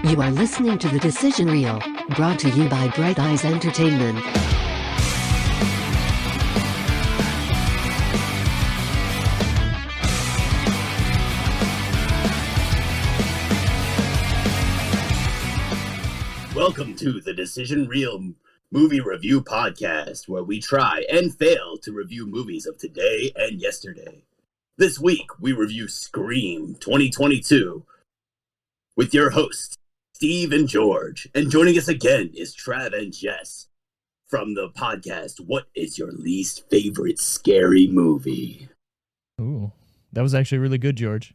You are listening to The Decision Reel, brought to you by Bright Eyes Entertainment. Welcome to the Decision Reel Movie Review Podcast, where we try and fail to review movies of today and yesterday. This week, we review Scream 2022 with your hosts, Steve and George. And joining us again is Trav and Jess from the podcast, What is Your Least Favorite Scary Movie? Ooh, that was actually really good, George.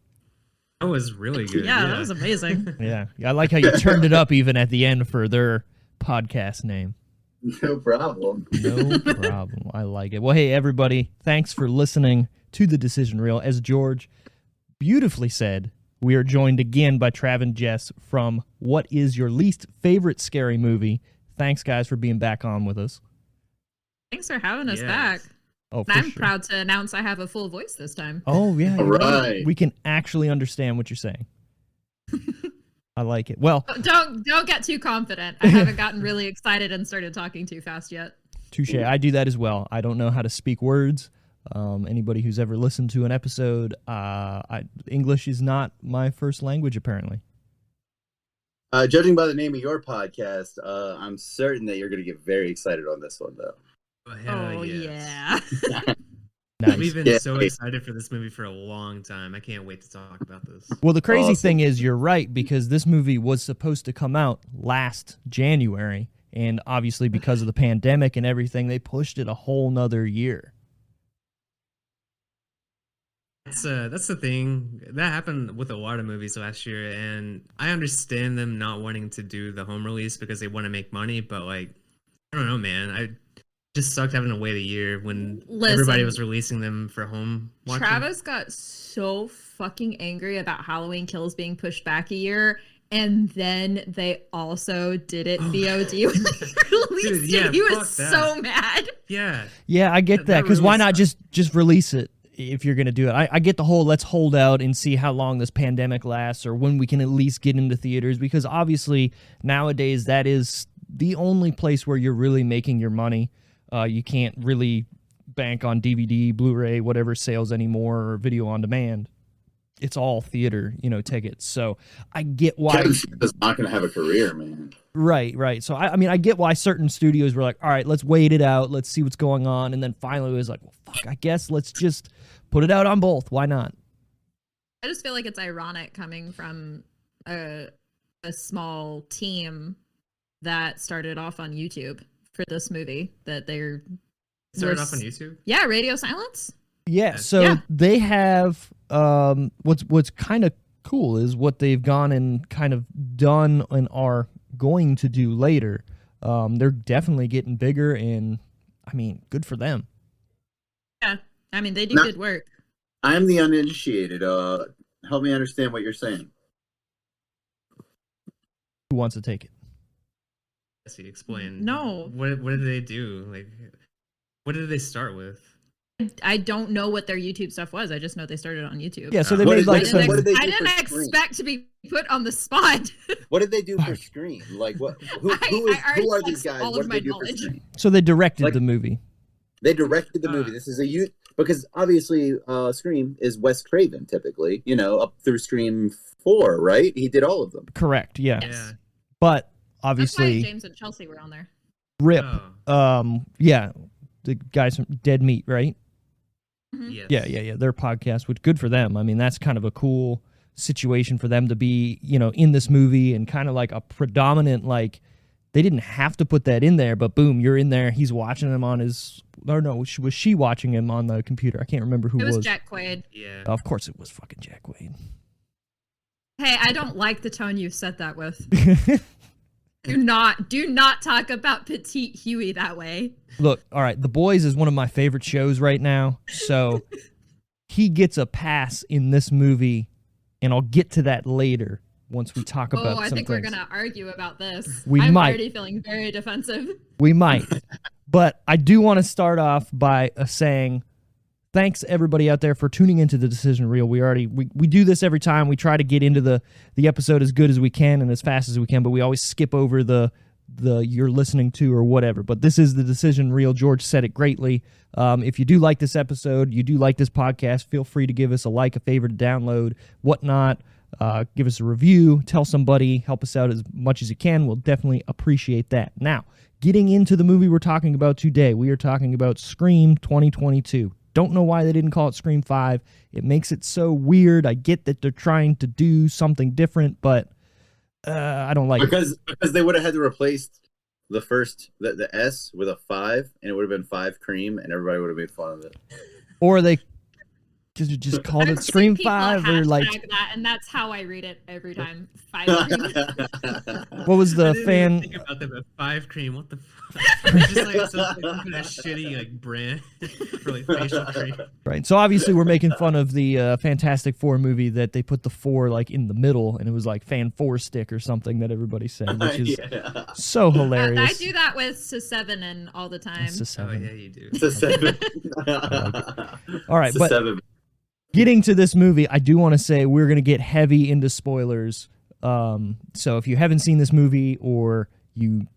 That was really good. Yeah, that was amazing. Yeah, I like how you turned it up even at the end for their podcast name. No problem. No problem. I like it. Well, hey, everybody, thanks for listening to The Decision Reel. As George beautifully said, we are joined again by Trav and Jess from What is Your Least Favorite Scary Movie? Thanks, guys, for being back on with us. Thanks for having us back. Oh, And I'm proud to announce I have a full voice this time. Oh, yeah. All right. We can actually understand what you're saying. I like it. Well, Don't get too confident. I haven't gotten really excited and started talking too fast yet. touche. I do that as well. I don't know how to speak words. Anybody who's ever listened to an episode, English is not my first language, apparently. Judging by the name of your podcast, I'm certain that you're going to get very excited on this one, though. Oh, hell yeah. Nice. We've been so excited for this movie for a long time. I can't wait to talk about this. Well, the crazy Awesome. thing is you're right, because this movie was supposed to come out last January, and obviously because of the pandemic and everything, they pushed it a whole nother year. That's the thing. That happened with a lot of movies last year, and I understand them not wanting to do the home release because they want to make money, but, like, I don't know, man. I just sucked having to wait a year when everybody was releasing them for home watching. Travis got so fucking angry about Halloween Kills being pushed back a year, and then they also did it VOD when they released Dude, yeah, it. He was fuck that. so mad. Yeah, I get that, That because why really not just release it if you're going to do it? I get the whole let's hold out and see how long this pandemic lasts or when we can at least get into theaters, because obviously nowadays that is the only place where you're really making your money. You can't really bank on DVD, Blu-ray, whatever sales anymore, or video on demand. It's all theater, tickets. So I get why. Kevin Smith is not going to have a career, man. Right. So I mean, I get why certain studios were like, all right, let's wait it out. Let's see what's going on. And then finally it was like, well, fuck, I guess let's just put it out on both. Why not? I just feel like it's ironic coming from a small team that started off on YouTube for this movie that they're Started off on YouTube? Yeah, Radio Silence. Yeah, so they have what's kind of cool is what they've gone and kind of done and are going to do later. They're definitely getting bigger, and I mean, good for them. Yeah, I mean, they do good work. I'm the uninitiated. Help me understand what you're saying. Who wants to take it? Jesse, explain. No. What did they do? Like, what did they start with? I don't know what their YouTube stuff was. I just know they started on YouTube. Yeah, so they What made is- like what some. did they do I didn't for Scream? expect to be put on the spot. What did they do for Scream? Like, what? Who are these guys? all What of did they my do for knowledge. Scream? So they directed Like- the movie. They directed the movie. This is because obviously Scream is Wes Craven typically, up through Scream 4, right? He did all of them. Correct. Yeah. Yeah. But That's why obviously, James and Chelsea were on there. Rip. Oh. Yeah, the guys from Dead Meat, right? Yes. Yeah. Their podcast, which good for them. I mean, that's kind of a cool situation for them to be, in this movie and kind of like a predominant, like, they didn't have to put that in there, but boom, you're in there. He's watching him on his, or no, was she watching him on the computer? I can't remember who It was Jack Quaid. Yeah. Of course it was fucking Jack Quaid. Hey, I don't like the tone you said that with. Do not talk about Petite Huey that way. Look, all right, The Boys is one of my favorite shows right now, so he gets a pass in this movie, and I'll get to that later once we talk about some I think we're things. going to argue about this. I'm already feeling very defensive. We might. But I do want to start off by saying thanks everybody out there for tuning into the Decision Reel. We do this every time. We try to get into the episode as good as we can and as fast as we can, but we always skip over the you're listening to or whatever. But this is the Decision Reel. George said it greatly. If you do like this episode, you do like this podcast, feel free to give us a like, a favorite, a download, whatnot. Give us a review, tell somebody, help us out as much as you can. We'll definitely appreciate that. Now, getting into the movie we're talking about today, we are talking about Scream 2022. Don't know why they didn't call it Scream 5. It makes it so weird. I get that they're trying to do something different, but I don't like it. Because they would have had to replace the first, the S with a 5, and it would have been 5 cream, and everybody would have made fun of it. Or they just called it Scream 5 or like that, and that's how I read it every time. 5 cream. What was the I didn't fan even think about them at 5 cream. What the fuck? Just like some kind of shitty like brand for like facial cream. Right. So obviously we're making fun of the Fantastic Four movie that they put the 4 like in the middle, and it was like Fan 4 stick or something that everybody said, which is so hilarious. I do that with S7 and all the time. Oh yeah, you do. It's a 7. All right, It's a but 7. getting to this movie, I do want to say we're going to get heavy into spoilers. So if you haven't seen this movie, or you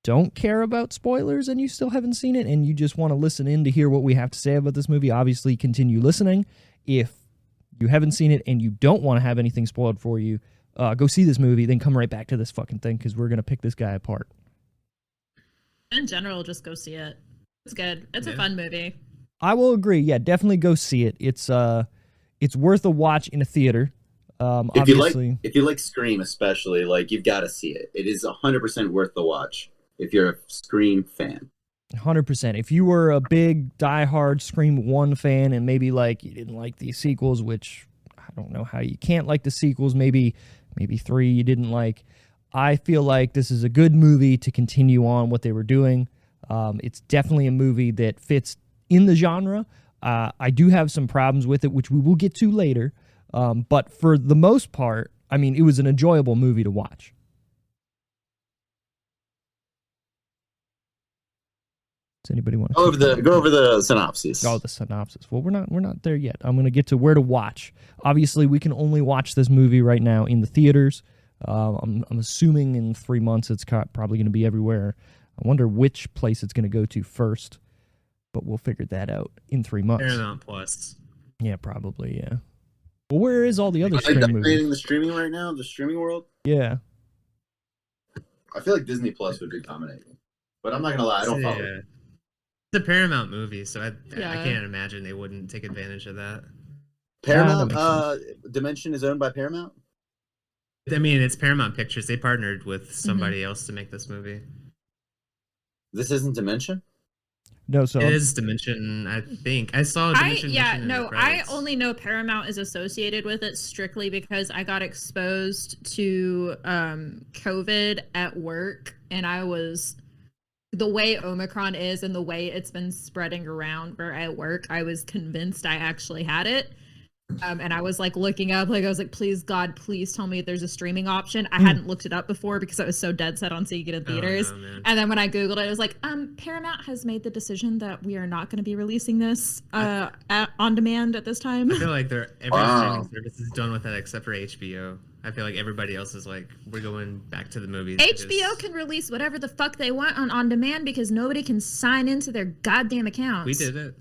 don't care about spoilers and you still haven't seen it and you just want to listen in to hear what we have to say about this movie, obviously continue listening. If you haven't seen it and you don't want to have anything spoiled for you, go see this movie, then come right back to this fucking thing, because we're going to pick this guy apart. In general, just go see it. It's good. It's a fun movie. I will agree. Yeah, definitely go see it. It's worth a watch in a theater. Obviously, if you like Scream, especially, like, you've got to see it. It is 100% worth the watch if you're a Scream fan. 100%. If you were a big diehard Scream 1 fan and maybe like you didn't like the sequels, which I don't know how you can't like the sequels, maybe 3 you didn't like, I feel like this is a good movie to continue on what they were doing. It's definitely a movie that fits in the genre. I do have some problems with it, which we will get to later. But for the most part, I mean, it was an enjoyable movie to watch. Does anybody want to go over the synopsis? Oh, the synopsis. Well, we're not there yet. I'm going to get to where to watch. Obviously, we can only watch this movie right now in the theaters. I'm assuming in 3 months it's probably going to be everywhere. I wonder which place it's going to go to first, but we'll figure that out in 3 months. Paramount Plus. Yeah, probably. Yeah. Well, where is all the other Are they streaming movies? dominating the streaming right now? The streaming world? Yeah. I feel like Disney Plus would be dominating, but I'm not gonna lie, I don't follow it. It's a Paramount movie, so I Yeah. can't imagine they wouldn't take advantage of that. Paramount, that Dimension is owned by Paramount. I mean, it's Paramount Pictures. They partnered with somebody else to make this movie. This isn't Dimension. No, so It is Dimension, I think. I saw Dimension. mentioned in the I credits. only know Paramount is associated with it strictly because I got exposed to COVID at work, and the way Omicron is and the way it's been spreading around where I work, I was convinced I actually had it. And I was like looking up, like I was like, please God, please tell me there's a streaming option. I hadn't looked it up before because I was so dead set on seeing it in theaters. Oh, no, man. And then when I Googled it, I was like, Paramount has made the decision that we are not going to be releasing this on demand at this time. I feel like every streaming service is done with that except for HBO. I feel like everybody else is like, we're going back to the movies. HBO can release whatever the fuck they want on demand because nobody can sign into their goddamn accounts. We did it.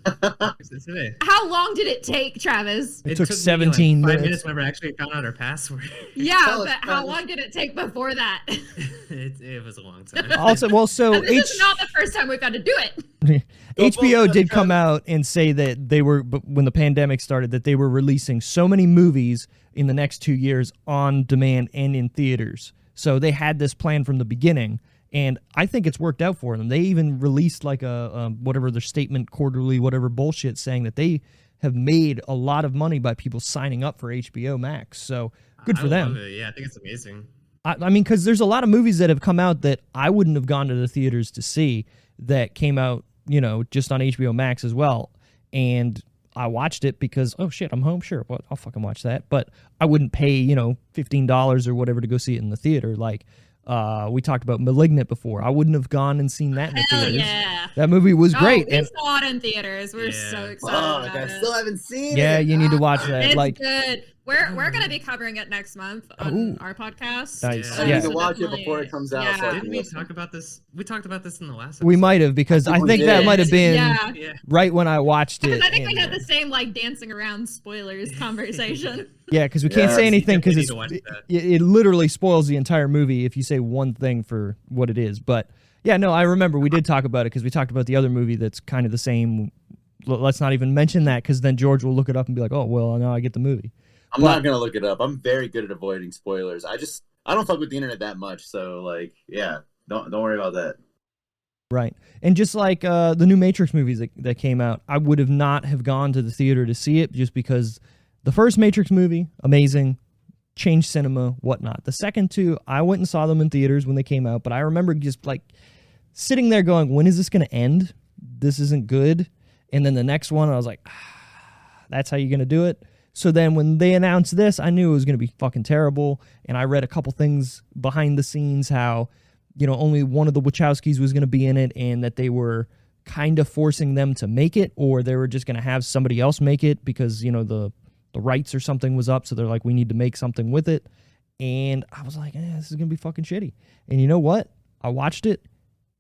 Today. How long did it take, Travis? It took me, 17 5 minutes. minutes whenever I actually found out our password. Yeah, Tell us, but how long did it take before that? it was a long time. Also, well, so And this is not the first time we've had to do it. HBO did come out and say that they were, but when the pandemic started, that they were releasing so many movies in the next 2 years on demand and in theaters. So they had this plan from the beginning, and I think it's worked out for them. They even released like a whatever their statement quarterly, whatever bullshit, saying that they have made a lot of money by people signing up for HBO Max. So good for them. Love it. Yeah, I think it's amazing. I mean, because there's a lot of movies that have come out that I wouldn't have gone to the theaters to see that came out, you know, just on HBO Max as well. And I watched it because, oh shit, I'm home. Sure, well, I'll fucking watch that. But I wouldn't pay, you know, $15 or whatever to go see it in the theater. Like, We talked about Malignant before. I wouldn't have gone and seen that in the Hell theaters. yeah. That movie was great. We saw it in theaters. We're so excited about I it. still haven't seen it. Yeah, you need to watch that. It's Like, good. We're gonna be covering it next month on our podcast. Nice. I Yeah. need to watch it before it comes out. Yeah. So I Didn't can we listen. talk about this? We talked about this in the last episode. we might have, because I think that might have been Yeah. right when I watched it. I think we had and, the same like dancing around spoilers conversation. yeah, because we can't Yeah, say you anything because definitely need to watch that. it literally spoils the entire movie if you say one thing for what it is. But yeah, no, I remember we did talk about it because we talked about the other movie that's kind of the same. Let's not even mention that because then George will look it up and be like, oh, well, now I get the movie. I'm not gonna look it up. I'm very good at avoiding spoilers. I don't fuck with the internet that much, so like, yeah, don't worry about that. Right. And just like the new Matrix movies that came out, I would have not have gone to the theater to see it just because the first Matrix movie, amazing, changed cinema, whatnot. The second two, I went and saw them in theaters when they came out, but I remember just like sitting there going, when is this going to end? This isn't good. And then the next one, I was like, that's how you're going to do it? So then when they announced this, I knew it was going to be fucking terrible. And I read a couple things behind the scenes how, you know, only one of the Wachowskis was going to be in it and that they were kind of forcing them to make it, or they were just going to have somebody else make it because, you know, the rights or something was up. So they're like, we need to make something with it. And I was like, this is going to be fucking shitty. And you know what? I watched it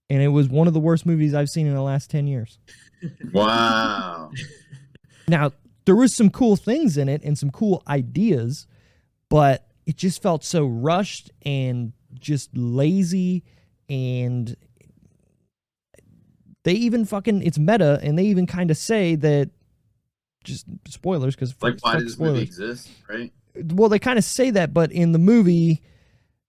and it was one of the worst movies I've seen in the last 10 years. Wow. Now, there was some cool things in it and some cool ideas, but it just felt so rushed and just lazy. And they even fucking, it's meta, and they even kind of say that, just spoilers, because Like, why does this movie exist, right? Well, they kind of say that, but in the movie,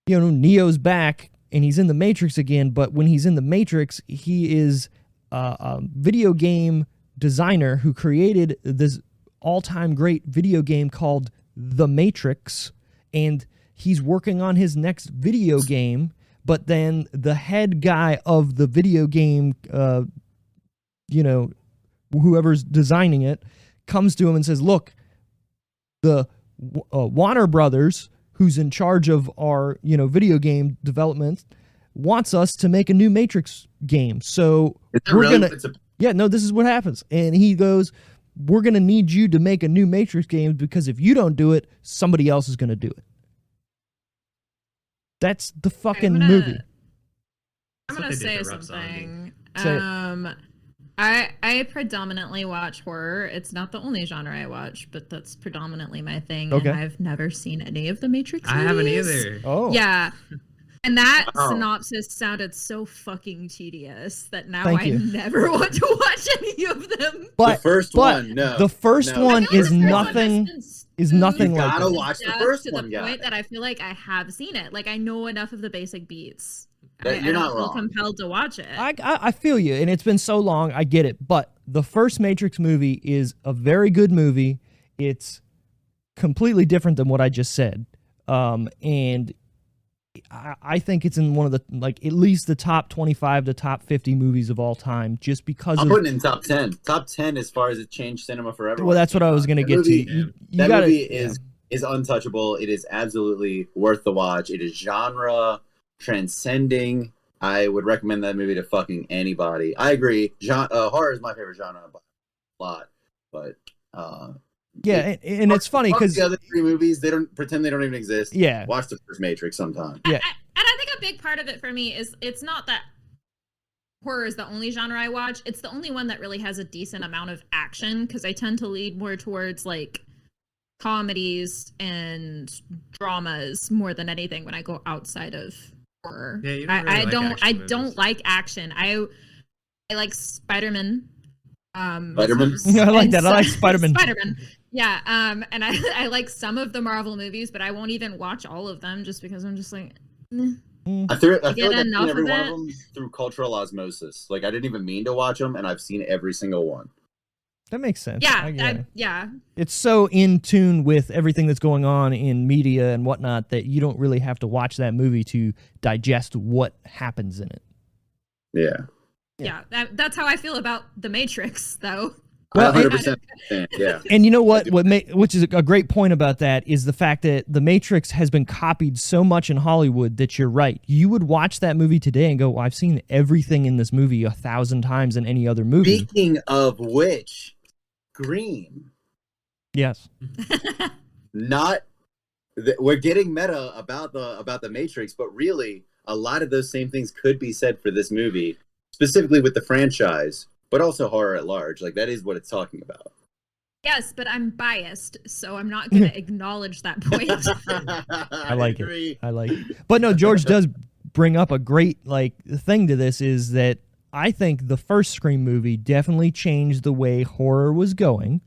you know, Neo's back and he's in the Matrix again, but when he's in the Matrix, he is a video game designer who created this all-time great video game called The Matrix, and he's working on his next video game, but then the head guy of the video game, you know, whoever's designing it, comes to him and says, look, the Warner Brothers, who's in charge of our, you know, video game development, wants us to make a new Matrix game. So we're really? going to... Yeah, no, this is what happens. And he goes, we're going to need you to make a new Matrix game because if you don't do it, somebody else is going to do it. That's the fucking movie. I'm going to say something. Say it. I predominantly watch horror. It's not the only genre I watch, but that's predominantly my thing. Okay. And I've never seen any of the Matrix movies. I haven't either. Oh. Yeah. And that synopsis sounded so fucking tedious that now Thank I you. never want to watch any of them. But The first one, no. The first No. one I feel is like the first one nothing. has been Is nothing You like gotta that. watch the death first to one, the guy. point that I feel like I have seen it. Like I know enough of the basic beats. That- I you're don't not feel wrong. compelled to watch it. I feel you, and it's been so long. I get it, but the first Matrix movie is a very good movie. It's completely different than what I just said, and I think it's in one of the, like, at least the top 25 to top 50 movies of all time, just because I'm of. putting it in top 10. Top 10 as far as it changed cinema forever. Well, that's what I was going to get to. You That gotta, movie is untouchable. It is absolutely worth the watch. It is genre transcending. I would recommend that movie to fucking anybody. I agree. Horror is my favorite genre by a lot, but yeah, and it's funny because the other three movies, they don't pretend they don't even exist. Yeah. Watch the first Matrix sometime. Yeah. And I think a big part of it for me is it's not that horror is the only genre I watch. It's the only one that really has a decent amount of action because I tend to lead more towards like comedies and dramas more than anything when I go outside of horror. Yeah, you don't really I like don't. action I movies. don't like action. I like Spider-Man. Spider-Man? I like and that. I like Spider-Man. Spider-Man. Yeah. And I like some of the Marvel movies, but I won't even watch all of them just because I'm just like. Eh. I feel like I've Get seen enough every of one it? of them through cultural osmosis. Like, I didn't even mean to watch them, and I've seen every single one. That makes sense. Yeah, I get it. yeah. It's so in tune with everything that's going on in media and whatnot that you don't really have to watch that movie to digest what happens in it. Yeah. Yeah, that's how I feel about The Matrix, though. Well, 100%. Yeah. And you know what? Which is a great point about that is the fact that The Matrix has been copied so much in Hollywood that you're right. You would watch that movie today and go, well, "I've seen everything in this movie 1,000 times in any other movie." Speaking of which, Scream. Yes. We're getting meta about the Matrix, but really, a lot of those same things could be said for this movie, specifically with the franchise, but also horror at large. Like, that is what it's talking about. Yes, but I'm biased, so I'm not going to acknowledge that point. I like it. But no, George does bring up a great thing to this, is that I think the first Scream movie definitely changed the way horror was going,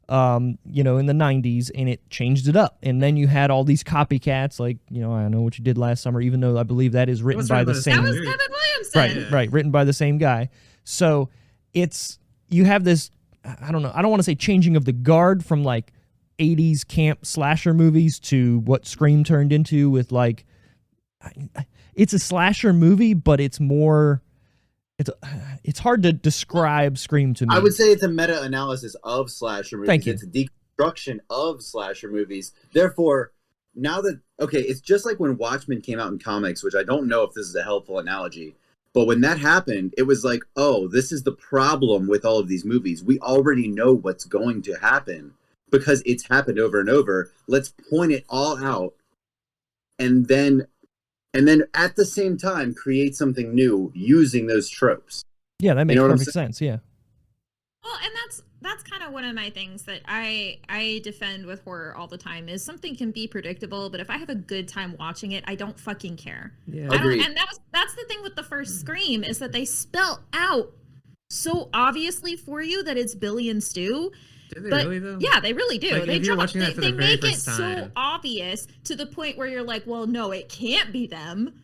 in the 90s, and it changed it up. And then you had all these copycats, like, I Know What You Did Last Summer, even though I believe that is written by the same... That was Kevin Williamson. Right, written by the same guy. So you have this, I don't know, I don't want to say changing of the guard from 80s camp slasher movies to what Scream turned into with it's a slasher movie, but it's more, it's hard to describe Scream to me. I would say it's a meta-analysis of slasher movies. Thank you. It's a deconstruction of slasher movies. Therefore, now that, it's just like when Watchmen came out in comics, which I don't know if this is a helpful analogy, but when that happened, it was like, oh, this is the problem with all of these movies. We already know what's going to happen because it's happened over and over. Let's point it all out and then at the same time create something new using those tropes. Yeah, that makes perfect sense. Yeah. Well, and that's kind of one of my things that I defend with horror all the time is something can be predictable, but if I have a good time watching it, I don't fucking care. Yeah. And that's the thing with the first Scream is that they spell out so obviously for you that it's Billy and Stu. Did they really though? Yeah, they really do. Like, if you're watching that for the very make it first time. so obvious to the point where you're like, well, no, it can't be them.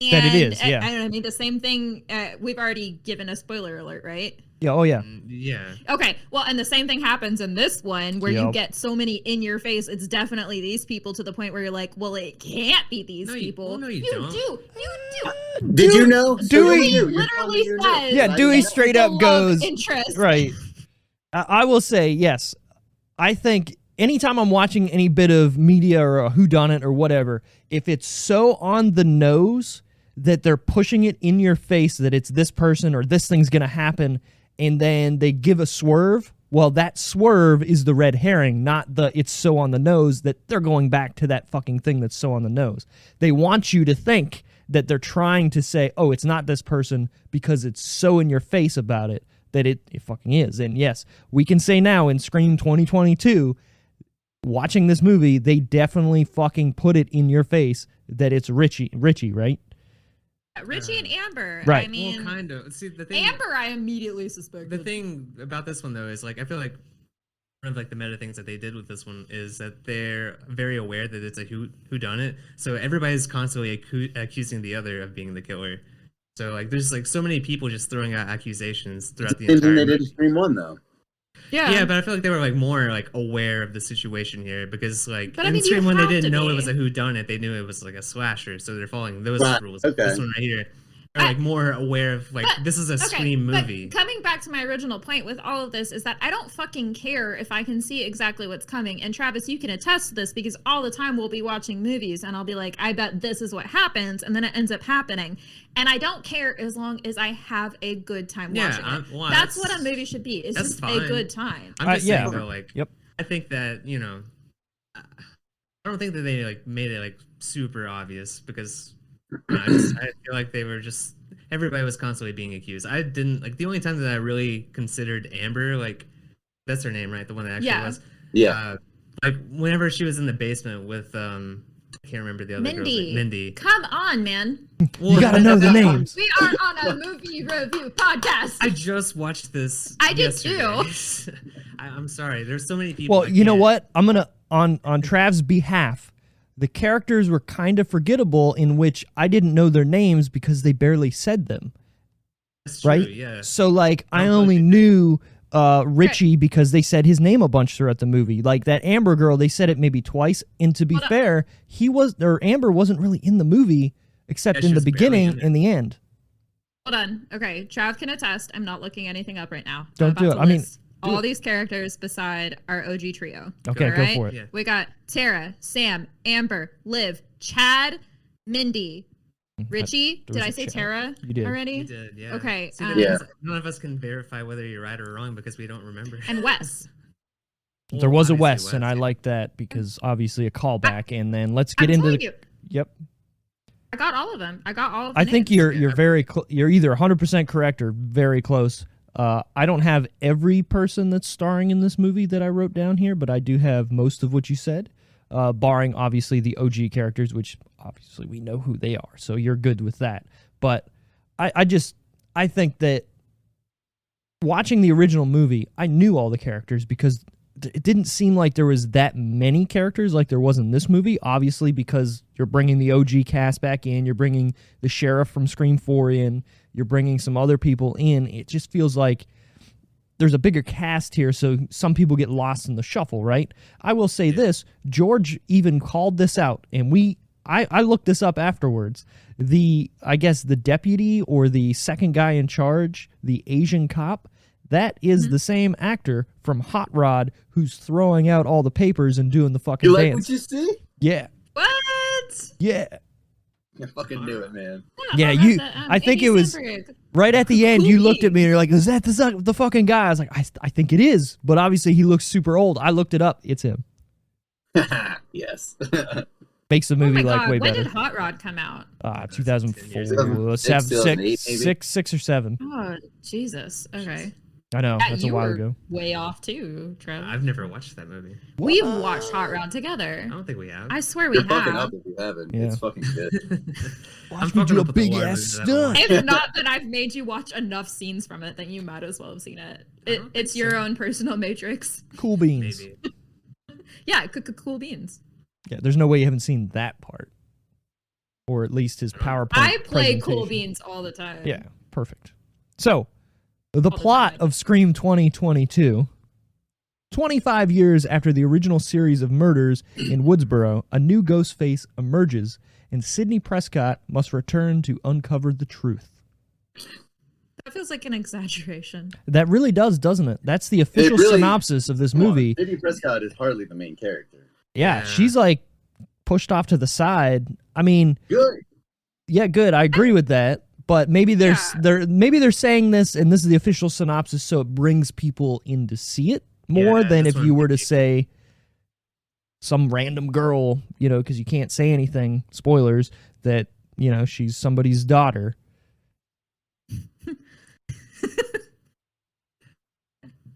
And that it is, yeah. I don't know, I mean, the same thing, we've already given a spoiler alert, right? Yeah, oh yeah. Yeah. Okay, well, and the same thing happens in this one where you get so many in your face, it's definitely these people to the point where you're like, well, it can't be these people. No, you don't. You do. Did you know? Dewey literally says. Yeah, Dewey straight up goes. Interest. Right. I will say, yes, I think anytime I'm watching any bit of media or a whodunit or whatever, if it's so on the nose that they're pushing it in your face that it's this person or this thing's going to happen, and then they give a swerve, well, that swerve is the red herring, not the it's so on the nose that they're going back to that fucking thing that's so on the nose. They want you to think that they're trying to say, oh, it's not this person because it's so in your face about it that it fucking is. And yes, we can say now in Scream 2022, watching this movie, they definitely fucking put it in your face that it's Richie, right? Richie and Amber. Right. I mean, well, kind of. See, the thing. Amber, I immediately suspected. The thing about this one though is I feel like one of the meta things that they did with this one is that they're very aware that it's a whodunit. So everybody's constantly accusing the other of being the killer. So there's so many people just throwing out accusations throughout the entire movie. They did in Scream 1 though. Yeah, but I feel like they were more aware of the situation here because but in Scream 1 they didn't know it was a whodunit. They knew it was a slasher, so they're following those rules. Okay. This one right here are more aware of this is a Scream movie. But coming back to my original point with all of this is that I don't fucking care if I can see exactly what's coming. And Travis, you can attest to this because all the time we'll be watching movies and I'll be like, I bet this is what happens, and then it ends up happening. And I don't care as long as I have a good time watching it. Well, that's what a movie should be. It's just fine. a good time. I'm just saying though, yep. I think that I don't think that they made it super obvious because I feel like they were just everybody was constantly being accused. I didn't the only time that I really considered Amber that's her name, right? The one that actually was. Yeah. Whenever she was in the basement with I can't remember the other girl. Mindy. Come on, man. You gotta know the names. We are on a movie review podcast. I just watched this. I did yesterday. too. I'm sorry. There's so many people. Well, you know what? I'm gonna on Trav's behalf. The characters were kind of forgettable in which I didn't know their names because they barely said them. That's true, right? Yeah. So I only knew Richie because they said his name a bunch throughout the movie. That Amber girl, they said it maybe twice. And to be fair, Amber wasn't really in the movie except in the beginning and the end. Hold on. Okay, Trav can attest. I'm not looking anything up right now. Don't do it. I mean, all these characters beside our OG trio. Okay, All go right? for it. Yeah. We got Tara, Sam, Amber, Liv, Chad, Mindy, Richie. There Did was I a say Chad. Tara You did. already? You did, yeah. Okay, See, Yeah. none of us can verify whether you're right or wrong because we don't remember. And Wes. There was a obviously Wes, and I yeah. like that because obviously a callback. And then let's get I'm into telling the. you, Yep. I got all of them. I got all of the I think names. you're very you're either 100% correct or very close. I don't have every person that's starring in this movie that I wrote down here, but I do have most of what you said, barring obviously the OG characters, which obviously we know who they are. So you're good with that. But I think that watching the original movie, I knew all the characters because it didn't seem like there was that many characters like there was in this movie, obviously because you're bringing the OG cast back in, you're bringing the sheriff from Scream 4 in, you're bringing some other people in. It just feels like there's a bigger cast here, so some people get lost in the shuffle, right? I will say this, George even called this out, and I looked this up afterwards. I guess the deputy or the second guy in charge, the Asian cop, that is the same actor from Hot Rod who's throwing out all the papers and doing the fucking You like dance. what you see? Yeah. What? Yeah. I fucking knew it, man. Yeah, how you- about that, I think Andy it was- Samberg? Right at the end, you Who looked at he? me and you're like, is that the fucking guy? I was like, I think it is. But obviously he looks super old. I looked it up. It's him. Yes. Makes the Oh my movie like God, way when better. did Hot Rod come out? 2004, 2006, 2008, maybe? six or seven. Oh, Jesus. Okay. I know, Yeah, that's a you while were ago. way off too, Trev. I've never watched that movie. We've watched Hot Rod together. I don't think we have. I swear we You're fucking have. up if you haven't. Yeah. It's fucking good. Watch I'm me do fucking a up with the big water ass movies that I haven't stunt. If not, then I've made you watch enough scenes from it that you might as well have seen it. don't It's think your so. own personal matrix. Cool beans. Maybe. Yeah, cool beans. Yeah, there's no way you haven't seen that part. Or at least his PowerPoint I play cool presentation. beans all the time. Yeah, perfect. So, the the plot time. of Scream 2022. 25 years after the original series of murders in Woodsboro, a new ghost face emerges, and Sidney Prescott must return to uncover the truth. That feels like an exaggeration. That really does, doesn't it? That's the official really- synopsis of this movie. Sidney Prescott is hardly the main character. Yeah, Yeah. she's like pushed off to the side. I mean, Good. yeah, good. I agree with that. But maybe they're saying this, and this is the official synopsis, so it brings people in to see it more Yeah, than that's if what you I'm were to thinking. say some random girl, because you can't say anything, spoilers, that, she's somebody's daughter.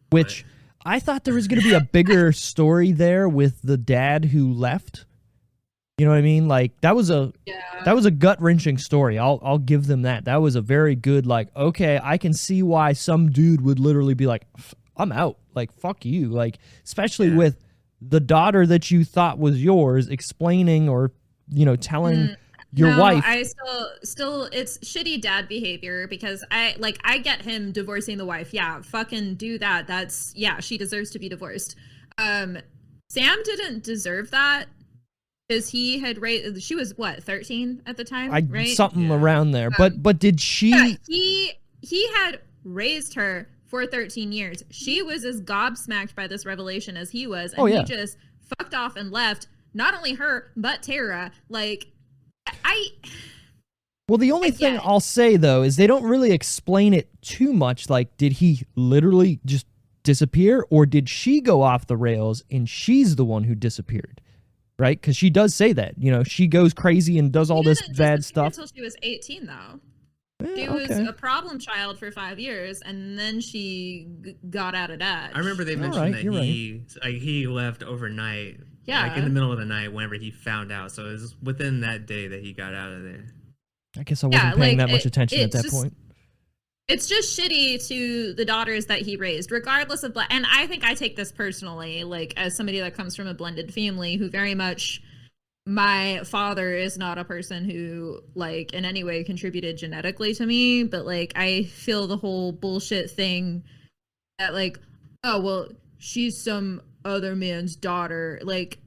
Which I thought there was going to be a bigger story there with the dad who left. You know what I mean? Like that was a gut-wrenching story. I'll give them that. That was a very good, like, okay, I can see why some dude would literally be like, I'm out. Like, fuck you. Like, especially with the daughter that you thought was yours explaining or, telling your wife. I still it's shitty dad behavior because I get him divorcing the wife. Yeah, fucking do that. She deserves to be divorced. Sam didn't deserve that. Because he had raised, she was what, 13 at the time, right? Something around there. But did she? Yeah, he had raised her for 13 years. She was as gobsmacked by this revelation as he was, and he just fucked off and left. Not only her, but Tara. Like, Well, the only thing I'll say though is they don't really explain it too much. Like, did he literally just disappear, or did she go off the rails and she's the one who disappeared? Right? Because she does say that. She goes crazy and does all this bad stuff. Until she was 18, though. She was a problem child for 5 years, and then she got out of Dodge. I remember they mentioned that he left overnight. Yeah. Like in the middle of the night whenever he found out. So it was within that day that he got out of there. I guess I wasn't paying that much attention at that point. It's just shitty to the daughters that he raised, regardless of and I think I take this personally, like as somebody that comes from a blended family who very much, my father is not a person who like in any way contributed genetically to me, but like I feel the whole bullshit thing that like, oh well, she's some other man's daughter. Like,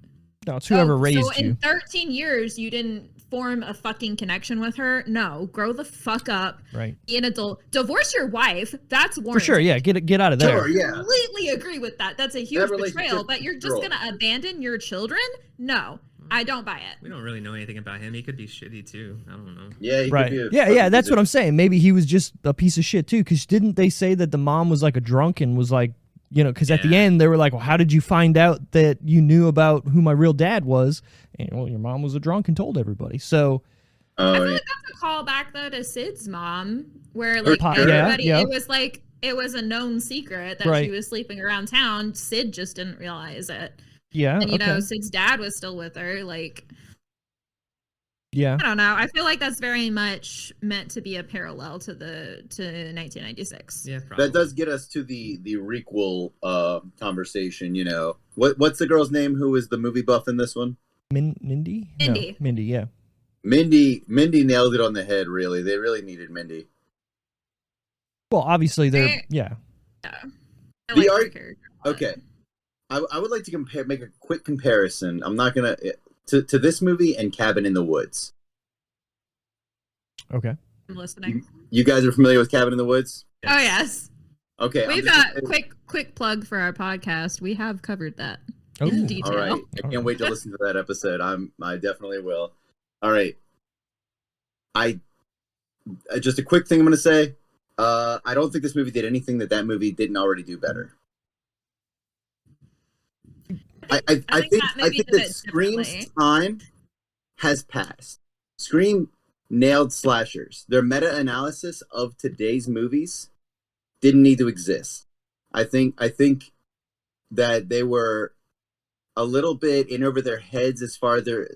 no, it's whoever raised so you. in 13 years you didn't form a fucking connection with her. No, grow the fuck up. Right. Be an adult. Divorce your wife. That's warranted. For sure, yeah. Get out of there. Sure, yeah. Completely agree with that. That's a huge That betrayal. But you're just destroyed. gonna abandon your children? No, I don't buy it. We don't really know anything about him. He could be shitty too. I don't know. Yeah, he Right. could be Yeah, that's what I'm saying. Maybe he was just a piece of shit too. Because didn't they say that the mom was like a drunk and was like, you know, because at the Yeah. end they were like, well, how did you find out that you knew about who my real dad was? And well, your mom was a drunk and told everybody. So I feel yeah. like that's a callback though to Sid's mom, where like Yeah, everybody, yeah. it was a known secret that Right. she was sleeping around town. Sid just didn't realize it, yeah, and you know, okay. Sid's dad was still with her. Like, Yeah. I don't know. I feel like that's very much meant to be a parallel to 1996. Yeah, probably. That does get us to the requel conversation. You know, what's the girl's name who is the movie buff in this one? Mindy. Mindy? No, Mindy, yeah. Mindy nailed it on the head. Really, they really needed Mindy. Well, obviously they're They- yeah. Yeah. I The like her art- character a lot. Okay, I would like to make a quick comparison. I'm not gonna to this movie and Cabin in the Woods. Okay. I'm listening. You guys are familiar with Cabin in the Woods? Oh yes, Okay, we've got quick plug for our podcast. We have covered that Oh, in detail. All right, I can't wait to listen to that episode. I definitely will. All right, I just a quick thing I'm gonna say. I don't think this movie did anything that movie didn't already do better. I think that movie did that it Scream's differently. time has passed. Scream nailed slashers. Their meta-analysis of today's movies didn't need to exist. I think that they were a little bit in over their heads as far as their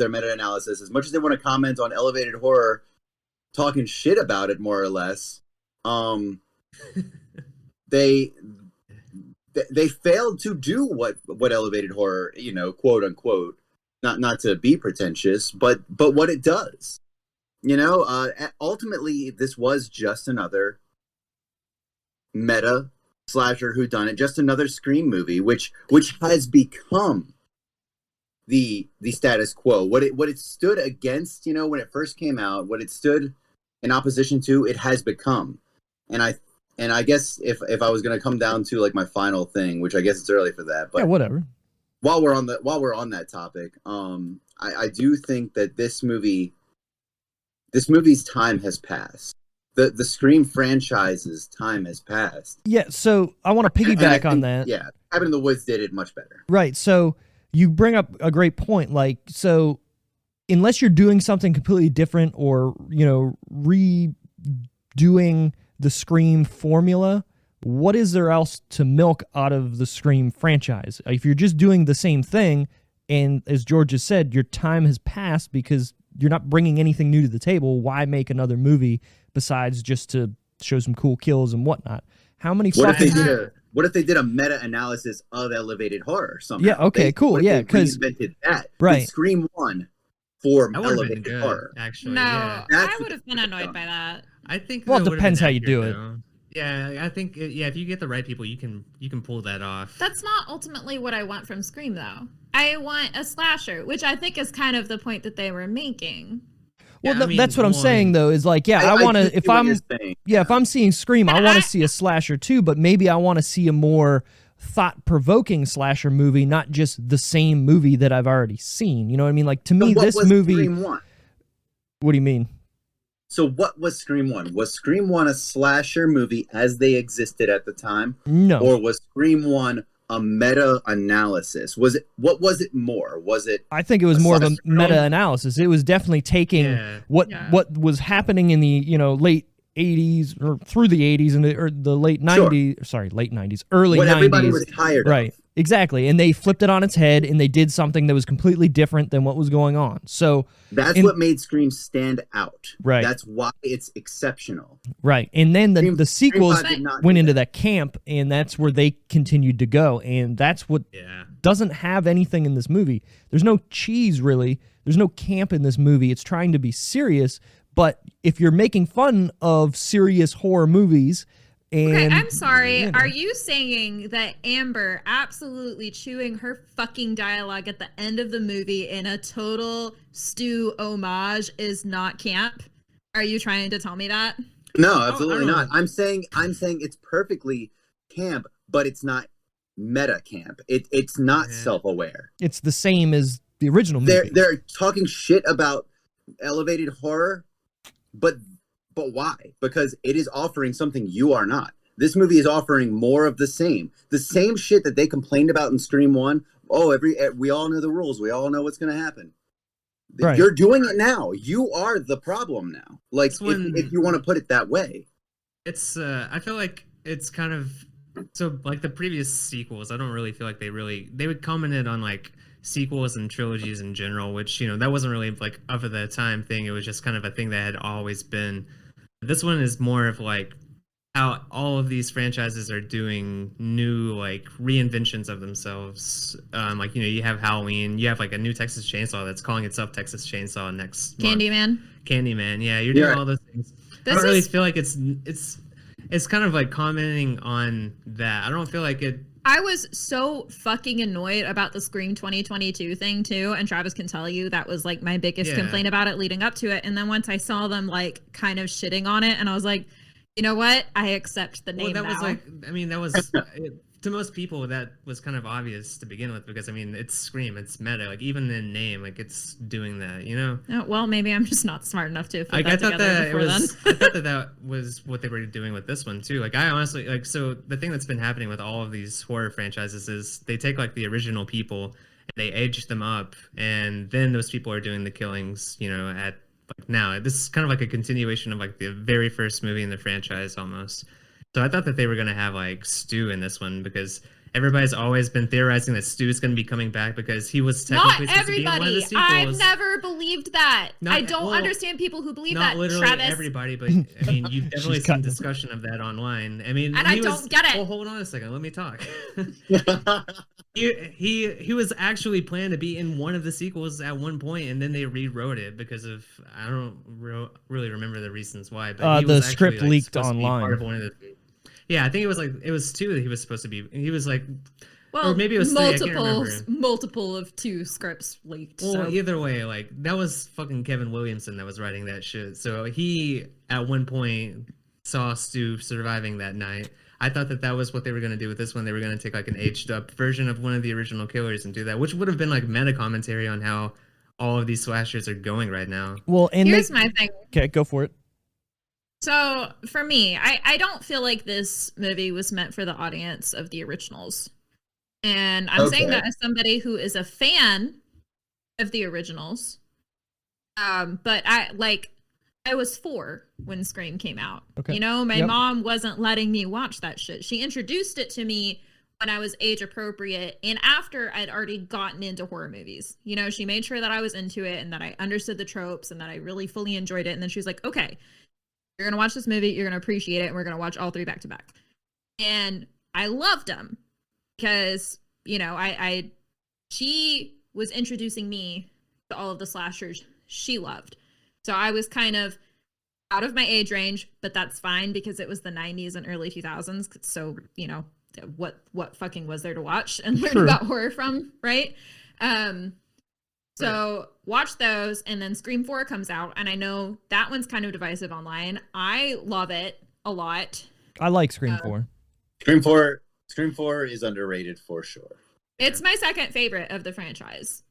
meta-analysis. As much as they want to comment on elevated horror, talking shit about it more or less, they failed to do what elevated horror, you know, quote unquote, not to be pretentious, but what it does. You know, ultimately, this was just another meta slasher whodunit, just another Scream movie, which has become the status quo. What it stood against, you know, when it first came out, what it stood in opposition to, it has become. And I guess if I was going to come down to like my final thing, which I guess it's early for that, but yeah, whatever. while we're on that topic, I do think that this movie's time has passed. The Scream franchise's time has passed. Yeah, so I want to And I piggyback on think, that. Yeah, Cabin in the Woods did it much better. Right. So you bring up a great point. Like, so unless you're doing something completely different or, you know, redoing the Scream formula, what is there else to milk out of the Scream franchise? If you're just doing the same thing, and as George has said, your time has passed because you're not bringing anything new to the table, why make another movie besides just to show some cool kills and whatnot? How many What if they did a meta-analysis of elevated horror somehow? Yeah, okay, cool, what if yeah, they 'cause- reinvented that. right. Did Scream 1 for That would have been elevated good, horror. actually. No, Yeah. That's I would have been annoyed by that. I think. Well, it that would've depends been how you do accurate, it. though. Yeah, I think. If you get the right people, you can pull that off. That's not ultimately what I want from Scream, though. I want a slasher, which I think is kind of the point that they were making. Well, Yeah, I mean, that's what I'm one- saying, though, is like, yeah, I want do to, see if what I'm, you're saying. yeah, if I'm seeing Scream, I And want I- to see a slasher too, but maybe I want to see a more thought-provoking slasher movie, not just the same movie that I've already seen. You know what I mean? Like, to me, So what this was movie, Scream 1? what do you mean? So what was Scream 1? Was Scream 1 a slasher movie as they existed at the time? No. Or was Scream 1 a meta-analysis? What was it more? Was it I think it was a more of a slasher? meta-analysis. It was definitely taking Yeah. what Yeah. what was happening in the, you know, late 80s or through the 80s and the late 90s, late 90s, early what 90s. everybody was tired Right. of? Exactly. And they flipped it on its head and they did something that was completely different than what was going on. So, That's And- what made Scream stand out. Right. That's why it's exceptional. right. And then Scream- the sequels Scream 5 did not went do into that camp, and that's where they continued to go. And that's what Yeah. doesn't have anything in this movie. There's no cheese, really. There's no camp in this movie. It's trying to be serious. But if you're making fun of serious horror movies And, Okay, I'm sorry. you know. Are you saying that Amber absolutely chewing her fucking dialogue at the end of the movie in a total Stu homage is not camp? Are you trying to tell me that? No, absolutely don't not. know. I'm saying it's perfectly camp, but it's not meta camp. It's not self-aware. It's the same as the original movie. They're talking shit about elevated horror, but why? Because it is offering something you are not. This movie is offering more of the same shit that they complained about in Scream 1. Oh, we all know the rules. We all know what's going to happen. Right. You're doing it now. You are the problem now. Like, if you want to put it that way. It's I feel like it's kind of, so like the previous sequels, I don't really feel like they would comment on like sequels and trilogies in general, which, you know, that wasn't really like of the time thing. It was just kind of a thing that had always been. This one is more of like how all of these franchises are doing new like reinventions of themselves. Like, you know, you have Halloween, you have like a new Texas Chainsaw that's calling itself Texas Chainsaw next month. Candyman, yeah, you're doing all those things. I don't really feel like it's kind of like commenting on that. I don't feel like it. I was so fucking annoyed about the Scream 2022 thing too, and Travis can tell you that was like my biggest complaint about it leading up to it. And then once I saw them like kind of shitting on it, and I was like, you know what? I accept the name. Well, that now. was like, I mean, that was to most people that was kind of obvious to begin with, because I mean, it's Scream, it's meta, like even in name, like it's doing that, you know. Oh, well, maybe I'm just not smart enough to. Like, I thought that it was. I thought that was what they were doing with this one too. Like, I honestly like. So the thing that's been happening with all of these horror franchises is they take like the original people and they age them up, and then those people are doing the killings, you know, at like now. This is kind of like a continuation of like the very first movie in the franchise almost. So I thought that they were going to have like Stu in this one, because everybody's always been theorizing that Stu is going to be coming back because he was technically supposed to be in one of the sequels. I've never believed that. I don't understand people who believe that. Not literally Travis. Everybody, but I mean, you've definitely seen discussion of that online. I mean, and I don't get it. Well, hold on a second. Let me talk. He was actually planned to be in one of the sequels at one point, and then they rewrote it because of, I don't really remember the reasons why. But he the was script actually, like, leaked supposed to be online. part of one of the, yeah, I think it was 2 that he was supposed to be. He was like, well, or maybe it was 3, I can't remember. Multiple of 2 scripts leaked. Well, so. Either way, like that was fucking Kevin Williamson that was writing that shit. So he at one point saw Stu surviving that night. I thought that was what they were going to do with this one. They were going to take like an aged up version of one of the original killers and do that, which would have been like meta commentary on how all of these slashers are going right now. Well, and here's my thing. Okay, go for it. So for me, I don't feel like this movie was meant for the audience of the originals. And I'm saying that as somebody who is a fan of the originals. But I was 4 when Scream came out. Okay. You know, my mom wasn't letting me watch that shit. She introduced it to me when I was age appropriate and after I'd already gotten into horror movies. You know, she made sure that I was into it and that I understood the tropes and that I really fully enjoyed it. And then she was like, okay, you're going to watch this movie, you're going to appreciate it, and we're going to watch all 3 back to back. And I loved them because, you know, she was introducing me to all of the slashers she loved. So I was kind of out of my age range, but that's fine because it was the 90s and early 2000s. So, you know, what fucking was there to watch and learn about horror from, right? So watch those, and then Scream 4 comes out, and I know that one's kind of divisive online. I love it a lot. I like Scream 4. Scream 4 is underrated for sure. It's my second favorite of the franchise.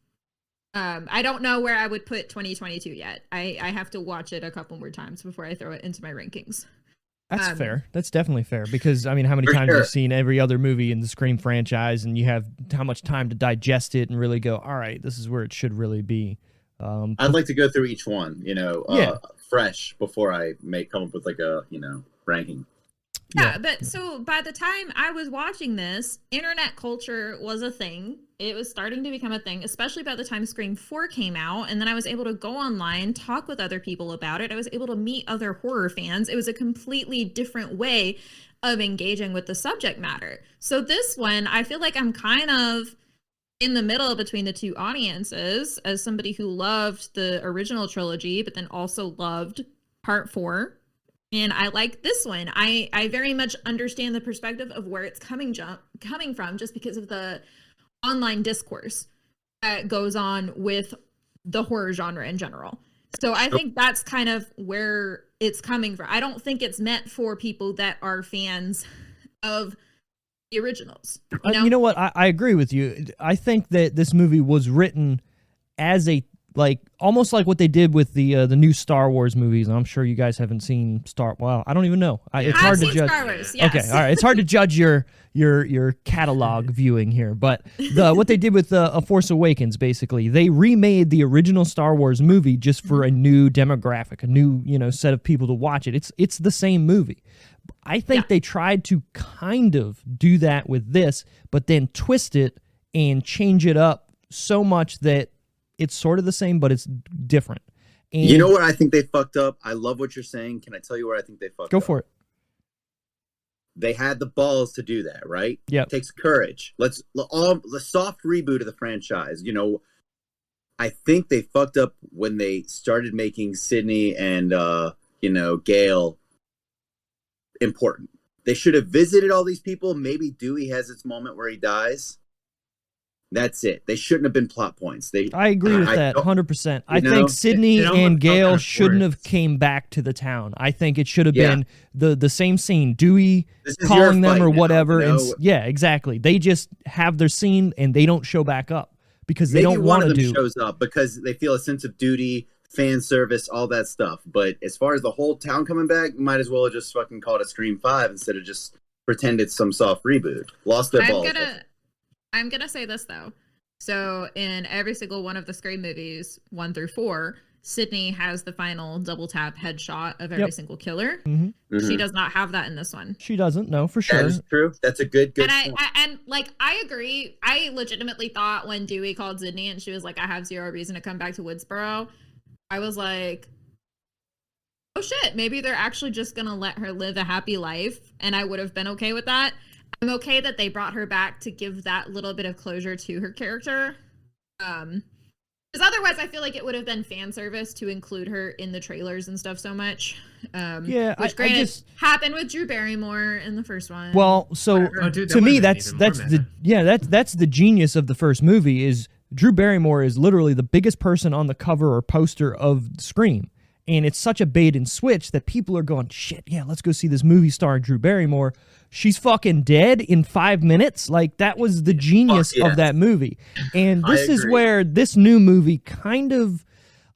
I don't know where I would put 2022 yet. I have to watch it a couple more times before I throw it into my rankings. That's fair. That's definitely fair because, I mean, how many times have you seen every other movie in the Scream franchise and you have how much time to digest it and really go, all right, this is where it should really be. I'd like to go through each one, you know, fresh before I come up with like a, you know, ranking. Yeah, but so by the time I was watching this, internet culture was a thing. It was starting to become a thing, especially by the time Scream 4 came out. And then I was able to go online, talk with other people about it. I was able to meet other horror fans. It was a completely different way of engaging with the subject matter. So this one, I feel like I'm kind of in the middle between the 2 audiences as somebody who loved the original trilogy, but then also loved part 4. And I like this one. I very much understand the perspective of where it's coming from, just because of the online discourse that goes on with the horror genre in general. So I think that's kind of where it's coming from. I don't think it's meant for people that are fans of the originals. You know what? I agree with you. I think that this movie was written as a, like, almost like what they did with the new Star Wars movies. I'm sure you guys haven't seen Wow, I don't even know. It's hard to judge. Star Wars, yes. Okay, all right. It's hard to judge your catalog viewing here, but what they did with A Force Awakens, basically, they remade the original Star Wars movie just for a new demographic, a new set of people to watch it. It's the same movie. I think they tried to kind of do that with this, but then twist it and change it up so much that it's sort of the same, but it's different. And you know what I think they fucked up? I love what you're saying. Can I tell you where I think they fucked up? Go for it. They had the balls to do that, right? Yeah. It takes courage. The soft reboot of the franchise. I think they fucked up when they started making Sydney and Gale important. They should have visited all these people. Maybe Dewey has its moment where he dies. That's it. They shouldn't have been plot points. I agree with that 100%. I think Sydney and Gale shouldn't have came back to the town. I think it should have been the same scene. Dewey calling them or whatever. Yeah, exactly. They just have their scene and they don't show back up because they don't want to do. Maybe one of them shows up because they feel a sense of duty, fan service, all that stuff. But as far as the whole town coming back, might as well have just fucking called it Scream 5 instead of just pretend it's some soft reboot. Lost their balls. I'm going to say this, though. So in every single one of the Scream movies, 1 through 4, Sydney has the final double tap headshot of every single killer. Mm-hmm. Mm-hmm. She does not have that in this one. She doesn't, no, for sure. That is true. That's a good and point. I agree. I legitimately thought when Dewey called Sydney and she was like, I have zero reason to come back to Woodsboro, I was like, oh shit, maybe they're actually just going to let her live a happy life. And I would have been okay with that. I'm okay that they brought her back to give that little bit of closure to her character. Because otherwise I feel like it would have been fan service to include her in the trailers and stuff so much. Which granted happened with Drew Barrymore in the first one. Well, so to me that's the genius of the first movie is Drew Barrymore is literally the biggest person on the cover or poster of Scream. And it's such a bait and switch that people are going, shit, yeah, let's go see this movie starring Drew Barrymore. She's fucking dead in 5 minutes. Like, that was the genius of that movie. And this is where this new movie kind of,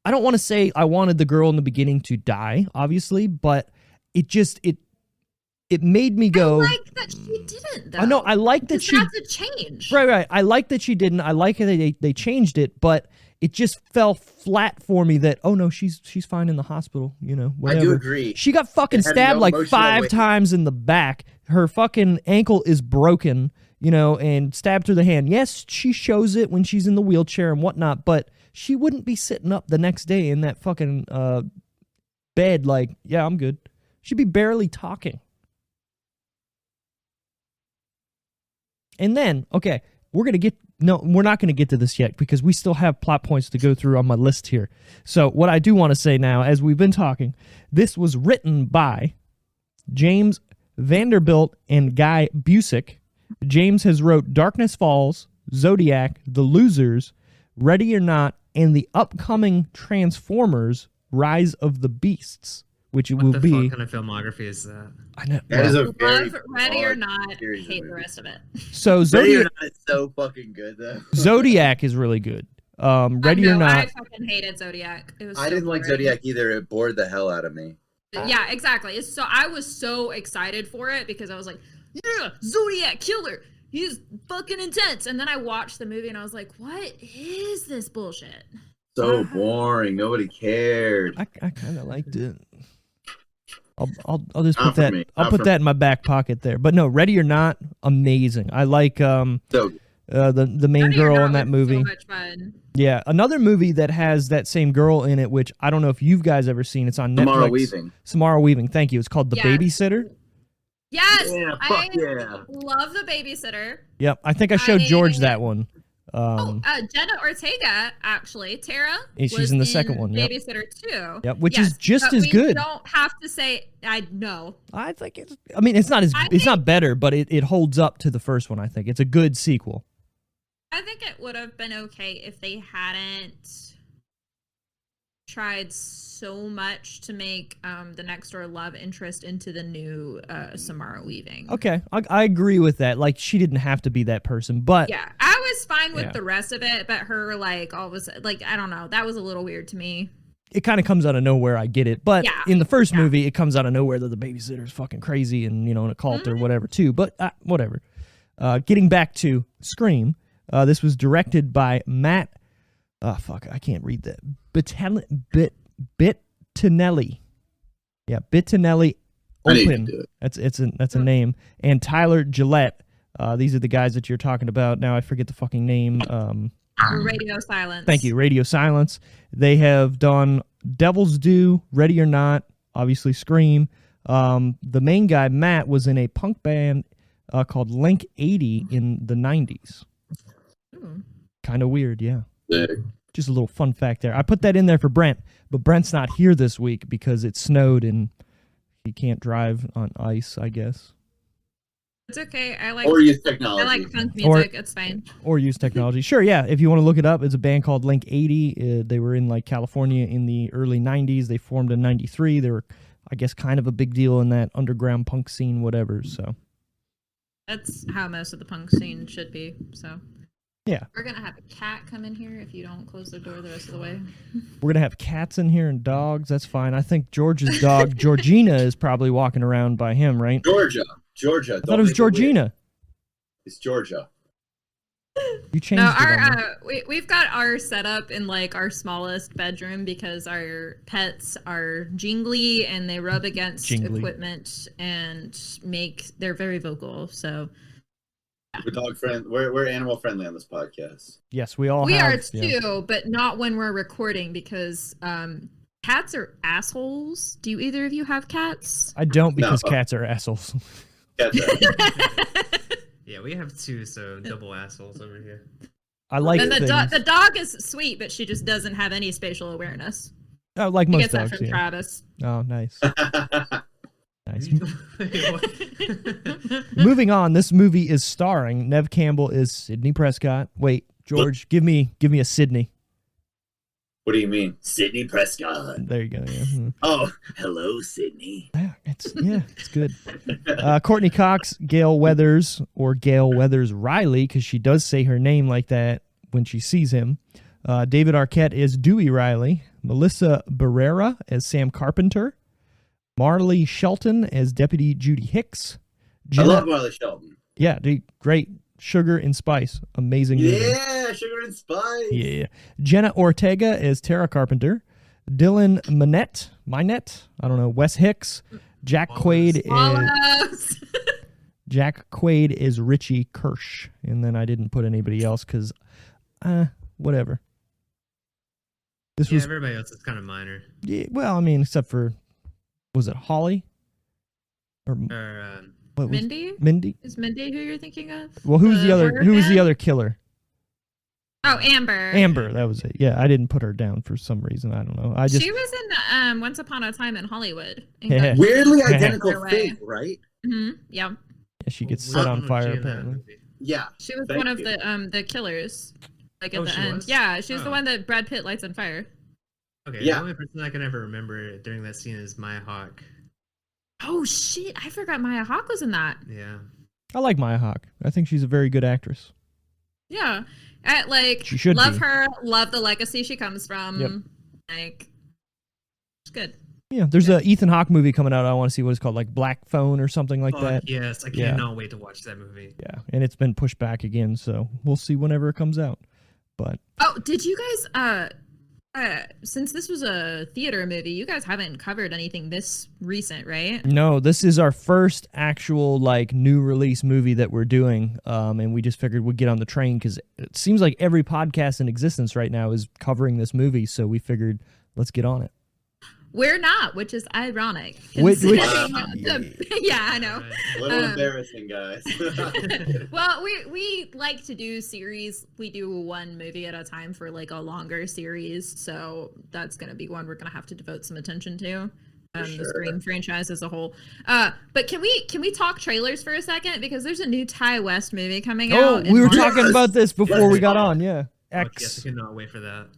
I don't want to say I wanted the girl in the beginning to die, obviously, but it made me go. I like that she didn't, though. I know, I like that she. That's a change. Right. I like that she didn't. I like that they changed it, but it just fell flat for me that, oh no, she's fine in the hospital, whatever. I do agree. She got fucking stabbed like 5 times in the back. Her fucking ankle is broken, and stabbed through the hand. Yes, she shows it when she's in the wheelchair and whatnot, but she wouldn't be sitting up the next day in that fucking bed like, yeah, I'm good. She'd be barely talking. And then, okay, we're not going to get to this yet because we still have plot points to go through on my list here. So what I do want to say now, as we've been talking, this was written by James Vanderbilt and Guy Busick. James has wrote Darkness Falls, Zodiac, The Losers, Ready or Not, and the upcoming Transformers, Rise of the Beasts, which will be... What kind of filmography is that? I know. That is a very Ready or Not, hate the rest of it. So Ready or Not is so fucking good, though. Zodiac is really good. Ready or Not... I fucking hated Zodiac. I didn't like Zodiac either. It bored the hell out of me. Yeah, exactly. So I was so excited for it because I was like, yeah, Zodiac Killer. He's fucking intense. And then I watched the movie and I was like, what is this bullshit? So boring. Nobody cared. I kind of liked it. I'll just put that. I'll put that in my back pocket there. But no, Ready or Not, amazing. I like the main girl in that movie. So much fun. Yeah, another movie that has that same girl in it, which I don't know if you guys ever seen. It's on Netflix. Samara Weaving. Thank you. It's called The Babysitter. Yes, yeah, I love The Babysitter. Yep, I think I showed George that one. Jenna Ortega, actually. Tara. She's was in the second one. Yep. Babysitter too. Yep, which is just as good. We don't have to say. I know. I think it's. I mean, it's not as. It's not better, but it holds up to the first one. I think it's a good sequel. I think it would have been okay if they hadn't tried so much to make the next door love interest into the new Samara Weaving. Okay, I agree with that. Like, she didn't have to be that person, but yeah, I was fine with the rest of it, but her all of a sudden, I don't know, that was a little weird to me. It kind of comes out of nowhere. I get it, but in the first movie, it comes out of nowhere that the babysitter's fucking crazy and in a cult or whatever too. But whatever. Getting back to Scream, this was directed by Matt. I can't read that. Bittinelli. Yeah, Bittinelli Open. That's a name. And Tyler Gillette. These are the guys that you're talking about. Now I forget the fucking name. Radio Silence. Thank you, Radio Silence. They have done Devil's Due, Ready or Not, obviously Scream. The main guy, Matt, was in a punk band called Link 80 in the 90s. Kind of weird, yeah. Just a little fun fact there. I put that in there for Brent, but Brent's not here this week because it snowed and he can't drive on ice, I guess. It's okay. I like or use technology. I like punk music. It's fine. Or use technology. Sure, yeah. If you want to look it up, it's a band called Link 80. They were in California in the early 90s. They formed in 93. They were, I guess, kind of a big deal in that underground punk scene, whatever. So that's how most of the punk scene should be. So yeah. We're going to have a cat come in here if you don't close the door the rest of the way. We're going to have cats in here and dogs. That's fine. I think George's dog, Georgina, is probably walking around by him, right? Georgia. I thought it was Georgina. It's Georgia. You changed we've got our setup in our smallest bedroom because our pets are jingly and they rub against equipment and they're very vocal. So we're dog friendly. We're animal friendly on this podcast. Yes, we are too, but not when we're recording because cats are assholes. Do either of you have cats? I don't because cats are assholes. Yeah, we have two, so double assholes over here. I like and the dog is sweet, but she just doesn't have any spatial awareness. Oh, like most dogs. That from Travis. Oh, nice. Nice. Moving on, this movie is starring Neve Campbell is Sidney Prescott. Wait, George, give me a Sidney. What do you mean? Sidney Prescott. There you go. Yeah. Oh, hello, Sidney. Yeah, it's good. Courtney Cox, Gail Weathers, or Gail Weathers Riley, because she does say her name like that when she sees him. David Arquette is Dewey Riley. Melissa Barrera as Sam Carpenter. Marley Shelton as Deputy Judy Hicks. I love Marley Shelton. Yeah, dude, great. Sugar and Spice. Amazing movie. Yeah, Sugar and Spice. Yeah. Jenna Ortega as Tara Carpenter. Dylan Minette. I don't know. Wes Hicks. Jack Quaid is Jack Quaid is Richie Kirsch. And then I didn't put anybody else because whatever. Everybody else is kind of minor. Yeah, well, I mean, except for was it Holly? Mindy? Mindy? Is Mindy who you're thinking of? Well, who's the other? Who was the other killer? Oh, Amber. Amber, that was it. Yeah, I didn't put her down for some reason. I don't know. She was in Once Upon a Time in Hollywood. Weirdly identical fate, right? Mm-hmm. Yeah. Yeah, she gets set on fire apparently. Yeah. She was one of the killers. At the end. Yeah, she was the one that Brad Pitt lights on fire. Okay, the only person I can ever remember during that scene is Maya Hawke. Oh shit! I forgot Maya Hawke was in that. Yeah, I like Maya Hawke. I think she's a very good actress. Yeah, she should love her. Love the legacy she comes from. Yep. It's good. Yeah, there's a Ethan Hawke movie coming out. I want to see what it's called, like Black Phone or something like that. Yes, I cannot wait to watch that movie. Yeah, and it's been pushed back again, so we'll see whenever it comes out. But did you guys? Since this was a theater movie, you guys haven't covered anything this recent, right? No, this is our first actual new release movie that we're doing, and we just figured we'd get on the train because it seems like every podcast in existence right now is covering this movie, so we figured let's get on it. We're not, which is ironic. Which- considering Wow. yeah, I know. A little embarrassing, guys. Well, we like to do series. We do one movie at a time for like a longer series, so that's gonna be one we're gonna have to devote some attention to. The Scream franchise as a whole. But can we talk trailers for a second, because there's a new Ty West movie coming Oh, out. in we were March. talking about this before we got on. Yeah, Yes, X. I cannot wait for that.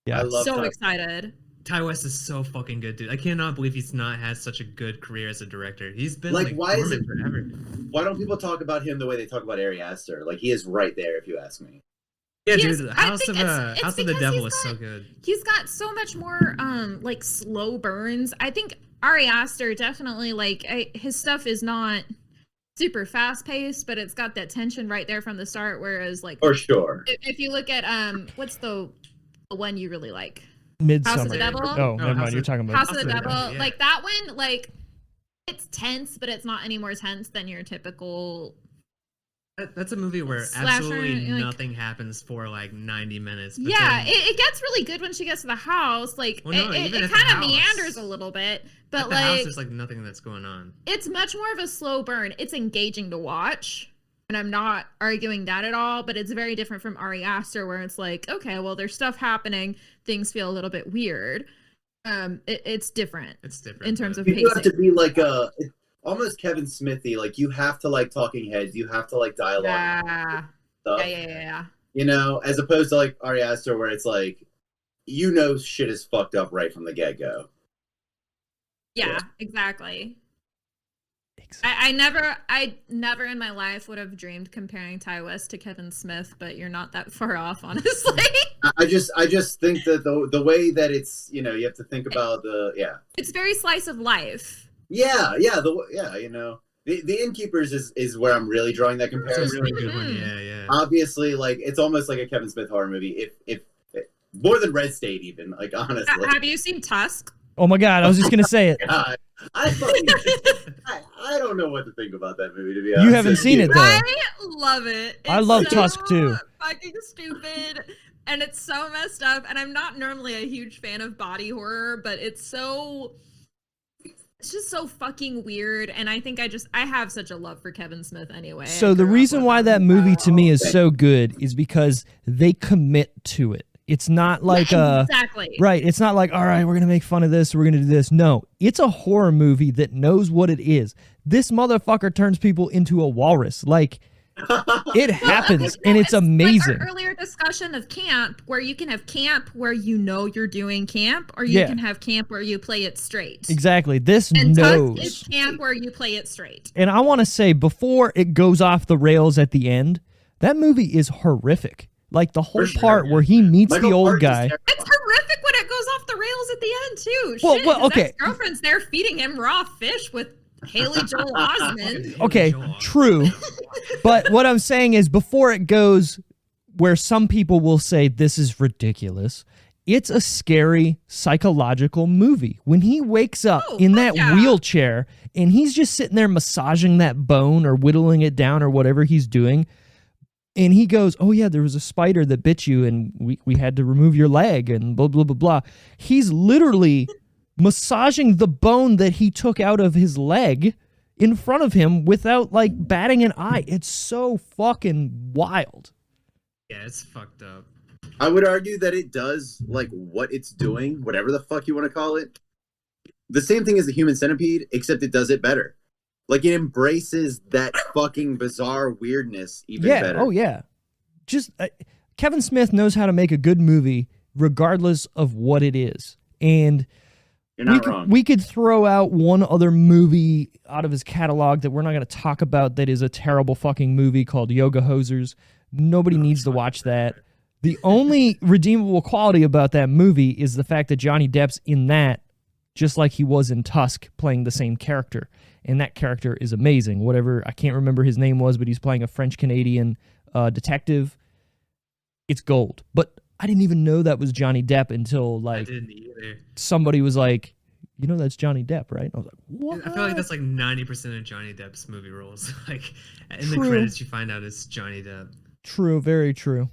Yeah, I love So Ty. excited. Ty West is so fucking good, dude. I cannot believe he's not had such a good career as a director. He's been Like, like why is dormant it- forever. Why don't people talk about him the way they talk about Ari Aster? Like, he is right there, if you ask me. Yeah, Yes, dude. I House think of it's House of the because Devil he's is so got- good. He's got so much more like slow burns. I think Ari Aster definitely his stuff is not super fast paced, but it's got that tension right there from the start. Whereas like For sure. if you look at what's the one you really like? Midsummer. House of the Devil? Oh, No, never House mind. You're of- talking about. House of the House of the Devil. Devil, yeah. Like that one, like it's tense, but it's not any more tense than your typical. That's a movie where Slasher, absolutely like- nothing happens for like 90 minutes. But Yeah, then it gets really good when she gets to the house. Like Well, no, it even at the kind of house. meanders a little bit, at but the house, like there's like nothing that's going on. it's much more of a slow burn. It's engaging to watch, and I'm not arguing that at all. But it's very different from Ari Aster, where it's like, okay, well, there's stuff happening, things feel a little bit weird. It's different It's different in terms but- of You have to pacing. be like almost Kevin Smithy. Like, you have to like talking heads. You have to like dialogue. Yeah, Stuff, yeah. You know, as opposed to like Ari Aster, where it's like, you know, shit is fucked up right from the get go. Yeah, exactly. I never in my life would have dreamed comparing Ty West to Kevin Smith, but you're not that far off, honestly. I just think that the way that it's, you know, you have to think about It's very slice of life. you know, the Innkeepers is where I'm really drawing that It's a comparison. really good one. Mhm. Yeah. Obviously, like, it's almost like a Kevin Smith horror movie, if more than Red State, even, like, honestly. Have you seen Tusk? Oh my God! I was just gonna say it. God, I don't know what to think about that movie, to be honest. You haven't seen it though. I love it. I It's love so Tusk, too. Fucking stupid, and it's so messed up. And I'm not normally a huge fan of body horror, but it's just so fucking weird. And I think I have such a love for Kevin Smith anyway. So I the grew up reason with why him. that movie to me is so good is because they commit to it. It's not like exactly right. It's not like, all right, we're going to make fun of this. We're going to do this. No, it's a horror movie that knows what it is. This motherfucker turns people into a walrus. Like, it happens, and it's amazing. Like our earlier discussion of camp, where you can have camp where you know you're doing camp, or you Yeah. can have camp where you play it straight. Exactly. This And Tusk knows. is camp where you play it straight. And I want to say, before it goes off the rails at the end, that movie is horrific. Like, the whole For sure, part yeah. where he meets Michael the old Parks is guy. terrible. It's horrific when it goes off the rails at the end too. Well, Shit, well, his okay. ex-girlfriend's there feeding him raw fish with Haley Joel Osment. Okay, true. But what I'm saying is, before it goes where some people will say this is ridiculous, it's a scary psychological movie. When he wakes up Oh, in fuck that yeah. wheelchair and he's just sitting there massaging that bone or whittling it down or whatever he's doing, and he goes, oh yeah, there was a spider that bit you and we had to remove your leg and blah, blah, blah, blah. He's literally massaging the bone that he took out of his leg in front of him without like batting an eye. It's so fucking wild. Yeah, it's fucked up. I would argue that it does, like, what it's doing, whatever the fuck you want to call it. The same thing as the Human Centipede, except it does it better. Like, it embraces that fucking bizarre weirdness even Yeah. better. Oh yeah. Just Kevin Smith knows how to make a good movie regardless of what it is. And You're not wrong. we could throw out one other movie out of his catalog that we're not going to talk about that is a terrible fucking movie called Yoga Hosers. Nobody needs to watch that. The only redeemable quality about that movie is the fact that Johnny Depp's in that just like he was in Tusk playing the same character. And that character is amazing. Whatever, I can't remember his name was, but he's playing a French-Canadian detective. It's gold. But I didn't even know that was Johnny Depp until I like didn't either. somebody was like, you know that's Johnny Depp, right? I was like, what? I feel like that's like 90% of Johnny Depp's movie roles. Like in the True. credits, you find out it's Johnny Depp. True, very true.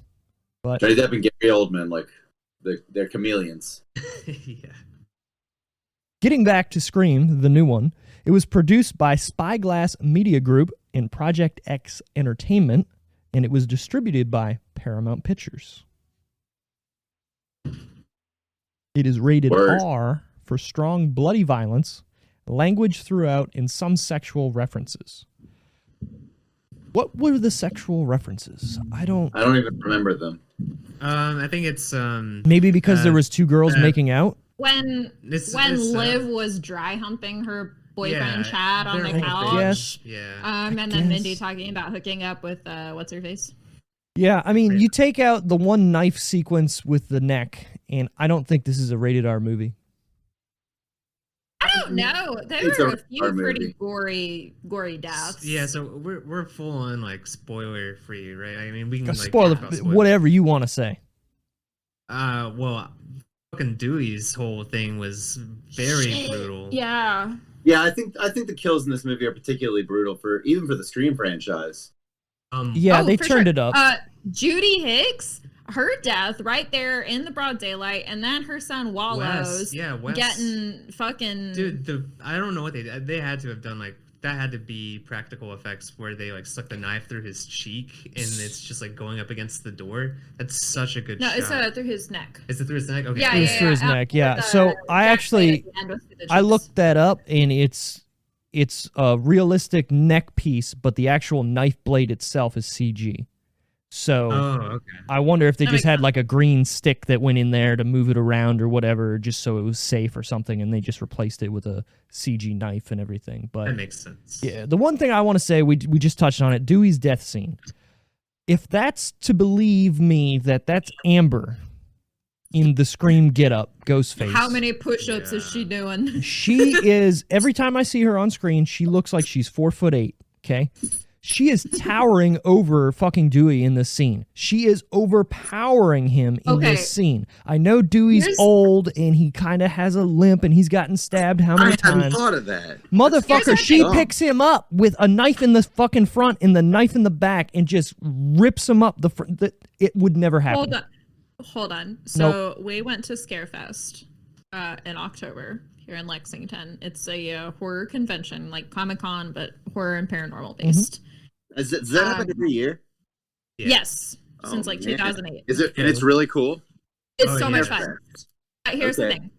But Johnny Depp and Gary Oldman, like, they're chameleons. Yeah. Getting back to Scream, the new one, it was produced by Spyglass Media Group and Project X Entertainment, and it was distributed by Paramount Pictures. It is rated Word. R for strong bloody violence, language throughout, and some sexual references. What were the sexual references? I don't even remember them. I think it's maybe because there was two girls making out. When Liv was dry humping her boyfriend Chad on the couch. Yes. Yeah. And then Mindy talking about hooking up with what's her face. Yeah, I mean, you take out the one knife sequence with the neck, and I don't think this is a rated R movie. I don't know. There were a few pretty gory deaths. Yeah, so we're full on like spoiler free, right? I mean, we can like spoil whatever you want to say. Well, fucking Dewey's whole thing was very brutal. Yeah. Yeah, I think the kills in this movie are particularly brutal even for the Scream franchise. They turned it up. Judy Hicks, her death right there in the broad daylight, and then her son Wallows Wes. getting fucking... Dude, I don't know what they did. They had to have done, like, that had to be practical effects where they, like, stuck the knife through his cheek, and it's just, like, going up against the door. That's such a good shot. No, it's through his neck. Is it through his neck? Okay. Yeah, it was through his neck, yeah. So I looked that up, and it's a realistic neck piece, but the actual knife blade itself is CG. So I wonder if they just had like a green stick that went in there to move it around or whatever, just so it was safe or something, and they just replaced it with a CG knife and everything. But that makes sense. Yeah, the one thing I want to say, we just touched on it, Dewey's death scene. If that's to believe me that that's Amber in the Scream get-up, Ghostface. How many push-ups is she doing? She is, every time I see her on screen, she looks like she's 4'8", okay? She is towering over fucking Dewey in this scene. She is overpowering him in this scene. I know Dewey's old and he kind of has a limp and he's gotten stabbed how many times? I hadn't thought of that. Motherfucker, she picks him up with a knife in the fucking front and the knife in the back and just rips him up. It would never happen. Hold on. So we went to Scarefest in October here in Lexington. It's a horror convention, like Comic-Con, but horror and paranormal based. Does that happen every year? Yeah. Yes, since 2008. Is it? And it's really cool. It's so much fun. Here's the thing: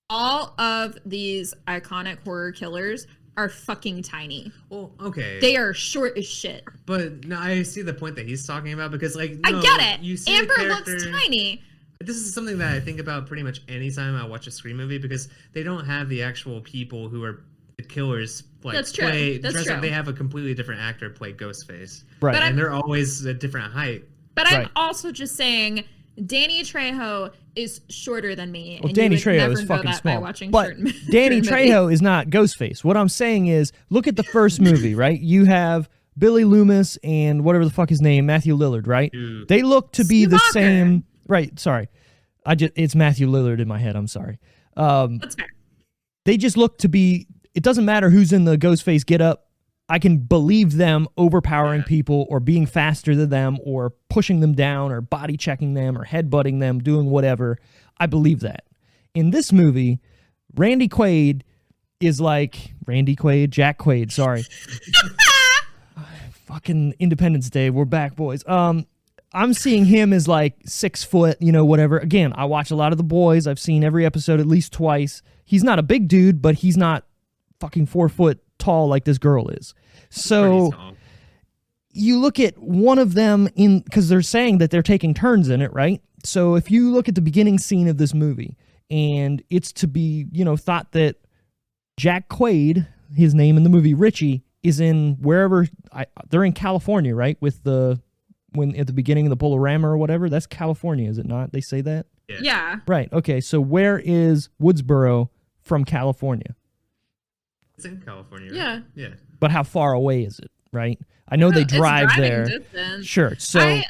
all of these iconic horror killers are fucking tiny. Well, okay. They are short as shit. But no, I see the point that he's talking about because, like, I get it. You see Amber looks tiny. This is something that I think about pretty much anytime I watch a Scream movie because they don't have the actual people who are the killers. Like, that's true. That's true. They have a completely different actor play Ghostface. Right. And they're always a different height. But I'm also just saying Danny Trejo is shorter than me. Well, and Danny you would Trejo never is know fucking that by small. watching But Danny Trejo is not Ghostface. What I'm saying is, look at the first movie, right? You have Billy Loomis and whatever the fuck his name, Matthew Lillard, right? Dude. They look to be the same. Right, sorry. It's Matthew Lillard in my head, I'm sorry. That's fair. They just look to be, it doesn't matter who's in the Ghostface get-up. I can believe them overpowering people or being faster than them or pushing them down or body checking them or headbutting them, doing whatever. I believe that. In this movie, Jack Quaid, sorry. Fucking Independence Day, we're back, boys. I'm seeing him as like 6 foot, whatever. Again, I watch a lot of The Boys. I've seen every episode at least twice. He's not a big dude, but he's not fucking 4 foot tall like this girl is. So you look at one of them because they're saying that they're taking turns in it, right? So if you look at the beginning scene of this movie, and it's to be, thought that Jack Quaid, his name in the movie, Richie, is in wherever they're in California, right? With when at the beginning of the Bolorama or whatever, that's California, is it not? They say that? Yeah. Right. Okay. So where is Woodsboro from California? It's in California. Right? Yeah. Yeah. But how far away is it? Right. I know they drive there. Distance. Sure. So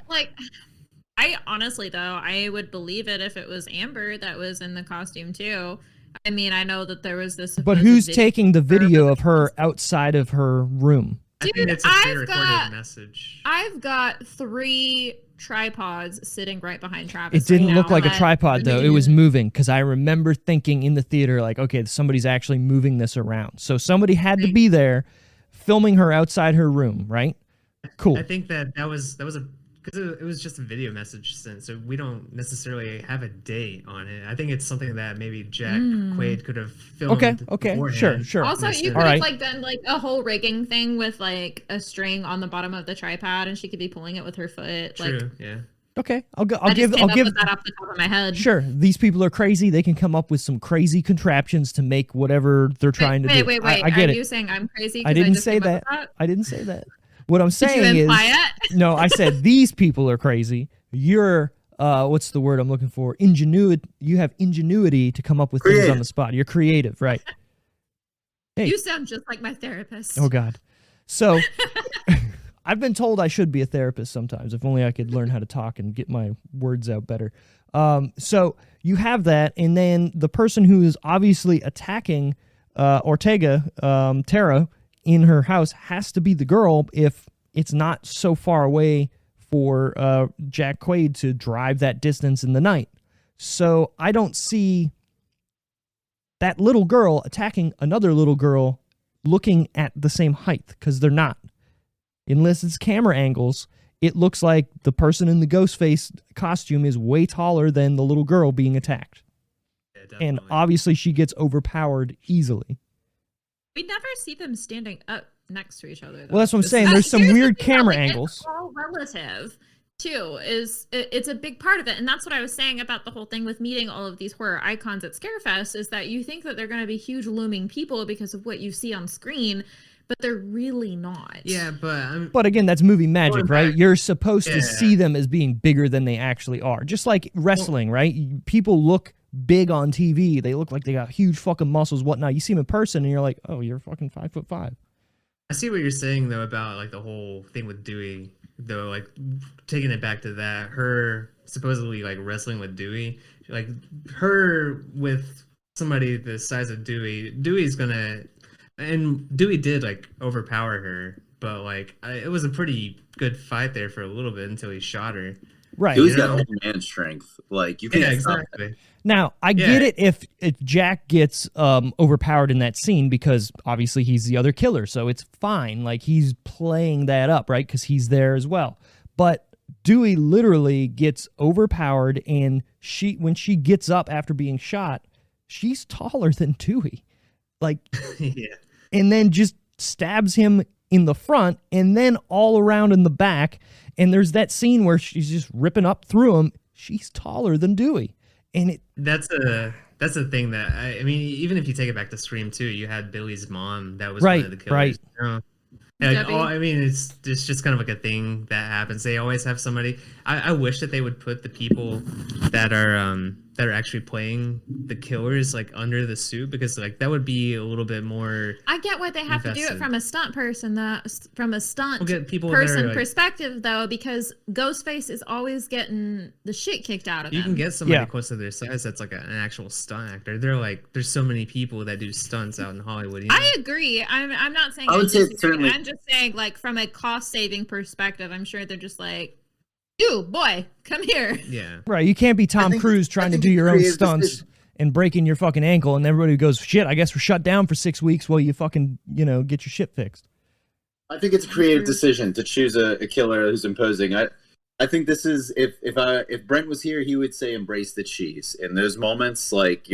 I honestly though, I would believe it if it was Amber that was in the costume too. I mean, I know that there was this. But who's taking the video of her outside of her room? Dude, I think it's a pre-recorded message. I've got 3 tripods sitting right behind Travis. It didn't right look now like a that tripod, though. the- It was moving, because I remember thinking in the theater, like, okay, somebody's actually moving this around. So somebody had to be there filming her outside her room, right? Cool. I think that was a because it was just a video message sent, so we don't necessarily have a date on it. I think it's something that maybe Jack Quaid could have filmed. Okay, beforehand. sure. Also, you could All have right. like done like a whole rigging thing with like a string on the bottom of the tripod, and she could be pulling it with her foot. True, Like, yeah. Okay, I'll I give just came up with that off the top of my head. Sure, these people are crazy. They can come up with some crazy contraptions to make whatever they're trying to do. Wait. I get Are it. you saying I'm crazy? 'Cause I didn't just say came up that. with that. I didn't say that. What I'm Did saying you is, imply it? no, I said these people are crazy. You're, what's the word I'm looking for? Ingenuity. You have ingenuity to come up with things on the spot. You're creative, right? Hey. You sound just like my therapist. Oh God. So, I've been told I should be a therapist sometimes. If only I could learn how to talk and get my words out better. So you have that, and then the person who is obviously attacking Ortega, Tara, in her house has to be the girl if it's not so far away for Jack Quaid to drive that distance in the night. So I don't see that little girl attacking another little girl looking at the same height, because they're not. Unless it's camera angles, it looks like the person in the Ghostface costume is way taller than the little girl being attacked. Yeah, And definitely. obviously she gets overpowered easily. We never see them standing up next to each other. Though. Well, that's what I'm saying. That's- There's some here's the weird thing, though, camera like, angles. It's all relative, too. It's a big part of it, and that's what I was saying about the whole thing with meeting all of these horror icons at Scarefest. Is that you think that they're going to be huge looming people because of what you see on screen, but they're really not. Yeah, But again, that's movie magic, Going right? back- You're supposed to Yeah. see them as being bigger than they actually are. Just like wrestling, right? People look big on TV. They look like they got huge fucking muscles, whatnot. You see them in person, and you're like, oh, you're fucking 5'5". I see what you're saying though about like the whole thing with Dewey, though. Like taking it back to that, her supposedly like wrestling with Dewey, like her with somebody the size of Dewey. Dewey's gonna, and Dewey did like overpower her, but like it was a pretty good fight there for a little bit until he shot her. Right. Dude's You got know? old man strength. Like you can. Yeah, exactly. Now, I get it if Jack gets overpowered in that scene, because obviously he's the other killer, so it's fine. Like, he's playing that up, right? Because he's there as well. But Dewey literally gets overpowered, and when she gets up after being shot, she's taller than Dewey. Like, Yeah. and then just stabs him in the front and then all around in the back. And there's that scene where she's just ripping up through him. She's taller than Dewey. And That's a thing that I mean, even if you take it back to Scream 2, you had Billy's mom that was one of the killers. Right. You know? Like, Debbie. I mean, it's just kind of like a thing that happens. They always have somebody. I wish that they would put the people that are actually playing the killers like under the suit, because like that would be a little bit more. I get why they have to do it invested. from a stunt person, from a stunt We'll get people that are, person like- perspective, though, because Ghostface is always getting the shit kicked out of You him. can get somebody Yeah. close to their size that's like an actual stunt actor. They're like, there's so many people that do stunts out in Hollywood. You know? I agree. I'm not saying I would say it's disagree. certainly- I'm just saying, like, from a cost saving perspective, I'm sure they're just like, you boy, come here. Yeah. right, you can't be Tom think- Cruise I trying to think do it's your own creative stunts decision. and breaking your fucking ankle, and everybody goes, shit, I guess we're shut down for 6 weeks while you fucking, get your shit fixed. I think it's a creative decision to choose a killer who's imposing. I think this is if Brent was here, he would say embrace the cheese. In those moments, like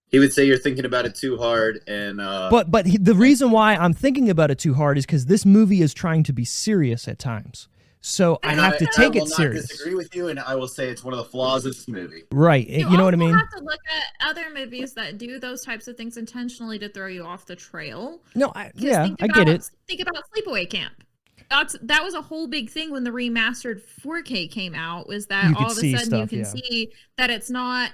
he would say you're thinking about it too hard, and But the reason why I'm thinking about it too hard is because this movie is trying to be serious at times. So I have to take I it will not serious. disagree with you, and I will say it's one of the flaws of this movie. Right. You know what I also mean? have to look at other movies that do those types of things intentionally to throw you off the trail. No, 'Cause yeah, think I get about- it. Think about Sleepaway Camp. That was a whole big thing when the remastered 4K came out, was that You could all of a see sudden stuff, you yeah. can see that it's not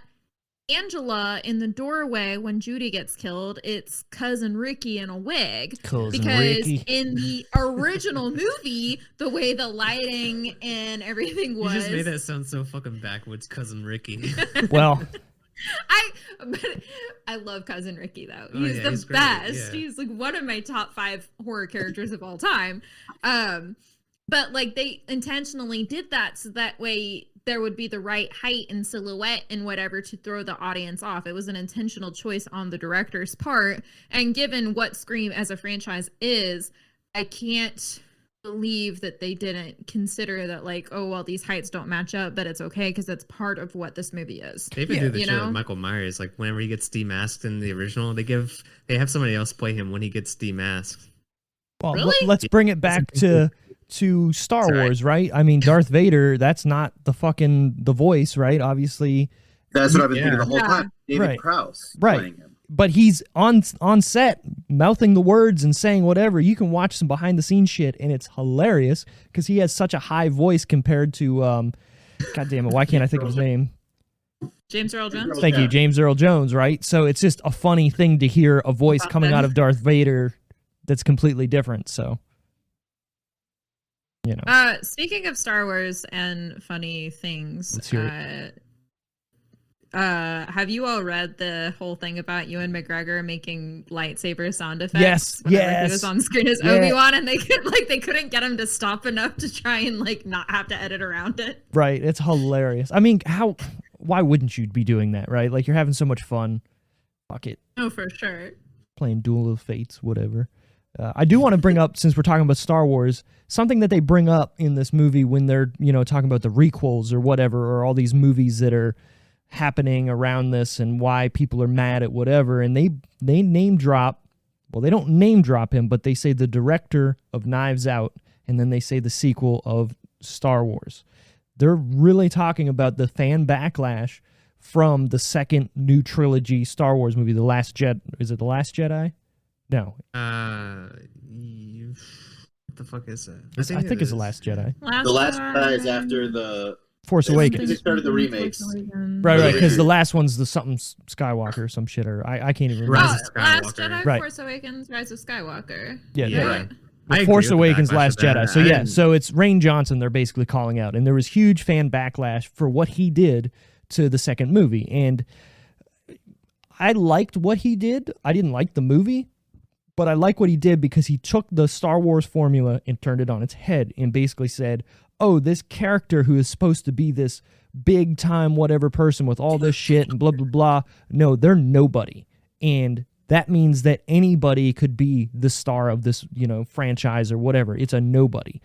Angela in the doorway when Judy gets killed, it's cousin Ricky in a wig. Cousin Because Ricky. in the original movie, the way the lighting and everything You was, just made that sound so fucking backwoods, cousin Ricky. Well, I love cousin Ricky though. Oh, He's yeah, the he's great, best. yeah. He's like one of my top 5 horror characters of all time. But like they intentionally did that so that way there would be the right height and silhouette and whatever to throw the audience off. It was an intentional choice on the director's part. And given what Scream as a franchise is, I can't believe that they didn't consider that, like, oh, well, these heights don't match up, but it's okay because that's part of what this movie is. They even do the shit with Michael Myers. Like whenever he gets demasked in the original, they have somebody else play him when he gets demasked. Well, Really? let's bring it back to Star Wars, right? I mean, Darth Vader, that's not the voice, right? Obviously. That's what I've been thinking the whole time. David Prowse playing him. But he's on set mouthing the words and saying whatever. You can watch some behind the scenes shit and it's hilarious because he has such a high voice compared to God damn it, why can't I think of his name? James Earl Jones. Thank you, James Earl Jones, right? So it's just a funny thing to hear a voice coming out of Darth Vader that's completely different. So you know. Speaking of Star Wars and funny things, Let's hear it. Have you all read the whole thing about Ewan McGregor making lightsaber sound effects? Yes. He was on screen as Obi-Wan, and they couldn't get him to stop enough to try and like not have to edit around it. Right, it's hilarious. I mean, why wouldn't you be doing that, right? Like you're having so much fun. Fuck it. Oh, for sure. Playing Duel of Fates, whatever. I do want to bring up, since we're talking about Star Wars, something that they bring up in this movie when they're, talking about the requels or whatever, or all these movies that are happening around this and why people are mad at whatever. And they name drop, well, they don't name drop him, but they say the director of Knives Out, and then they say the sequel of Star Wars. They're really talking about the fan backlash from the second new trilogy Star Wars movie, The Last Jedi. Is it The Last Jedi? No. What the fuck is that? I think it's The Last Jedi. The Last Jedi is after the Force Awakens. They started the remakes. Right, because the last one's the something Skywalker or some shit, or I can't even remember. Rise of Last Skywalker. Jedi, Right. Force Awakens, Rise of Skywalker. Yeah. Right. The I Force agree with the Awakens, backlash Last of that. Jedi. So I yeah, didn't- so it's Rain Johnson they're basically calling out, and there was huge fan backlash for what he did to the second movie, and I liked what he did. I didn't like the movie, but I like what he did because he took the Star Wars formula and turned it on its head and basically said, oh, this character who is supposed to be this big time whatever person with all this shit and blah, blah, blah. No, they're nobody. And that means that anybody could be the star of this, franchise or whatever. It's a nobody.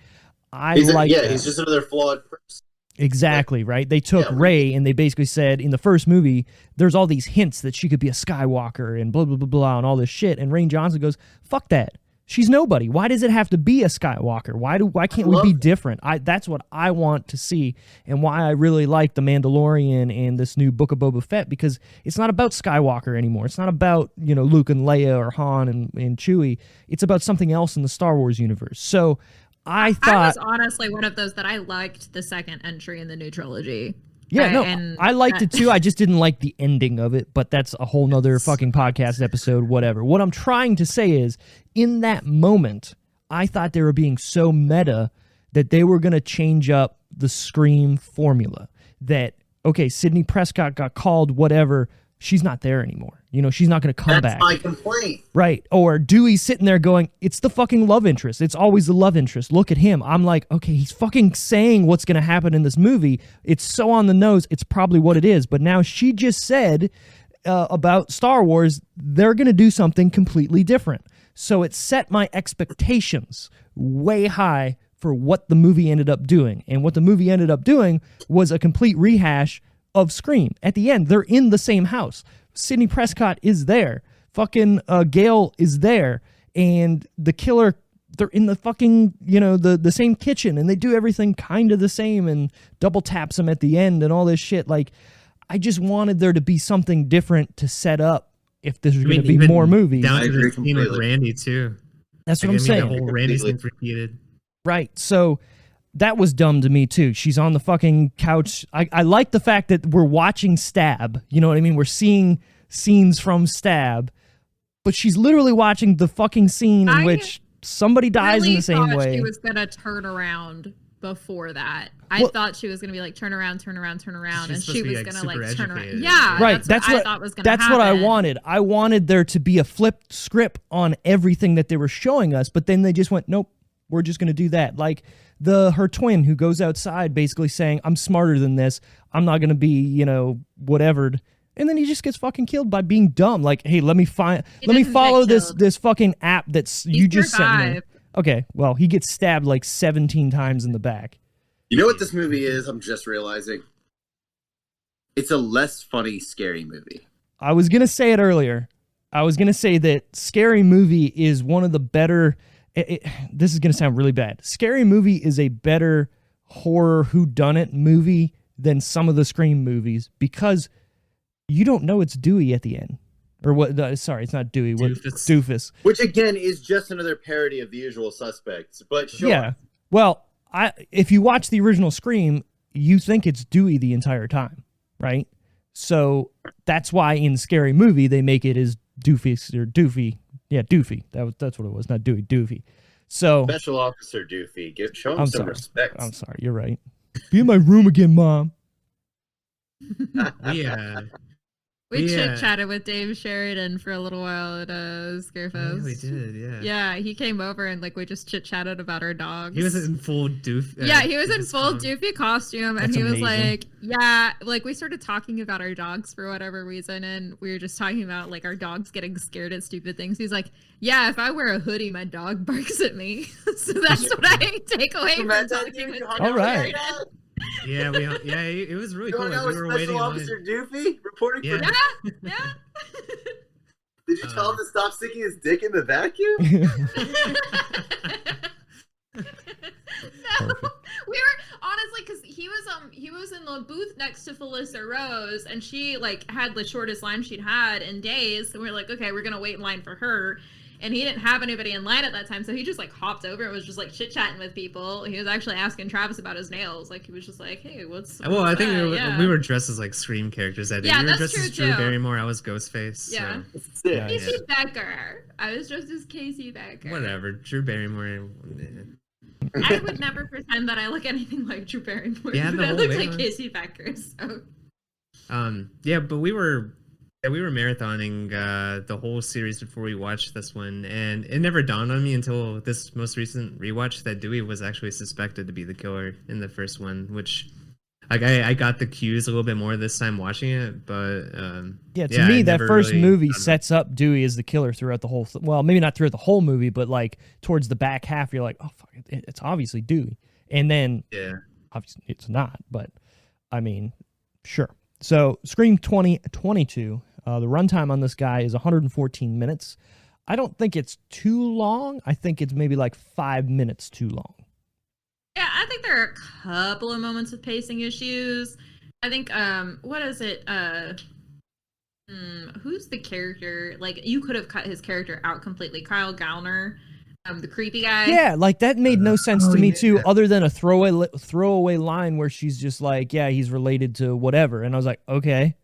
He's just another flawed person. Exactly, right? They took Rey and they basically said in the first movie, there's all these hints that she could be a Skywalker and blah, blah, blah, blah, and all this shit. And Rain Johnson goes, fuck that. She's nobody. Why does it have to be a Skywalker? Why can't we be different? That's what I want to see, and why I really like The Mandalorian and this new Book of Boba Fett, because it's not about Skywalker anymore. It's not about, Luke and Leia or Han and Chewie. It's about something else in the Star Wars universe. So I was honestly one of those that I liked the second entry in the new trilogy. Yeah, I liked it too. I just didn't like the ending of it, but that's a whole nother fucking podcast episode, whatever. What I'm trying to say is, in that moment, I thought they were being so meta that they were going to change up the Scream formula. That, okay, Sidney Prescott got called, whatever, she's not there anymore. She's not going to come back. That's my complaint. Right. Or Dewey's sitting there going, it's the fucking love interest. It's always the love interest. Look at him. I'm like, okay, he's fucking saying what's going to happen in this movie. It's so on the nose. It's probably what it is. But now she just said about Star Wars, they're going to do something completely different. So it set my expectations way high for what the movie ended up doing. And what the movie ended up doing was a complete rehash of Scream. At the end, they're in the same house. Sidney Prescott is there. Fucking Gale is there. And the killer, they're in the fucking, the same kitchen. And they do everything kind of the same and double taps them at the end and all this shit. Like, I just wanted there to be something different to set up if there's going to be more movies. Down I to agree the scene with completely. Randy, too. That's what I'm The saying. whole Randy thing's repeated. Right. So that was dumb to me, too. She's on the fucking couch. I like the fact that we're watching Stab. You know what I mean? We're seeing scenes from Stab. But she's literally watching the fucking scene in which somebody dies in the same way. She was going to turn around before that. I thought she was going to be like, turn around. And she was going to like turn around. Yeah. Right. That's what I thought was going to happen. That's what I wanted. I wanted there to be a flipped script on everything that they were showing us. But then they just went, nope. We're just going to do that. Like her twin who goes outside basically saying, I'm smarter than this. I'm not going to be, whatevered. And then he just gets fucking killed by being dumb. Like, hey, let me follow this fucking app you just sent me. Okay, well, he gets stabbed like 17 times in the back. You know what this movie is? I'm just realizing. It's a less funny, scary movie. I was going to say it earlier. I was going to say that Scary Movie is one of the better... this is going to sound really bad. Scary Movie is a better horror whodunit movie than some of the Scream movies because you don't know it's Dewey at the end. Or what? Sorry, it's not Dewey. Doofus. Which, again, is just another parody of The Usual Suspects. But sure. Yeah. Well, if you watch the original Scream, you think it's Dewey the entire time, right? So that's why in Scary Movie they make it as Doofus or Doofy. Yeah, Doofy. That's what it was, not Dewey. Doofy. So Special Officer Doofy. Show him some respect. I'm sorry. You're right. Be in my room again, Mom. We chit-chatted with Dave Sheridan for a little while at Scarefest. Yeah, we did, yeah. Yeah, he came over and we just chit-chatted about our dogs. He was in full Doofy. Yeah, he was in full Doofy costume, and he was like, we started talking about our dogs for whatever reason, and we were just talking about our dogs getting scared at stupid things. He's like, yeah, if I wear a hoodie, my dog barks at me. So that's what I take away from talking with All right. Yeah, it was really cool. We were waiting Special Officer Doofy reporting for Yeah. Did you tell him to stop sticking his dick in the vacuum? No, we were honestly because he was in the booth next to Felissa Rose, and she had the shortest line she'd had in days. And we were like, okay, we're gonna wait in line for her. And he didn't have anybody in line at that time, so he just hopped over and was just chit-chatting with people. He was actually asking Travis about his nails. He was just like, hey, what's I think we were dressed as Scream characters that day. Yeah, you were that's dressed as Drew Barrymore, I was Ghostface. Yeah. So. Casey Becker. I was dressed as Casey Becker. Whatever. Drew Barrymore. I would never pretend that I look anything like Drew Barrymore. Yeah, but I look like Casey Becker, so. But we were marathoning the whole series before we watched this one, and it never dawned on me until this most recent rewatch that Dewey was actually suspected to be the killer in the first one, which I got the cues a little bit more this time watching it, but to me that first movie sets up Dewey as the killer throughout the whole well, maybe not throughout the whole movie, but towards the back half you're like, oh fuck, it's obviously Dewey. And then obviously it's not, but I mean, sure. So Scream 2022, the runtime on this guy is 114 minutes. I don't think it's too long. I think it's maybe 5 minutes too long. Yeah, I think there are a couple of moments of pacing issues. I think, what is it? Who's the character? You could have cut his character out completely. Kyle Gallner, the creepy guy. Yeah, that made no sense to me too, other than a throwaway line where she's just yeah, he's related to whatever, and I was like, okay,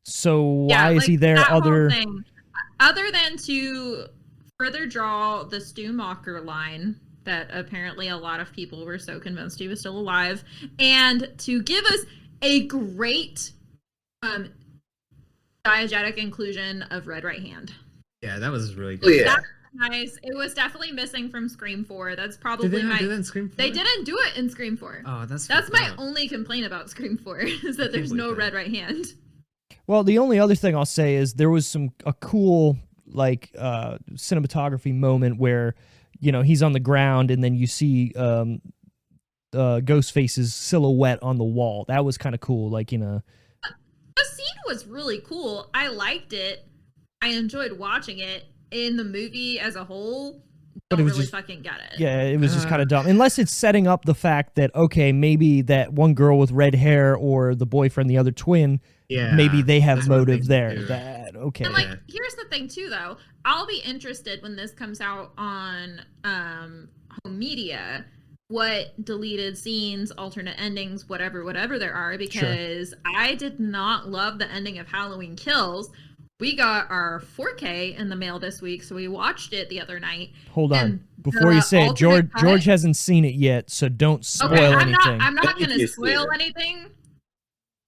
so why is he there? Other than to further draw the Stu Macher line that apparently a lot of people were so convinced he was still alive, and to give us a great diegetic inclusion of Red Right Hand. Yeah, that was really good. Yeah. Nice. It was definitely missing from Scream 4. That's probably Did they not do that in Scream 4? They didn't do it in Scream 4. Oh, that's my only complaint about Scream 4 is that there's no Red Right Hand. Well, the only other thing I'll say is there was a cool cinematography moment where he's on the ground and then you see Ghostface's silhouette on the wall. That was kind of cool. The scene was really cool. I liked it. I enjoyed watching it. In the movie as a whole, but it was really fucking get it. Yeah, it was just kind of dumb. Unless it's setting up the fact that, okay, maybe that one girl with red hair or the boyfriend, the other twin, maybe they have motive there. Okay. And here's the thing too, though. I'll be interested when this comes out on home media, what deleted scenes, alternate endings, whatever there are, because I did not love the ending of Halloween Kills. We got our 4K in the mail this week, so we watched it the other night. Hold on. Before you say it, George hasn't seen it yet, so don't spoil anything. I'm not going to spoil anything.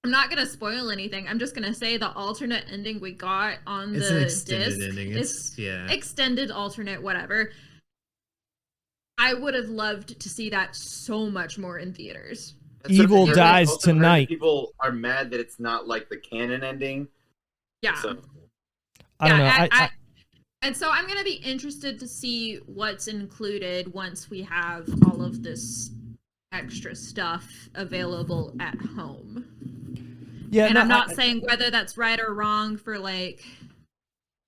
I'm not going to spoil anything. I'm just going to say the alternate ending we got on the disc. Ending. It's extended alternate, whatever. I would have loved to see that so much more in theaters. Evil dies also heard that tonight. People are mad that it's not like the canon ending. Yeah. So, I don't know. And so I'm going to be interested to see what's included once we have all of this extra stuff available at home. Yeah, and I'm not saying whether that's right or wrong for like,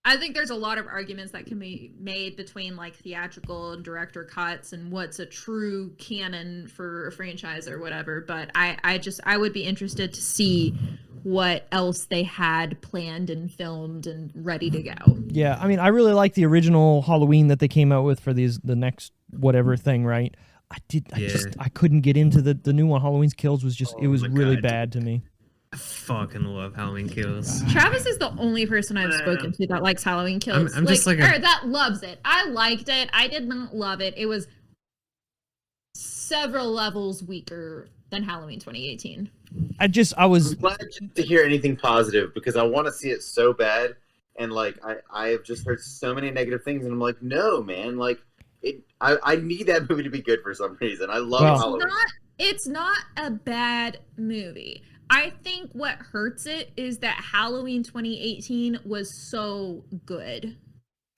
I think there's a lot of arguments that can be made between like theatrical and director cuts and what's a true canon for a franchise or whatever. But I would be interested to see what else they had planned and filmed and ready to go. Yeah, I mean, I really like the original Halloween that they came out with for the next whatever thing, right? I couldn't get into the new one. Halloween's Kills was just, it was really bad to me. I fucking love Halloween Kills. Travis is the only person I've spoken to that likes Halloween Kills. I'm just like or that loves it. I liked it. I did not love it. It was several levels weaker than Halloween 2018. I was I'm glad to hear anything positive because I want to see it so bad, and like I have just heard so many negative things, and I'm like, no, man, like I need that movie to be good for some reason. I love Halloween. It's not a bad movie. I think what hurts it is that Halloween 2018 was so good.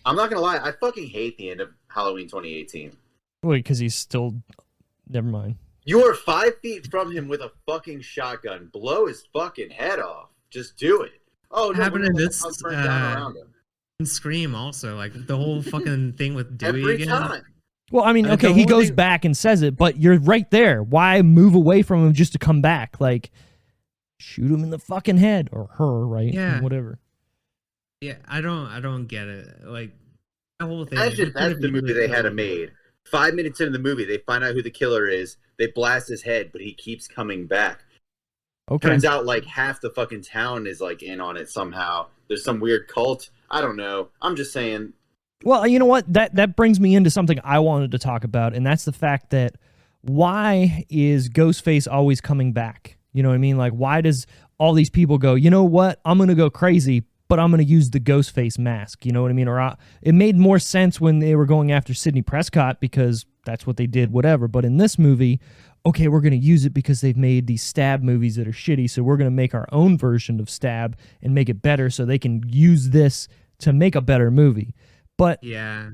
I'm not gonna lie, I fucking hate the end of Halloween 2018. Wait, because he's still. Never mind. You are 5 feet from him with a fucking shotgun. Blow his fucking head off. Just do it. Oh, no, happened in this around him. and Scream also, like the whole fucking thing with Dewey Every again. time. Well, I mean, The okay, he whole goes thing- back and says it, but you're right there. Why move away from him just to come back? Like, shoot him in the fucking head or her, right? Yeah. Whatever. Yeah, I don't get it. Like the whole thing. Imagine that's the movie they had him made. 5 minutes into the movie, they find out who the killer is. They blast his head, but he keeps coming back. Okay. Turns out like half the fucking town is like in on it somehow. There's some weird cult. I don't know. I'm just saying. Well, you know what? That brings me into something I wanted to talk about, and that's the fact that why is Ghostface always coming back? You know what I mean? Like, why does all these people go, you know what? I'm going to go crazy, but I'm going to use the Ghostface mask. You know what I mean? Or it made more sense when they were going after Sidney Prescott because that's what they did, whatever. But in this movie, okay, we're going to use it because they've made these Stab movies that are shitty, so we're going to make our own version of Stab and make it better so they can use this to make a better movie. But Yeah.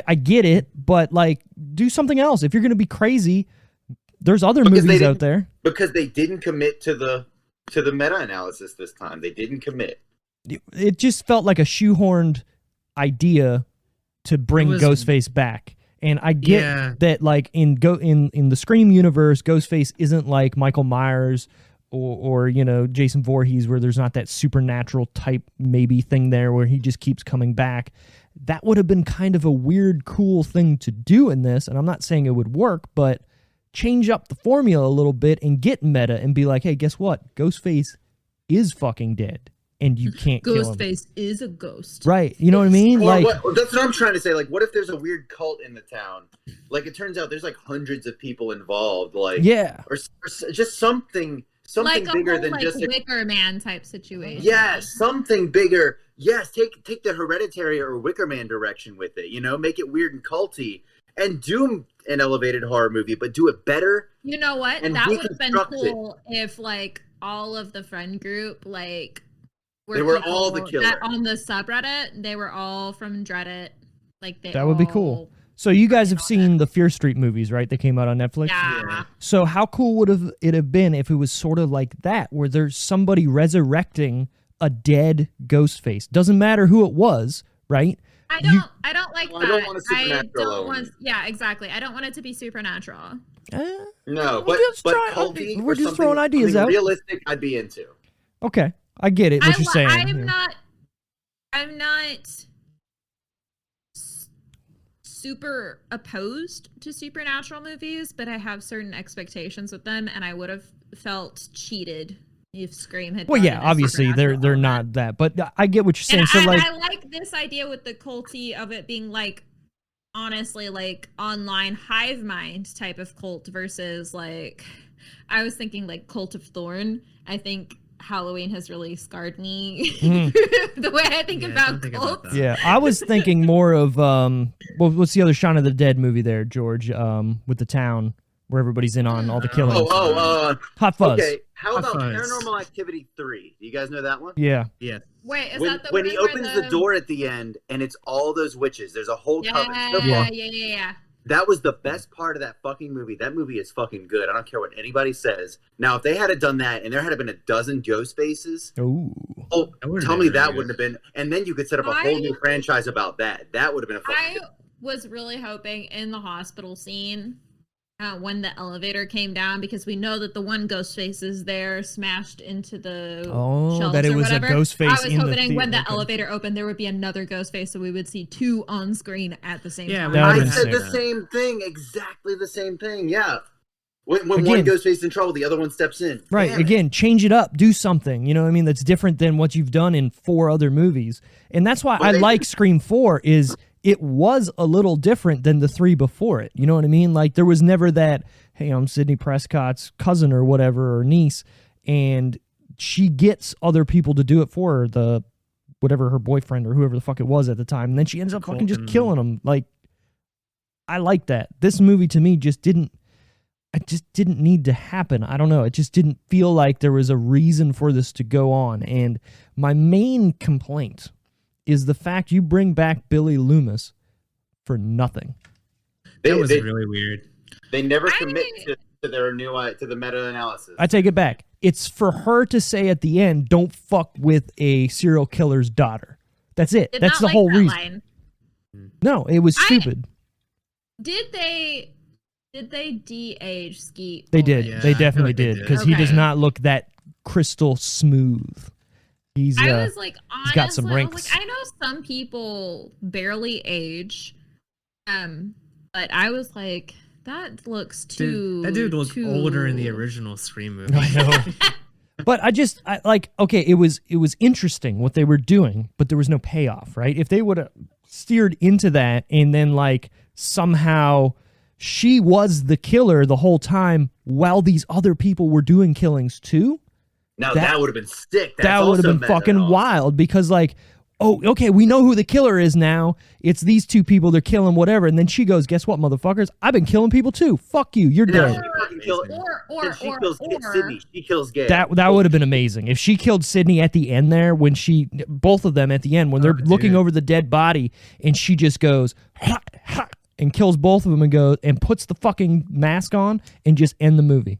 I get it, but like, do something else. If you're going to be crazy, there's other movies out there. Because they didn't commit to the meta-analysis this time. They didn't commit. It just felt like a shoehorned idea to bring Ghostface back. And I get that, like in the Scream universe, Ghostface isn't like Michael Myers or you know, Jason Voorhees, where there's not that supernatural type maybe thing there where he just keeps coming back. That would have been kind of a weird, cool thing to do in this. And I'm not saying it would work, but change up the formula a little bit and get meta and be like, hey, guess what? Ghostface is fucking dead. And you can't kill him. Ghostface is a ghost. Right. You know what I mean? Or Like, that's what I'm trying to say. Like, what if there's a weird cult in the town? Like, it turns out there's like hundreds of people involved. Like, yeah. or just something Like bigger a whole, than like, just Wicker Man type situation. Yes, something bigger. Yes, take the Hereditary or Wicker Man direction with it. You know, make it weird and culty, and do an elevated horror movie, but do it better. You know what? And That would have been deconstruct it. cool if like all of the friend group like They were people all the killer. that on the subreddit. They were all from Dreddit. Like that would be cool. So you guys have seen the Fear Street movies, right? They came out on Netflix. Yeah. So how cool would it have been if it was sort of like that, where there's somebody resurrecting a dead Ghostface? Doesn't matter who it was, right? I don't like Well, that. I don't want a supernatural element. Yeah, exactly. I don't want it to be supernatural. No, We're but just but trying- culty. we're or just something- throwing ideas something out. Realistic, I'd be into. Okay, I get it. What you're saying? I'm Yeah. not super opposed to supernatural movies, but I have certain expectations with them, and I would have felt cheated if Scream had. Well, brought yeah, in a obviously they're supernatural not element. that, but I get what you're saying. And So like, I like this idea with the culty of it being like, honestly, like online hive mind type of cult versus like, I was thinking like Cult of Thorn. I think Halloween has really scarred me. Mm. The way I think about don't think about cults. that. Yeah, I was thinking more of what's the other Shaun of the Dead movie there, George? With the town where everybody's in on all the killings. Hot Fuzz. Okay, how Hot about Fuzz. Paranormal Activity 3? Do you guys know that one? Yeah. Yeah. Wait, is When, that the when one he where opens the door at the end and it's all those witches, there's a whole coven. Yeah. That was the best part of that fucking movie. That movie is fucking good. I don't care what anybody says. Now, if they had done that and there had been a dozen ghost faces, Ooh. oh, That would've tell been me that really wouldn't have been. And then you could set up a whole new franchise about that. That would have been a fucking I was really hoping in the hospital scene when the elevator came down, because we know that the one ghost face is there smashed into the shelves that it or was whatever. a ghost face I was in the hoping when the theater. elevator opened there would be another ghost face, so we would see two on screen at the same time. That I would've said been the sick. same thing. Exactly the same thing. Yeah. When one Again- ghost face in trouble, the other one steps in. Right. Damn it. Again, change it up. Do something. You know what I mean? That's different than what you've done in 4 other movies. And that's why Well, I they- like Scream 4 is it was a little different than the 3 before it. You know what I mean? Like there was never that, hey, I'm Sidney Prescott's cousin or whatever, or niece, and she gets other people to do it for her, the whatever her boyfriend or whoever the fuck it was at the time. And then she ends up fucking just Colton. killing him. Like, I like that. This movie to me just didn't need to happen. I don't know. It just didn't feel like there was a reason for this to go on. And my main complaint is the fact you bring back Billy Loomis for nothing. That was They- really weird. They never commit to their new to the meta analysis. I take it back. It's for her to say at the end, "Don't fuck with a serial killer's daughter." That's it. Did That's not the like whole that reason. line. No, it was stupid. Did they de-age Skeet? They for did. it? Yeah, They I feel definitely like they did did. because he does Okay. not look that crystal smooth. He's I was like, honestly, got some I was wrinkles. like, I know some people barely age, but I was like, that looks too. That dude looked too... older in the original Scream movie. I know. But I like, okay, it was interesting what they were doing, but there was no payoff, right? If they would have steered into that and then like somehow she was the killer the whole time while these other people were doing killings too, Now that- that would have been sick. That's that would have also been meta fucking analysis. wild because like, oh, okay, we know who the killer is now. It's these 2 people, they're killing whatever. And then she goes, guess what, motherfuckers? I've been killing people too. Fuck you. You're Now dead. she fucking kills- Or she kills Sydney. She kills Gail. That would have been amazing if she killed Sydney at the end there when both of them at the end when they're looking dude. over the dead body and she just goes ha, ha, and kills both of them and goes and puts the fucking mask on and just end the movie.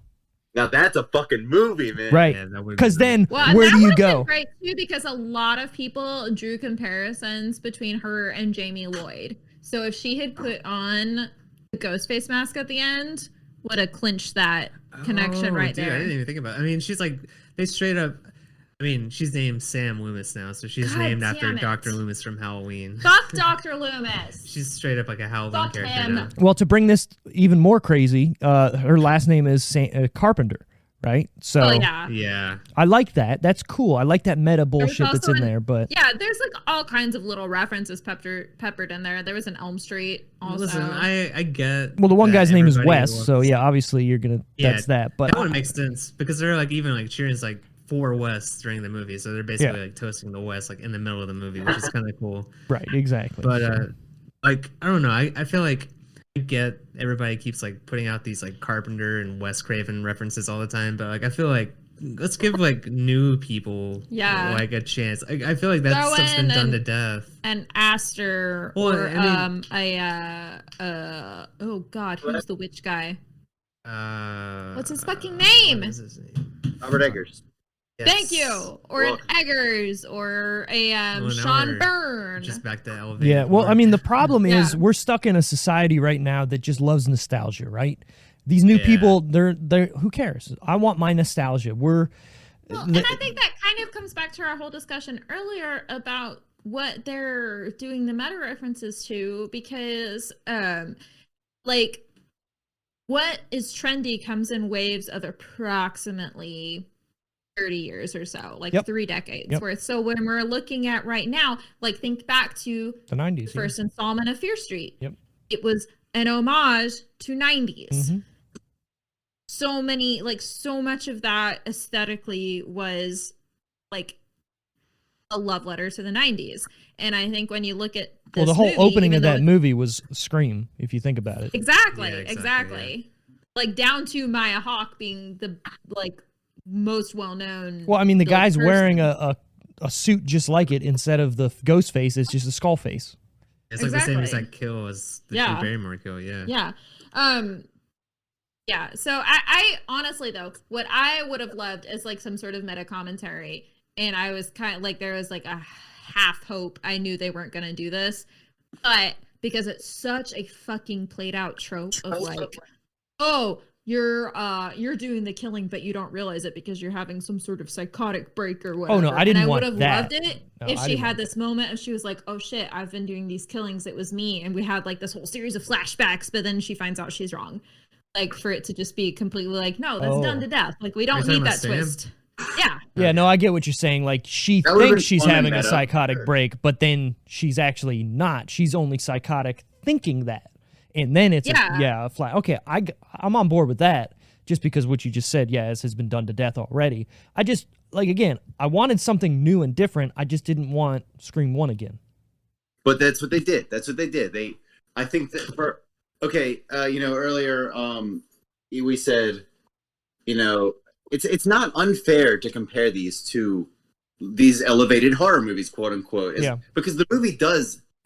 Now that's a fucking movie, man. Right. Yeah, that would've Because been then Well, where that do you would've been go? Great too, because a lot of people drew comparisons between her and Jamie Lloyd. So if she had put on the Ghostface mask at the end, would have clinched that connection right dude, I there. didn't even think about it. I mean, she's like, they straight up. I mean, she's named Sam Loomis now, so she's God named after damn it. Dr. Loomis from Halloween. Fuck Dr. Loomis. She's straight up like a Halloween Fuck character him. now. Well, to bring this even more crazy, her last name is Carpenter, right? So Oh yeah. Yeah. I like that. That's cool. I like that meta bullshit that's also in there. But Yeah, there's like all kinds of little references peppered in there. There was an Elm Street also. Listen, I get. well, the one that guy's name is everybody Wes, looks- so yeah, obviously you're gonna. Yeah, That's that. But that one makes sense because they're like even like cheering like for Wes during the movie, so they're basically like toasting the West like in the middle of the movie, which is kind of cool. right, exactly. But like I don't know, I feel like I get everybody keeps like putting out these like Carpenter and Wes Craven references all the time, but like I feel like let's give like new people like a chance. I feel like that Throw stuff's been in done an- to death. and Aster Well, or I mean- oh god, who's the witch guy? What's his fucking name? What is his name? Robert Eggers. Thank Yes. you. Or an Eggers or a Well, now Sean we're Byrne. Just back to elevated. yeah, well, I mean, the problem is Yeah. we're stuck in a society right now that just loves nostalgia, right? These new Yeah. people, they're who cares? I want my nostalgia. Well, and I think that kind of comes back to our whole discussion earlier about what they're doing the meta references to, because like what is trendy comes in waves of approximately 30 years or so, like Yep. 3 decades Yep. worth. So when we're looking at right now, like think back to the 90s. the first installment of Fear Street. Yep. It was an homage to 90s. Mhm. so much of that aesthetically was like a love letter to the 90s. And I think when you look at this the whole movie, opening even of though that movie was Scream, if you think about it. Exactly, Yeah, exactly. Like down to Maya Hawke being the like most well-known. Well, I mean, the guy's person. wearing a suit just like it. Instead of the ghost face, it's just a skull face. It's like the same Exactly. exact kill as the Yeah. Drew Barrymore kill. Yeah. Yeah. Yeah. So I honestly though, what I would have loved is like some sort of meta commentary. And I was kind of like, there was like a half hope. I knew they weren't going to do this, but because it's such a fucking played out trope of like, oh, you're doing the killing, but you don't realize it because you're having some sort of psychotic break or whatever. Oh, no, I didn't and I want would have that. loved it No, if I she didn't had want this moment and she was like, oh shit, I've been doing these killings. It was me. And we had like this whole series of flashbacks, but then she finds out she's wrong. Like for it to just be completely like, no, that's done to death. Like we don't talking need about that Sam? twist. Yeah. Yeah, no, I get what you're saying. Like, she That would've thinks been she's fun and having a meta. psychotic Sure. break, but then she's actually not. She's only psychotic thinking that. And then it's a flat. Okay, I'm on board with that. Just because what you just said, this has been done to death already. I just, like, again, I wanted something new and different. I just didn't want Scream 1 again. But that's what they did. I think that earlier, we said, it's not unfair to compare these elevated horror movies, quote unquote, because the movie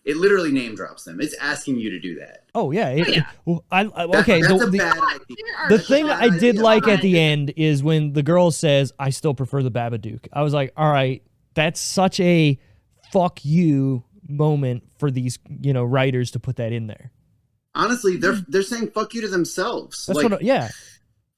it literally name drops them. It's asking you to do that. Oh yeah, yeah. Okay. That's a bad idea. The thing I did idea. like at the end is when the girl says, "I still prefer the Babadook." I was like, all right, that's such a fuck you moment for these writers to put that in there. Honestly, they're saying fuck you to themselves. That's like,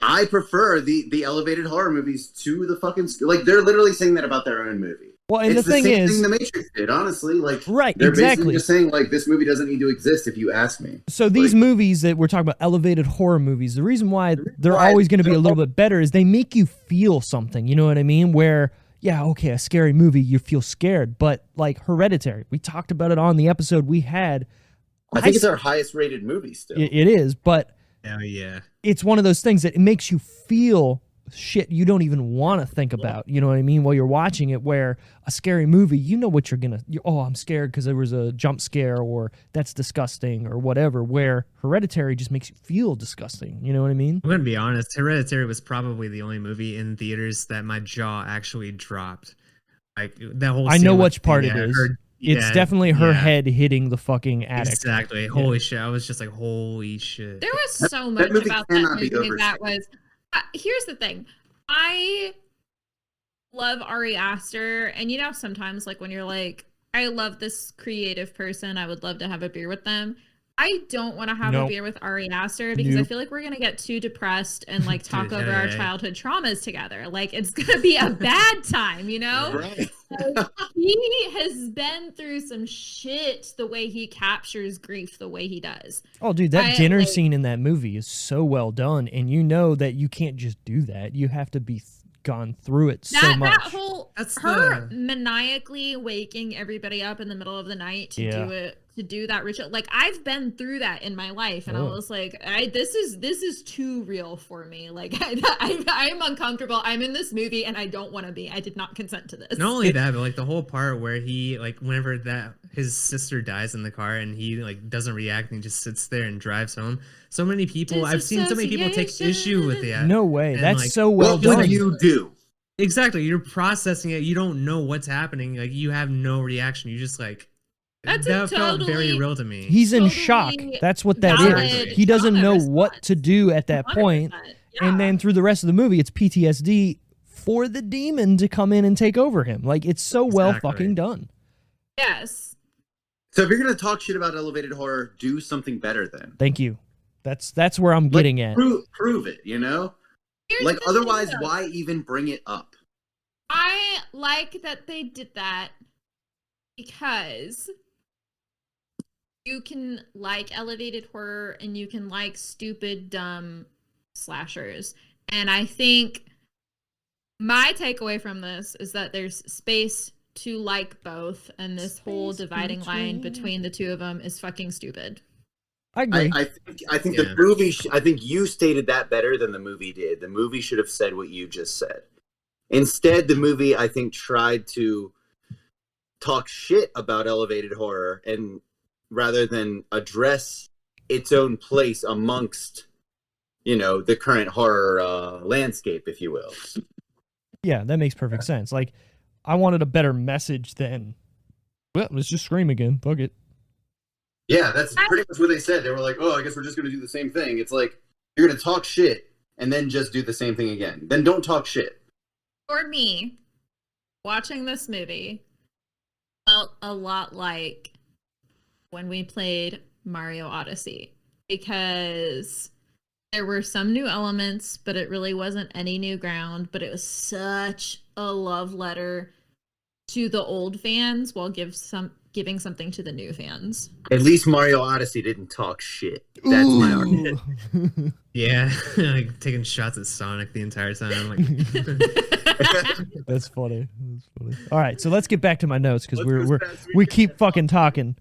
I prefer the elevated horror movies to the fucking they're literally saying that about their own movie. Well, and it's the thing same is, thing the Matrix did, honestly. Like, right, they're exactly. basically just saying like this movie doesn't need to exist if you ask me. So these movies that we're talking about, elevated horror movies, the reason why they're always going to be a little bit better is they make you feel something. You know what I mean? Where a scary movie, you feel scared, but like Hereditary, we talked about it on the episode we had. I think it's our highest rated movie still. It is, but it's one of those things that it makes you feel shit you don't even want to think about, you know what I mean, while you're watching it, where a scary movie, what I'm scared because there was a jump scare, or that's disgusting, or whatever, where Hereditary just makes you feel disgusting, you know what I mean? I'm gonna be honest, Hereditary was probably the only movie in theaters that my jaw actually dropped. Like that whole I know scene which part it is. It's definitely her head hitting the fucking attic. Exactly. Holy shit. I was just like, holy shit. There was so much about that movie that was... here's the thing. I love Ari Aster, and sometimes like when you're like, I love this creative person, I would love to have a beer with them. I don't want to have a beer with Ari Aster because I feel like we're going to get too depressed and like talk over our childhood traumas together. Like it's going to be a bad time, Right. Like, he has been through some shit the way he captures grief the way he does. Oh, dude, that dinner scene in that movie is so well done, and you know that you can't just do that. You have to be gone through it so much. That whole maniacally waking everybody up in the middle of the night to do it, to do that ritual. Like I've been through that in my life, and I was like, this is too real for me. Like I'm uncomfortable. I'm in this movie, and I don't want to be. I did not consent to this. Not only that, but like the whole part where he like whenever that his sister dies in the car and he like doesn't react and he just sits there and drives home. So many people, I've seen so many people take issue with that. No way. And, that's like, so well done. What do you do? Exactly. You're processing it. You don't know what's happening. Like you have no reaction. You just like that felt very real to me. He's in shock. That's what that is. He doesn't know what to do at that point. And then through the rest of the movie, it's PTSD for the demon to come in and take over him. Like it's so well fucking done. Yes. So if you're gonna talk shit about elevated horror, do something better then. Thank you. That's where I'm getting at. Prove it, Here's like otherwise, thing, why even bring it up? I like that they did that because you can like elevated horror and you can like stupid, dumb slashers. And I think my takeaway from this is that there's space to like both, and this whole dividing line between the two of them is fucking stupid. I agree. I think the movie. I think you stated that better than the movie did. The movie should have said what you just said. Instead, the movie, I think, tried to talk shit about elevated horror, and rather than address its own place amongst, the current horror landscape, if you will. Yeah, that makes perfect sense. Like, I wanted a better message than, well, let's just scream again. Fuck it. Yeah, that's pretty much what they said. They were like, oh, I guess we're just going to do the same thing. It's like, you're going to talk shit and then just do the same thing again. Then don't talk shit. For me, watching this movie felt a lot like when we played Mario Odyssey, because there were some new elements, but it really wasn't any new ground. But it was such a love letter to the old fans while giving something to the new fans. At least Mario Odyssey didn't talk shit. That's my argument. Yeah, like taking shots at Sonic the entire time. Like, That's funny. All right, so let's get back to my notes because we keep fucking talking,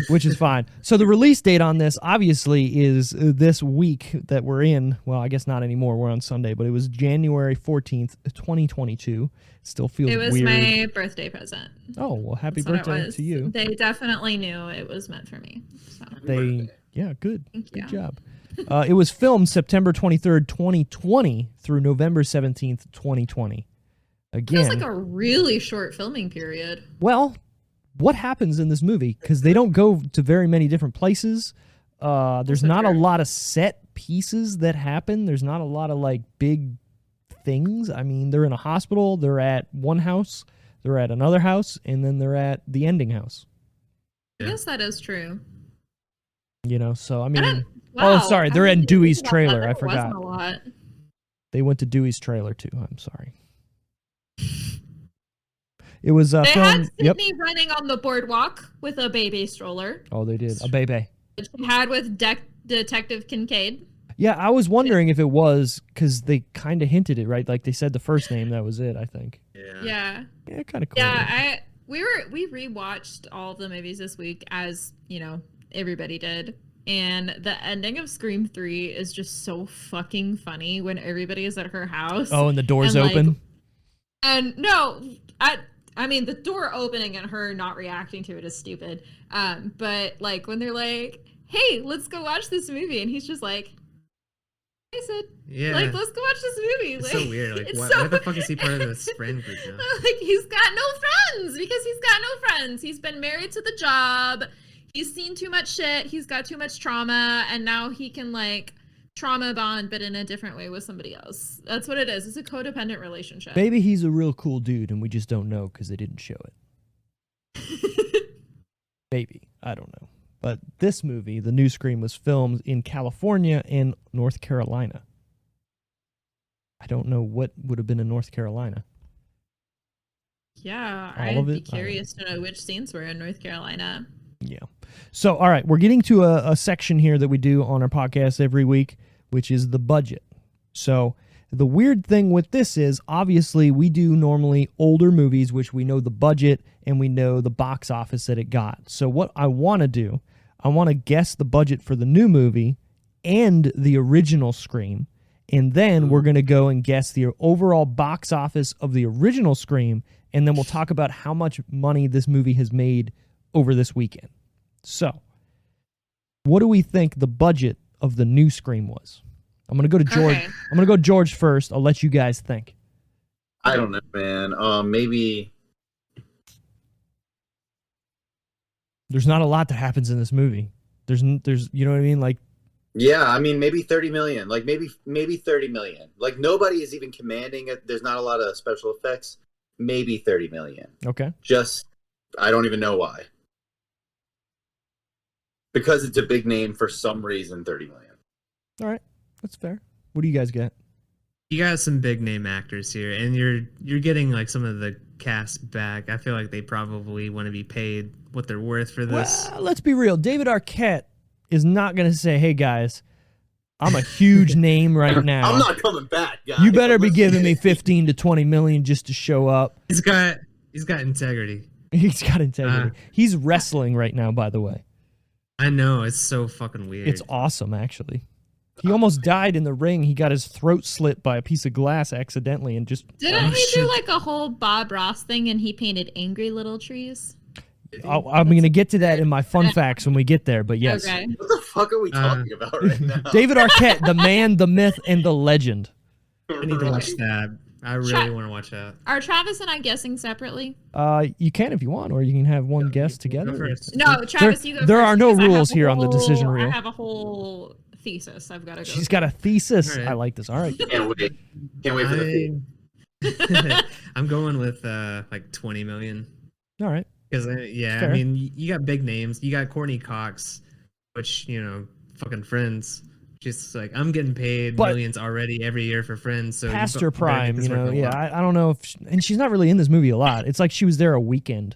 which is fine. So the release date on this obviously is this week that we're in. Well, I guess not anymore. We're on Sunday, but it was January 14th, 2022. Still feels weird. It was my birthday present. Oh, well, happy birthday to you. They definitely knew it was meant for me. So. Yeah, good. Thank Good you. job. It was filmed September 23rd, 2020 through November 17th, 2020. Again, Feels like a really short filming period. well, what happens in this movie? Because they don't go to very many different places. There's not a lot of set pieces that happen. There's not a lot of like big things. I mean, they're in a hospital. They're at one house. They're at another house, and then they're at the ending house. I guess that is true. So I mean, Wow, oh, sorry, they're in Dewey's trailer. I forgot. Wasn't a lot. They went to Dewey's trailer too. I'm sorry. It was They filmed. had Sydney running on the boardwalk with a baby stroller. Oh, they did a baby. Which they had with Detective Kincaid. Yeah, I was wondering if it was because they kind of hinted it, right? Like they said the first name, that was it. I think. Yeah. Yeah, kind of cool. Yeah, we rewatched all of the movies this week, as everybody did. And the ending of Scream 3 is just so fucking funny when everybody is at her house. Oh, and the door's open? And no, I mean, the door opening and her not reacting to it is stupid. But like when they're like, hey, let's go watch this movie. And he's just like, I said, like, let's go watch this movie. It's like, so weird. Like, why the fuck is he part of this friend group now? Like, he's got no friends because he's got no friends. He's been married to the job. He's seen too much shit. He's got too much trauma. And now he can, like, trauma bond, but in a different way with somebody else. That's what it is. It's a codependent relationship. Maybe he's a real cool dude and we just don't know because they didn't show it. Maybe. I don't know. But this movie, the new Scream, was filmed in California and North Carolina. I don't know what would have been in North Carolina. Yeah, All of I'd be it? curious to know which scenes were in North Carolina. Yeah. So, all right, we're getting to a section here that we do on our podcast every week, which is the budget. So the weird thing with this is, obviously, we do normally older movies, which we know the budget and we know the box office that it got. So what I want to do, I want to guess the budget for the new movie and the original Scream, and then we're going to go and guess the overall box office of the original Scream, and then we'll talk about how much money this movie has made over this weekend. So, what do we think the budget of the new Scream was? I'm going to go to George. Okay. I'm going to go George first. I'll let you guys think. I don't know, man. Maybe. There's not a lot that happens in this movie. There's you know what I mean? Like, Yeah, I mean, maybe 30 million. Like, maybe 30 million. Like, nobody is even commanding it. There's not a lot of special effects. Maybe 30 million. okay. Just, I don't even know why. Because it's a big name for some reason, 30 million. All right. That's fair. What do you guys get? You got some big name actors here, and you're getting like some of the cast back. I feel like they probably want to be paid what they're worth for this. Well, let's be real. David Arquette is not going to say, hey, guys, I'm a huge name right now. I'm not coming back, guys. You better be giving me 15 to 20 million just to show up. He's got integrity. He's got integrity. He's wrestling right now, by the way. I know, it's so fucking weird. It's awesome, actually. He almost died in the ring. He got his throat slit by a piece of glass accidentally and just... Didn't he do like a whole Bob Ross thing and he painted angry little trees? I'm going to get to that in my fun facts when we get there, but yes. Okay. What the fuck are we talking about right now? David Arquette, the man, the myth, and the legend. I need to watch that. I really want to watch that. Are Travis and I guessing separately? You can if you want, or you can have one guess together. Go first. No, Travis, you go there first, are no because I have rules a here on the decision whole- reel. I have a whole thesis I've got to go. She's got a thesis. All right. I like this. All right. Can't wait. Can't wait for the theme. I'm going with like 20 million. All right. Because Fair. I mean, you got big names. You got Courtney Cox, which fucking Friends. Just like, I'm getting paid But- millions already every year for Friends. So Past you her better make prime, this work a yeah. lot. I don't know if... and she's not really in this movie a lot. It's like she was there a weekend.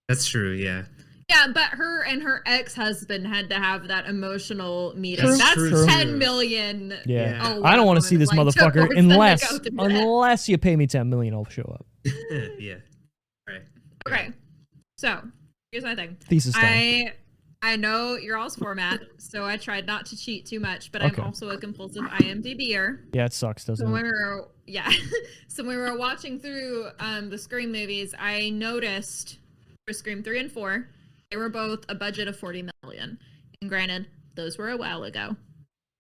That's true. Yeah. Yeah, but her and her ex-husband had to have that emotional meeting. That's That's true. 10 million. Yeah. Yeah. I don't want to see this Like, motherfucker towards them to unless go through that. unless you pay me 10 million, I'll show up. Yeah. Right. Okay, so here's my thing. Thesis time. I know your all's format, so I tried not to cheat too much, but Okay. I'm also a compulsive IMDb'er. Yeah, it sucks, So doesn't when it? we were so when we were watching through the Scream movies, I noticed for Scream 3 and 4, they were both a budget of 40 million. And granted, those were a while ago.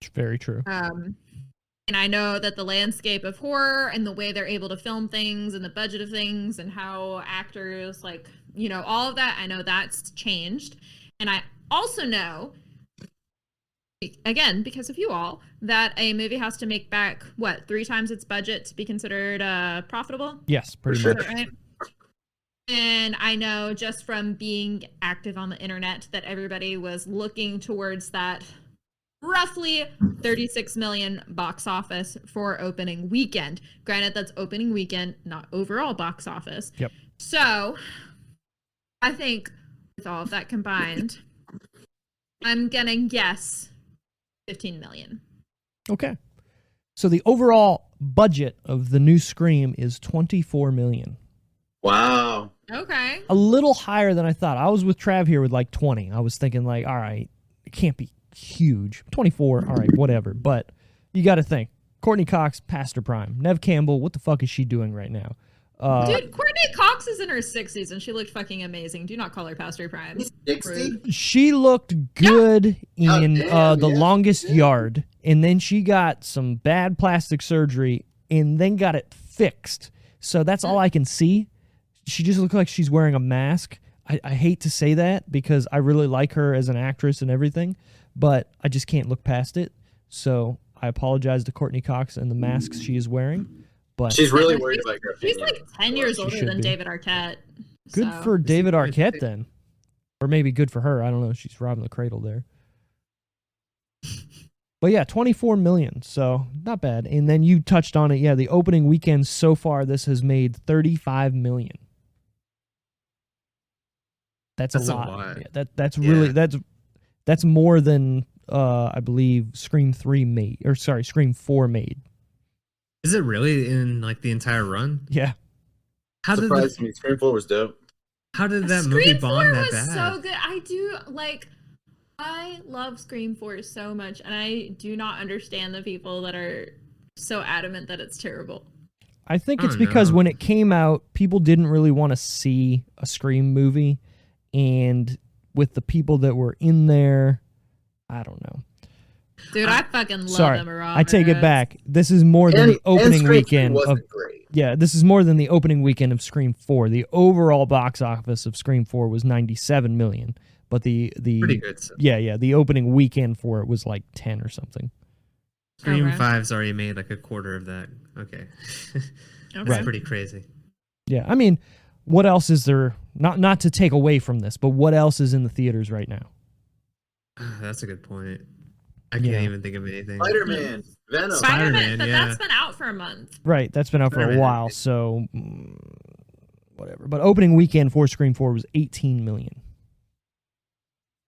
It's very true. And I know that the landscape of horror and the way they're able to film things and the budget of things and how actors all of that, I know that's changed. And I also know, again, because of you all, that a movie has to make back, 3 times its budget to be considered profitable? Yes, pretty For much. sure. Right? And I know just from being active on the internet that everybody was looking towards that roughly 36 million box office for opening weekend. Granted, that's opening weekend, not overall box office. Yep. So I think with all of that combined, I'm gonna guess 15 million. Okay. So the overall budget of the new Scream is 24 million. Wow. Okay. A little higher than I thought. I was with Trav here with like 20. I was thinking like, all right, it can't be huge. 24, all right, whatever. But you got to think. Courtney Cox, past her prime. Nev Campbell, what the fuck is she doing right now? Dude, Courtney Cox is in her 60s and she looked fucking amazing. Do not call her past her prime. 60? She looked good in damn, The yeah, Longest she did. Yard, and then she got some bad plastic surgery and then got it fixed. So that's all I can see. She just looks like she's wearing a mask. I hate to say that because I really like her as an actress and everything, but I just can't look past it. So I apologize to Courtney Cox and the masks she is wearing. But She's really worried about your She's opinion. like 10 years She older should than be. David Arquette. good so. for David Arquette then. Or maybe good for her. I don't know. She's robbing the cradle there. But yeah, 24 million. So not bad. And then you touched on it. Yeah, the opening weekend so far, this has made 35 million. That's a lot. Yeah, that's really that's more than I believe Scream 3 made, or sorry, Scream 4 made. Is it really in like the entire run? Yeah. How did Surprised me. Scream 4 was dope. how did that Scream movie 4 bomb that was bad? so good. I love Scream 4 so much, and I do not understand the people that are so adamant that it's terrible. I think Oh, it's because no. when it came out, people didn't really want to see a Scream movie, and with the people that were in there, I don't know. Dude, I fucking love Sorry, Emma I take it Roberts. back. This is more than the opening Scream 3 weekend wasn't of great. yeah. This is more than the opening weekend of Scream 4. The overall box office of Scream 4 was 97 million, but the Pretty good. So. yeah the opening weekend for it was like 10 or something. Scream Okay. 5's already made like a quarter of that. Okay. That's Okay. pretty crazy. Yeah, I mean, what else is there? Not to take away from this, but what else is in the theaters right now? That's a good point. I can't Yeah. even think of anything. Spider-Man. Venom. Spider-Man, but yeah. that's been out for a month. Right, that's been out for a Spider-Man. while, so whatever. But opening weekend for Scream 4 was 18 million.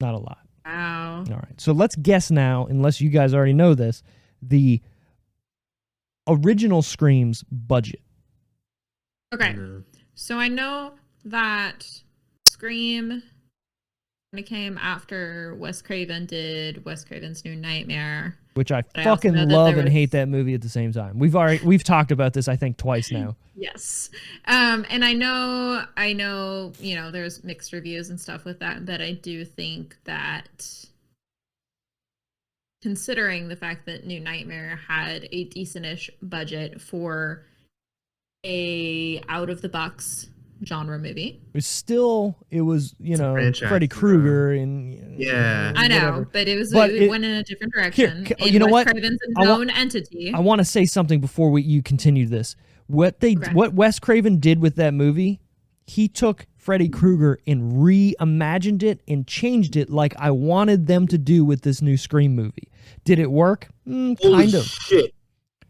Not a lot. Wow. All right, so let's guess now, unless you guys already know this, the original Scream's budget. Okay. No. So I know that Scream It came after Wes Craven did Wes Craven's New Nightmare. Which I But I also fucking know that love there and was- hate that movie at the same time. We've talked about this, I think, twice now. Yes. And I know, there's mixed reviews and stuff with that, but I do think that considering the fact that New Nightmare had a decentish budget for a out of the box genre movie. It was It's a franchise, Freddy bro. Krueger and Yeah. I know, whatever. but it But went in a different direction. Here, and you know Wes what? Craven's a I wa- known entity. I want to say something before you continue this. What Wes Craven did with that movie, he took Freddy Krueger and reimagined it and changed it like I wanted them to do with this new Scream movie. Did it work? Holy Kind of. shit.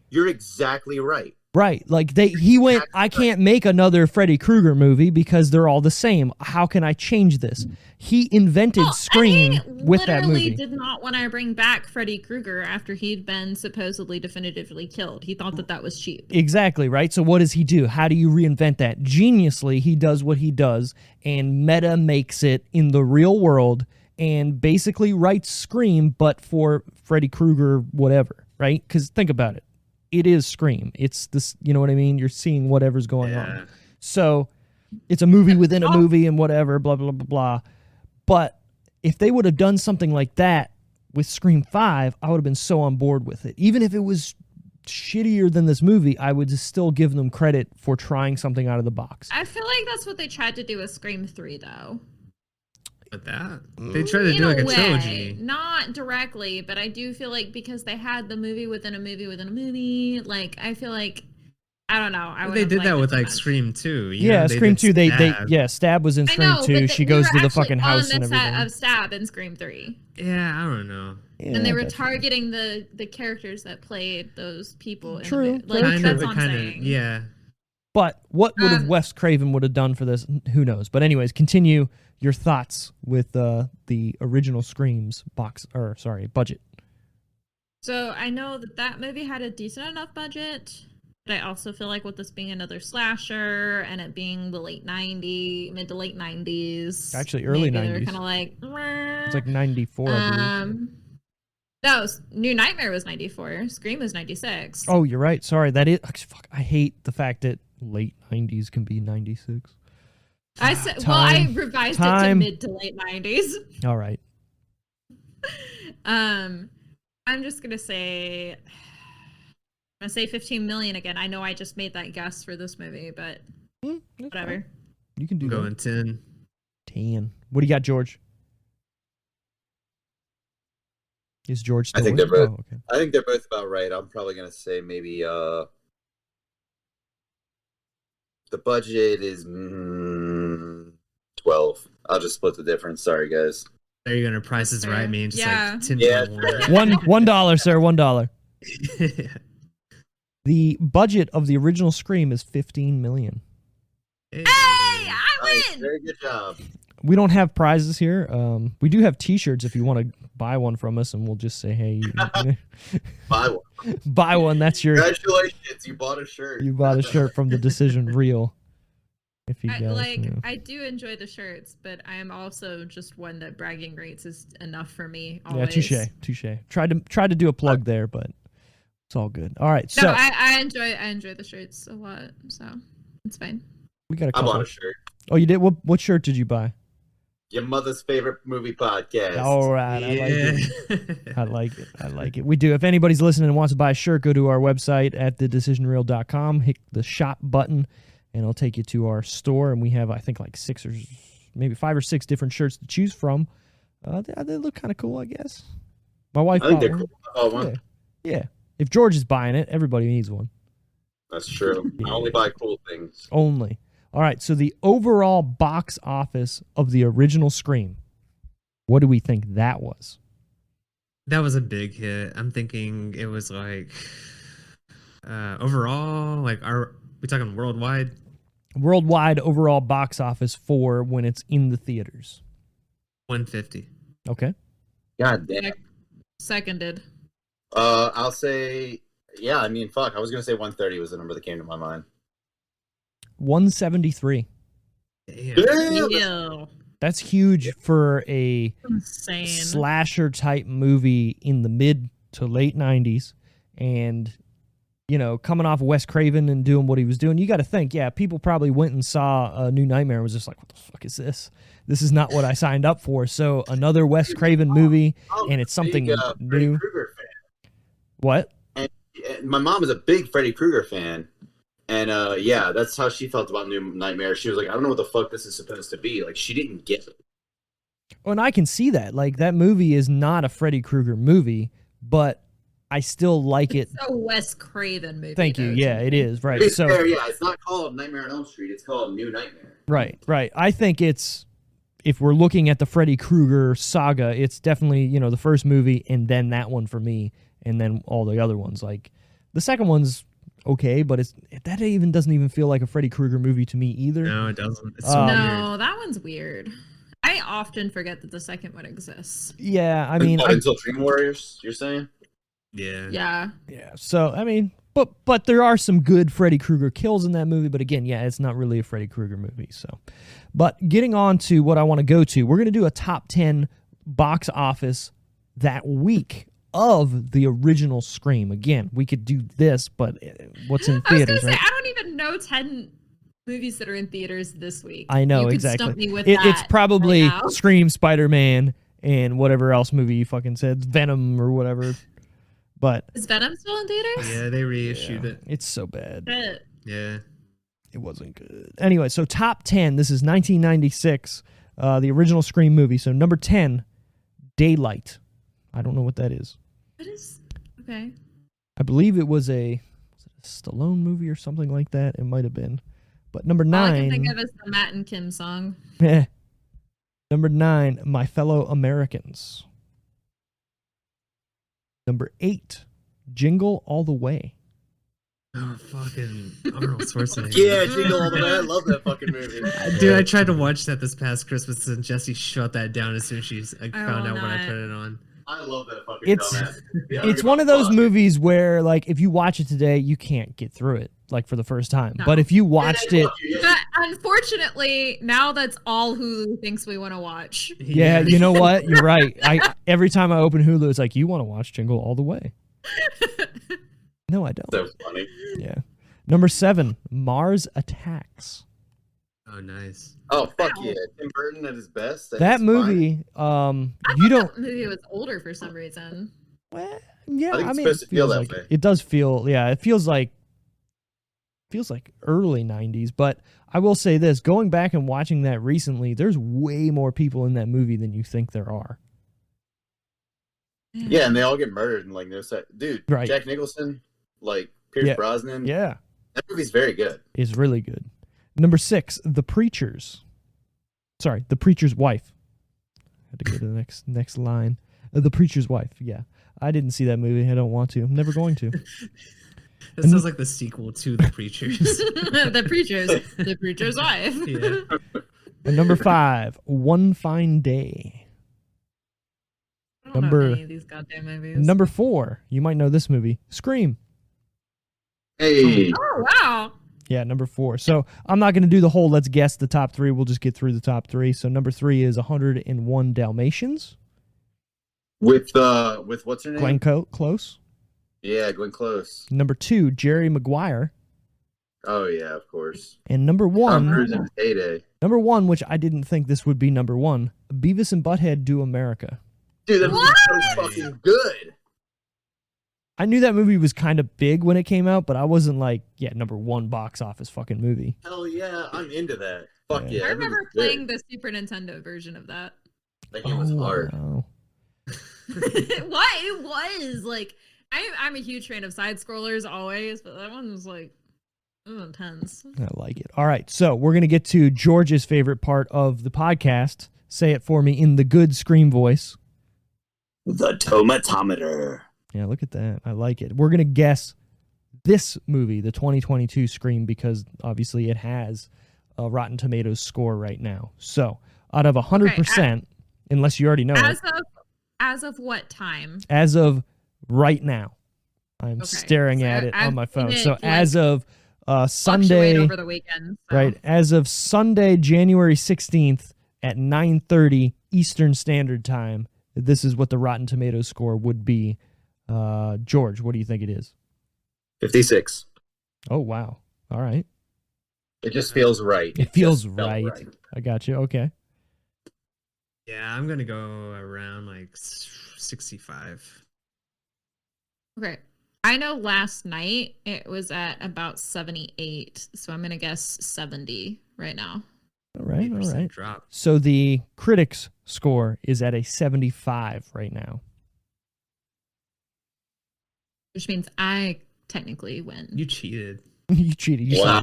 You're exactly right. Right. Like he went, I can't make another Freddy Krueger movie because they're all the same. How can I change this? He invented Scream with that literally movie. did not want to bring back Freddy Krueger after he'd been supposedly definitively killed. He thought that was cheap. Exactly, right? So what does he do? How do you reinvent that? Geniusly, he does what he does and meta makes it in the real world and basically writes Scream, but for Freddy Krueger, whatever, right? Because think about it. It is Scream. It's this, you know what I mean? You're seeing whatever's going on. So it's a movie within a movie and whatever, blah, blah, blah, blah. But if they would have done something like that with Scream 5, I would have been so on board with it. Even if it was shittier than this movie, I would still give them credit for trying something out of the box. I feel like that's what they tried to do with Scream 3, though. But that they tried to In do like a way, trilogy. not directly, but I do feel like because they had the movie within a movie within a movie, like I feel like I don't know. They did that with like Scream 2. Scream 2. Stab was in I Scream know, 2. but She we goes were to the actually fucking house on and the set everything. of Stab in Scream 3. Yeah, I don't know. Yeah, And they were that's- targeting the characters that played those people. True, In the, like very that's true. what I'm saying. Yeah. But what would have Um, Wes Craven would have done for this? Who knows? But anyways, continue your thoughts with the original Screams budget. So I know that movie had a decent enough budget, but I also feel like with this being another slasher and it being the mid to late 90s, Actually, early maybe they're 90s. kind of like, It's like 94, I believe. no, New Nightmare was 94. Scream was 96. Oh, you're right. Sorry, that is. Fuck, I hate the fact that late 90s can be 96. I said, well, I Time. revised it Time. to mid to late 90s. All right. I'm just gonna say, I'm gonna say 15 million again. I know I just made that guess for this movie, but That's whatever. fine. You can do I'm that. going 10. 10. What do you got, George? Is George still I think with they're you? both- Oh, okay. I think they're both about right. I'm probably gonna say maybe the budget is 12. I'll just split the difference. Sorry, guys. Are you gonna Price is Right me and just Yeah. like 10 Yeah, $1, sir. $1. Yeah. The budget of the original Scream is $15 million. Hey, I Nice, win! very good job. We don't have prizes here. We do have T-shirts if you want to buy one from us, and we'll just say, "Hey, Buy one. buy one." That's your. Congratulations, you bought a shirt. You bought a shirt from the Decision Reel. If you guys, I do enjoy the shirts, but I am also just one that bragging rights is enough for me. yeah, Always. touche. Tried to do a plug there, but it's all good. All right, so No, I enjoy the shirts a lot, so it's fine. we got a I couple. bought a shirt. Oh, you did? What shirt did you buy? Your mother's favorite movie podcast. All right, I like it. We do. If anybody's listening and wants to buy a shirt, go to our website at thedecisionreel.com, hit the shop button, and it'll take you to our store. And we have, I think, like 6 or maybe 5 or 6 different shirts to choose from. They look kind of cool, I guess. My wife I think bought they're one. cool. Oh, one. Yeah. If George is buying it, everybody needs one. That's true. I only buy cool things. Only. All right, so the overall box office of the original Scream, what do we think that was? That was a big hit. I'm thinking it was like overall, like are we talking worldwide? Worldwide overall box office for when it's in the theaters. 150. Okay. God damn. Seconded. I'll say, yeah, I mean, fuck. I was going to say 130 was the number that came to my mind. 173. Damn. Damn! Ew. That's huge for a Insane. slasher type movie in the mid to late 90s. And, you know, coming off Wes Craven and doing what he was doing, you got to think, yeah, people probably went and saw a New Nightmare and was just like, what the fuck is this? This is not what I signed up for. So another Wes Craven movie, and it's something Freddy new. Krueger fan. What? And my mom is a big Freddy Krueger fan. And yeah, that's how she felt about New Nightmare. She was like, I don't know what the fuck this is supposed to be. Like, she didn't get it. Well, and I can see that. Like, that movie is not a Freddy Krueger movie, but I still like it. It's a Wes Craven movie. Thank you. though, Yeah, it is. Right. It's So, fair, yeah, it's not called Nightmare on Elm Street. It's called New Nightmare. right. I think it's, if we're looking at the Freddy Krueger saga, it's definitely, you know, the first movie and then that one for me, and then all the other ones. Like, the second one's okay, but that even doesn't even feel like a Freddy Krueger movie to me either. No, it doesn't. It's so No, weird. that one's weird. I often forget that the second one exists. Yeah, I mean, Until Dream Warriors, you're saying? Yeah. Yeah. yeah. So I mean, but there are some good Freddy Krueger kills in that movie. But again, yeah, it's not really a Freddy Krueger movie. So, but getting on to what I want to go to, we're gonna do a top 10 box office that week of the original Scream. Again, we could do this, but what's in I was theaters, gonna say, right? I don't even know 10 movies that are in theaters this week. I know, you could exactly. Stump me with It's that probably right now. Scream, Spider-Man, and whatever else movie you fucking said, Venom or whatever. But Is Venom still in theaters? Yeah, they reissued yeah, it. it's so bad. Shit. Yeah. It wasn't good. Anyway, so top 10. This is 1996, the original Scream movie. So number 10, Daylight. I don't know what that is. What is okay? I believe it was a Stallone movie or something like that. It might have been. But number All I can 9. think of is the Matt and Kim song. Number 9, My Fellow Americans. Number 8, Jingle All the Way. Oh, fucking Arnold Schwarzenegger. Yeah, Jingle All the Way. I love that fucking movie. Dude, I tried to watch that this past Christmas, and Jesse shut that down as soon as she found out when I not. put it on. I love that fucking It's- dumbass. Yeah, It's one of those movies where, like, if you watch it today, you can't get through it, like, for the first time. No. But if you watched it, But unfortunately, now that's all Hulu thinks we want to watch. yeah, you know what? You're right. Every time I open Hulu, it's like, you want to watch Jingle All the Way. No, I don't. So funny. Yeah. Number 7, Mars Attacks. Oh, nice. Oh, fuck Ow. yeah. Tim Burton at his best. That That's movie, I you thought don't. that movie was older for some reason. Well, yeah, I think it's mean, supposed to feel feels that like way. it does feel. Yeah, it feels like early 90s. But I will say this: going back and watching that recently, there's way more people in that movie than you think there are. Yeah, and they all get murdered in like no set. Dude, Right. Jack Nicholson, like Pierce Yeah. Brosnan. Yeah, That movie's very good. it's really good. Number 6, The Preachers. Sorry, The Preacher's Wife. Had to go to the next line. The Preacher's Wife. Yeah, I didn't see that movie. I don't want to. I'm never going to. That sounds like the sequel to The Preachers. The Preacher's Wife. Yeah. And number 5, One Fine Day. I don't know any of these goddamn movies. Number 4, you might know this movie, Scream. Hey. Oh wow. Yeah, number 4. So I'm not going to do the whole let's guess the top 3. We'll just get through the top 3. So number 3 is 101 Dalmatians. With what's her name? Glenn Close. Yeah, Glenn Close. Number 2, Jerry Maguire. Oh yeah, of course. And number Tom Cruise 1, in his heyday. number 1, which I didn't think this would be number 1, Beavis and Butthead Do America. Dude, that movie's What? so fucking good. I knew that movie was kind of big when it came out, but I wasn't like, yeah, number 1 box office fucking movie. Hell yeah, I'm into that. Fuck Yeah. yeah. I that remember movie's good. playing the Super Nintendo version of that. That game was hard. wow. What? It was like I'm a huge fan of side scrollers always, but that one was like it was intense. I like it. All right, so we're going to get to George's favorite part of the podcast. Say it for me in the good Scream voice. The Tomatometer. Yeah, look at that. I like it. We're going to guess this movie, the 2022 Scream, because obviously it has a Rotten Tomatoes score right now. So out of 100%, unless you already know it, As of what time? as of right now, I'm Okay, staring so at it I've on my phone. seen it, So like, as of Fluctuate Sunday, over the weekend. So. right, as of Sunday, January 16th at 9:30 Eastern Standard Time, this is what the Rotten Tomatoes score would be. George, what do you think it is? 56. Oh, wow. All right. It just feels right. It feels just felt right. I got you. Okay. Yeah, I'm gonna go around like 65. Okay. I know last night it was at about 78, so I'm gonna guess 70 right now. All right. All 8% right. drop. So the critics score is at a 75 right now. Which means I technically win. You cheated. You cheated. You Wow.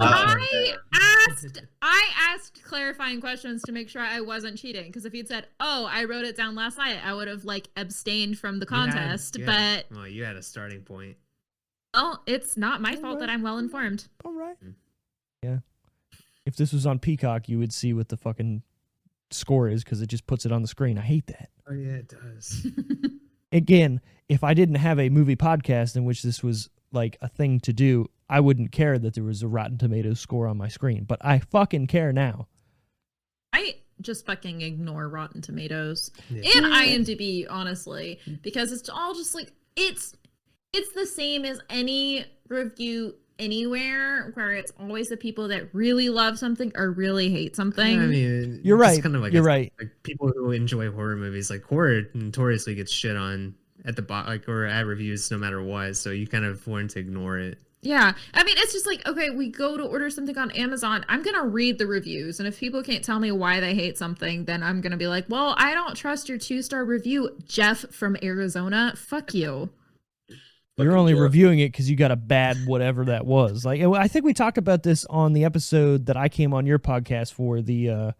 said I asked clarifying questions to make sure I wasn't cheating. Because if you'd said, "Oh, I wrote it down last night," I would have like abstained from the contest. But Well, you had a starting point. well, it's not my fault that I'm well informed. all right. Mm. Yeah. If this was on Peacock, you would see what the fucking score is because it just puts it on the screen. I hate that. Oh yeah, it does. Again, if I didn't have a movie podcast in which this was like a thing to do, I wouldn't care that there was a Rotten Tomatoes score on my screen. But I fucking care now. I just fucking ignore Rotten Tomatoes Yeah. and IMDb, honestly, because it's all just like it's the same as any review anywhere, where it's always the people that really love something or really hate something. I mean, You're it's right. Kind of like You're right. Like people who enjoy horror movies, like horror notoriously gets shit on at the like or at reviews no matter what. So you kind of learn to ignore it. Yeah. I mean, it's just like, okay, we go to order something on Amazon. I'm going to read the reviews. And if people can't tell me why they hate something, then I'm going to be like, well, I don't trust your 2-star review, Jeff from Arizona. Fuck you. You're only Jeff. reviewing it because you got a bad whatever that was. Like I think we talked about this on the episode that I came on your podcast for, the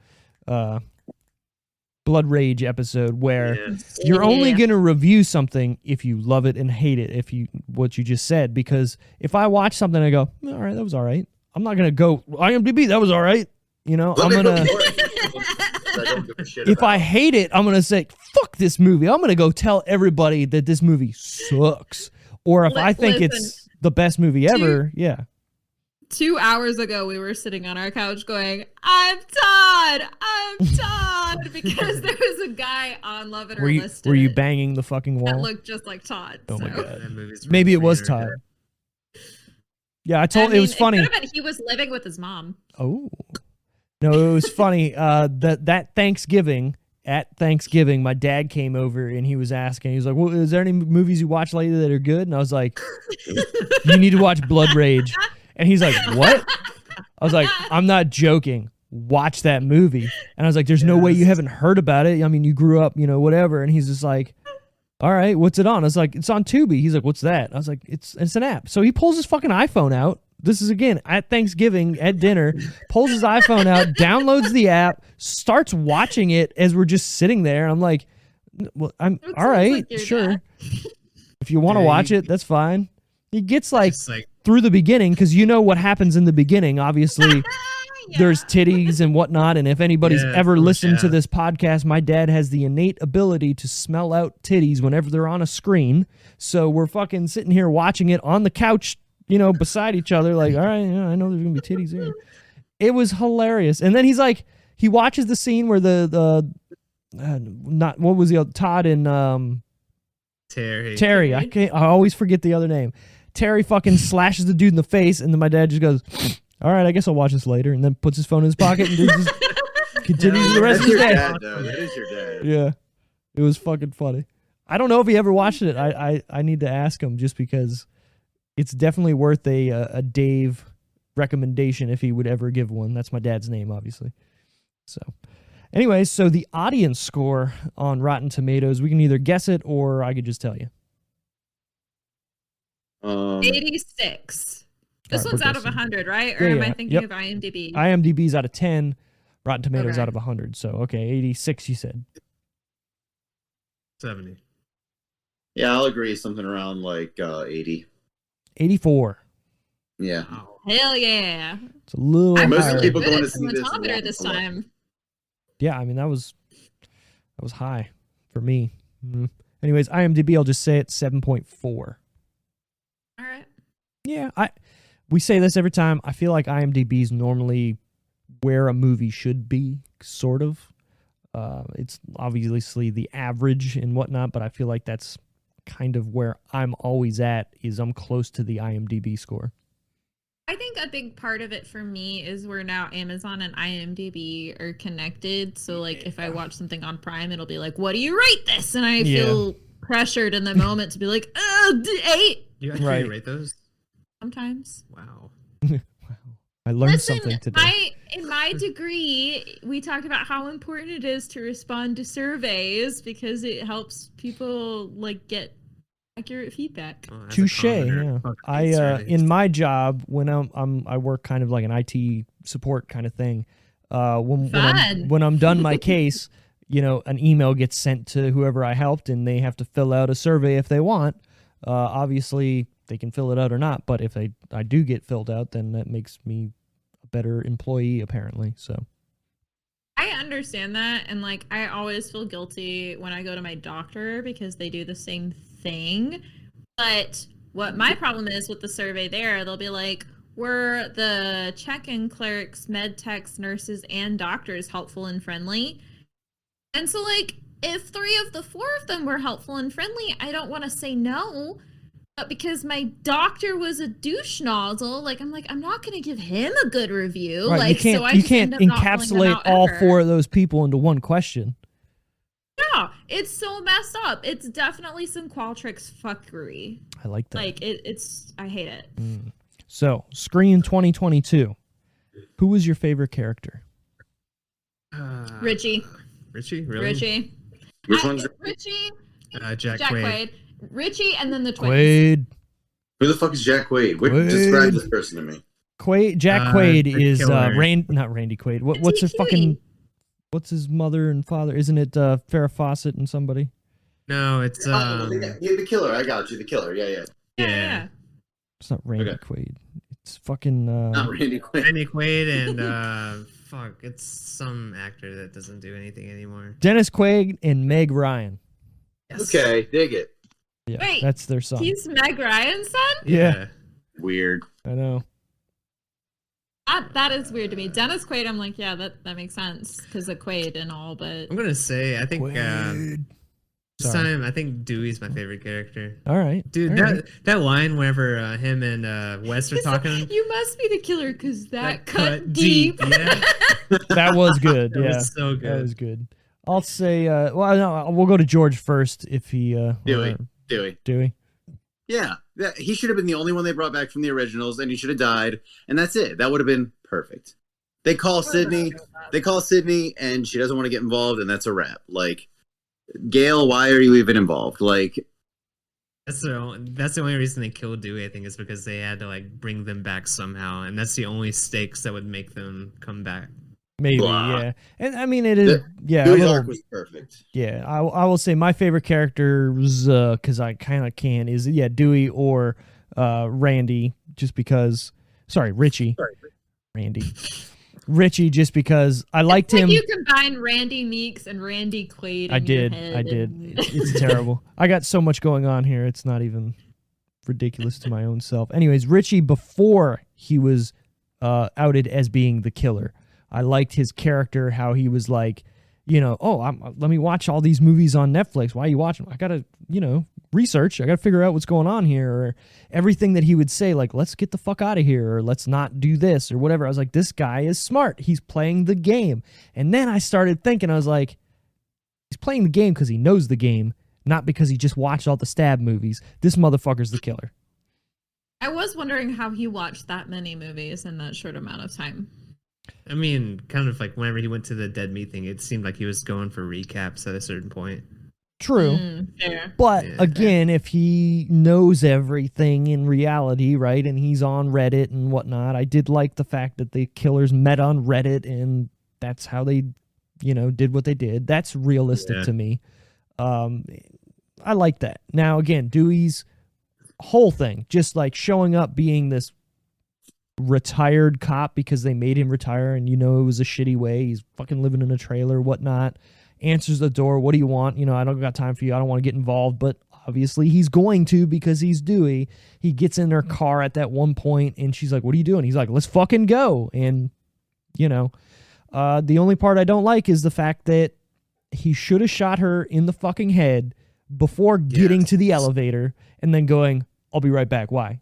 Blood Rage episode, where Yeah. you're only Yeah. going to review something if you love it and hate it, what you just said. Because if I watch something and I go, all right, that was all right, I'm not going to go, IMDb, that was all right. You know, I'm going to, if I hate it, I'm going to say, fuck this movie. I'm going to go tell everybody that this movie sucks. Or if I think Listen, it's the best movie ever, yeah. 2 hours ago, we were sitting on our couch going, I'm Todd, because there was a guy on Love It or List Were you It banging the fucking that wall? looked just like Todd. Oh my so. God. That movie's Maybe it was 300. Todd. Yeah, I told I mean, it was funny. It could have been he was living with his mom. Oh. No, it was funny. That Thanksgiving, at Thanksgiving, my dad came over and he was asking, he was like, well, is there any movies you watched lately that are good? And I was like, you need to watch Blood Rage. And he's like, what? I was like, I'm not joking. Watch that movie. And I was like, there's no way you haven't heard about it. I mean, you grew up, whatever. And he's just like, all right, what's it on? I was like, it's on Tubi. He's like, what's that? I was like, it's an app. So he pulls his fucking iPhone out. This is, again, at Thanksgiving, at dinner, pulls his iPhone out, downloads the app, starts watching it as we're just sitting there. I'm like, well, I'm It all sounds right, like your sure. dad. If you want to Yeah, watch it, that's fine. He gets Just like through the beginning, because you know what happens in the beginning. Obviously, Yeah. there's titties and whatnot. And if anybody's Yeah, of ever course, listened to yeah. this podcast, my dad has the innate ability to smell out titties whenever they're on a screen. So we're fucking sitting here watching it on the couch, beside each other, like, all right, yeah, I know there's gonna be titties here. It was hilarious. And then he's like, he watches the scene where not what was the other, Todd and Terry. I always forget the other name. Terry fucking slashes the dude in the face, and then my dad just goes, all right, I guess I'll watch this later, and then puts his phone in his pocket and just continues the rest That's of his your day. dad, though. That is your dad. Yeah. It was fucking funny. I don't know if he ever watched it. I need to ask him, just because it's definitely worth a Dave recommendation if he would ever give one. That's my dad's name, obviously. So, anyways, so the audience score on Rotten Tomatoes, we can either guess it or I could just tell you. 86. This Alright, one's we're out of guessing. 100, right? Or Yeah, am I yeah. thinking Yep. of IMDb? IMDb's out of 10, Rotten Tomatoes Okay. out of 100. So, okay, 86 you said. 70. Yeah, I'll agree. Something around like 80. 84. Yeah. Wow. Hell yeah. It's a little I'm Most higher. really people good going at to see the this matometer want this a lot. time. Yeah, I mean, that was high for me. Anyways, IMDb, I'll just say it's 7.4. All right. Yeah, we say this every time. I feel like IMDb is normally where a movie should be, sort of. It's obviously the average and whatnot, but I feel like that's kind of where I'm always at, is I'm close to the IMDb score. I think a big part of it for me is where now Amazon and IMDb are connected. So, like, if I watch something on Prime, it'll be like, what do you rate this? And I feel pressured in the moment to be like, 8. You actually rate those? Sometimes. Wow. I learned something today. In my degree, we talked about how important it is to respond to surveys because it helps people like get accurate feedback. Oh, Touche. Yeah. In my job, when I work kind of like an IT support kind of thing. When I'm done my case, an email gets sent to whoever I helped, and they have to fill out a survey if they want. Obviously, they can fill it out or not, but if I do get filled out, then that makes me a better employee, apparently. So I understand that, and like I always feel guilty when I go to my doctor because they do the same thing. But what my problem is with the survey there, they'll be like, were the check-in clerks, med techs, nurses, and doctors helpful and friendly? And so like if 3 of the 4 of them were helpful and friendly, I don't want to say no. But because my doctor was a douche nozzle, like I'm not going to give him a good review. Right, like you can't encapsulate all 4 of those people into one question. Yeah, it's so messed up. It's definitely some Qualtrics fuckery. I like that. Like I hate it. So, Scream 2022. Who was your favorite character? Richie. Richie, really? Richie. Which one's Richie? Jack Quaid. Richie, and then the twins. Quaid. Who the fuck is Jack Quaid? Describe this person to me. Jack Quaid is not Randy Quaid. What's his Huey. fucking? What's his mother and father? Isn't it Farrah Fawcett and somebody? No, it's the killer. I got you. The killer. Yeah. It's not Randy Quaid. It's fucking not Randy Quaid. Randy Quaid and it's some actor that doesn't do anything anymore. Dennis Quaid and Meg Ryan. Yes. Okay, dig it. Yeah, Wait, that's their son. He's Meg Ryan's son? Yeah. Weird. I know. That is weird to me. Dennis Quaid, I'm like, yeah, that makes sense because of Quaid and all, but I'm gonna say I think Quaid. this time I think Dewey's my favorite character. All right, dude. That line whenever him and Wes are talking. You must be the killer because that cut deep. Yeah. That was good. That yeah, was so good. That was good. I'll say, we'll go to George first if he Dewey. Yeah, he should have been the only one they brought back from the originals, and he should have died, and that's it. That would have been perfect. They call Sydney, and she doesn't want to get involved, and that's a wrap. Like, Gail, why are you even involved? Like, that's the only reason they killed Dewey, I think, is because they had to like bring them back somehow, and that's the only stakes that would make them come back. Maybe, blah. Yeah. And I mean, it is, Dewey's arc was perfect. Yeah, I will say my favorite characters, because I kind of can, is, Dewey or Randy, just because, Richie. Randy. Richie, just because I liked him. You combine Randy Meeks and Randy Quaid. I did. It's terrible. I got so much going on here. It's not even ridiculous to my own self. Anyways, Richie, before he was outed as being the killer, I liked his character, how he was like, let me watch all these movies on Netflix. Why are you watching them? I got to, research. I got to figure out what's going on here. Or everything that he would say, like, let's get the fuck out of here, or let's not do this, or whatever. I was like, this guy is smart. He's playing the game. And then I started thinking, I was like, he's playing the game because he knows the game, not because he just watched all the stab movies. This motherfucker's the killer. I was wondering how he watched that many movies in that short amount of time. I mean, kind of like whenever he went to the Dead Meat thing, it seemed like he was going for recaps at a certain point. True. Fair. But again, if he knows everything in reality, right, and he's on Reddit and whatnot, I did like the fact that the killers met on Reddit and that's how they, did what they did. That's realistic to me. I like that. Now, again, Dewey's whole thing, just like showing up being this retired cop because they made him retire, and it was a shitty way. He's fucking living in a trailer, whatnot. Answers the door. What do you want? I don't got time for you. I don't want to get involved, but obviously he's going to because he's Dewey. He gets in their car at that one point, and she's like, "What are you doing?" He's like, "Let's fucking go." And the only part I don't like is the fact that he should have shot her in the fucking head before getting to the elevator and then going, I'll be right back. Why?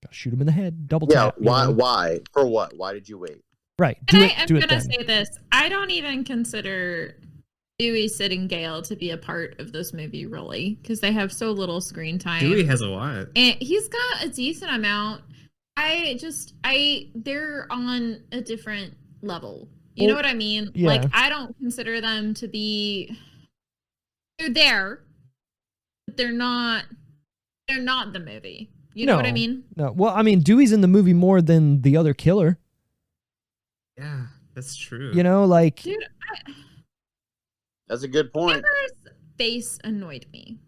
Gotta shoot him in the head. Double tap. Why? Why? For what? Why did you wait? Right. I'm going to say this. I don't even consider Dewey, Sid, and Gale to be a part of this movie, really, because they have so little screen time. Dewey has a lot. And he's got a decent amount. They're on a different level. You know what I mean? Yeah. Like, I don't consider them to be, they're there, but they're not the movie. You know what I mean? No. Well, I mean, Dewey's in the movie more than the other killer. Yeah, that's true. You know, like... Dude, That's a good point. Amber's face annoyed me.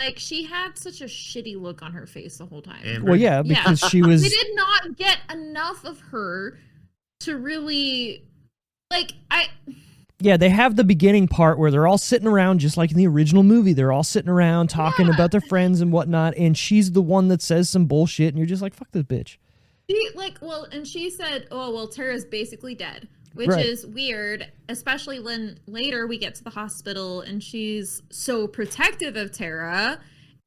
Like, she had such a shitty look on her face the whole time. Amber? Well, yeah, because she was... They did not get enough of her to really... Like, Yeah, they have the beginning part where they're all sitting around, just like in the original movie. They're all sitting around talking about their friends and whatnot, and she's the one that says some bullshit, and you're just like, fuck this bitch. And she said, oh, well, Tara's basically dead, which is weird, especially when later we get to the hospital and she's so protective of Tara.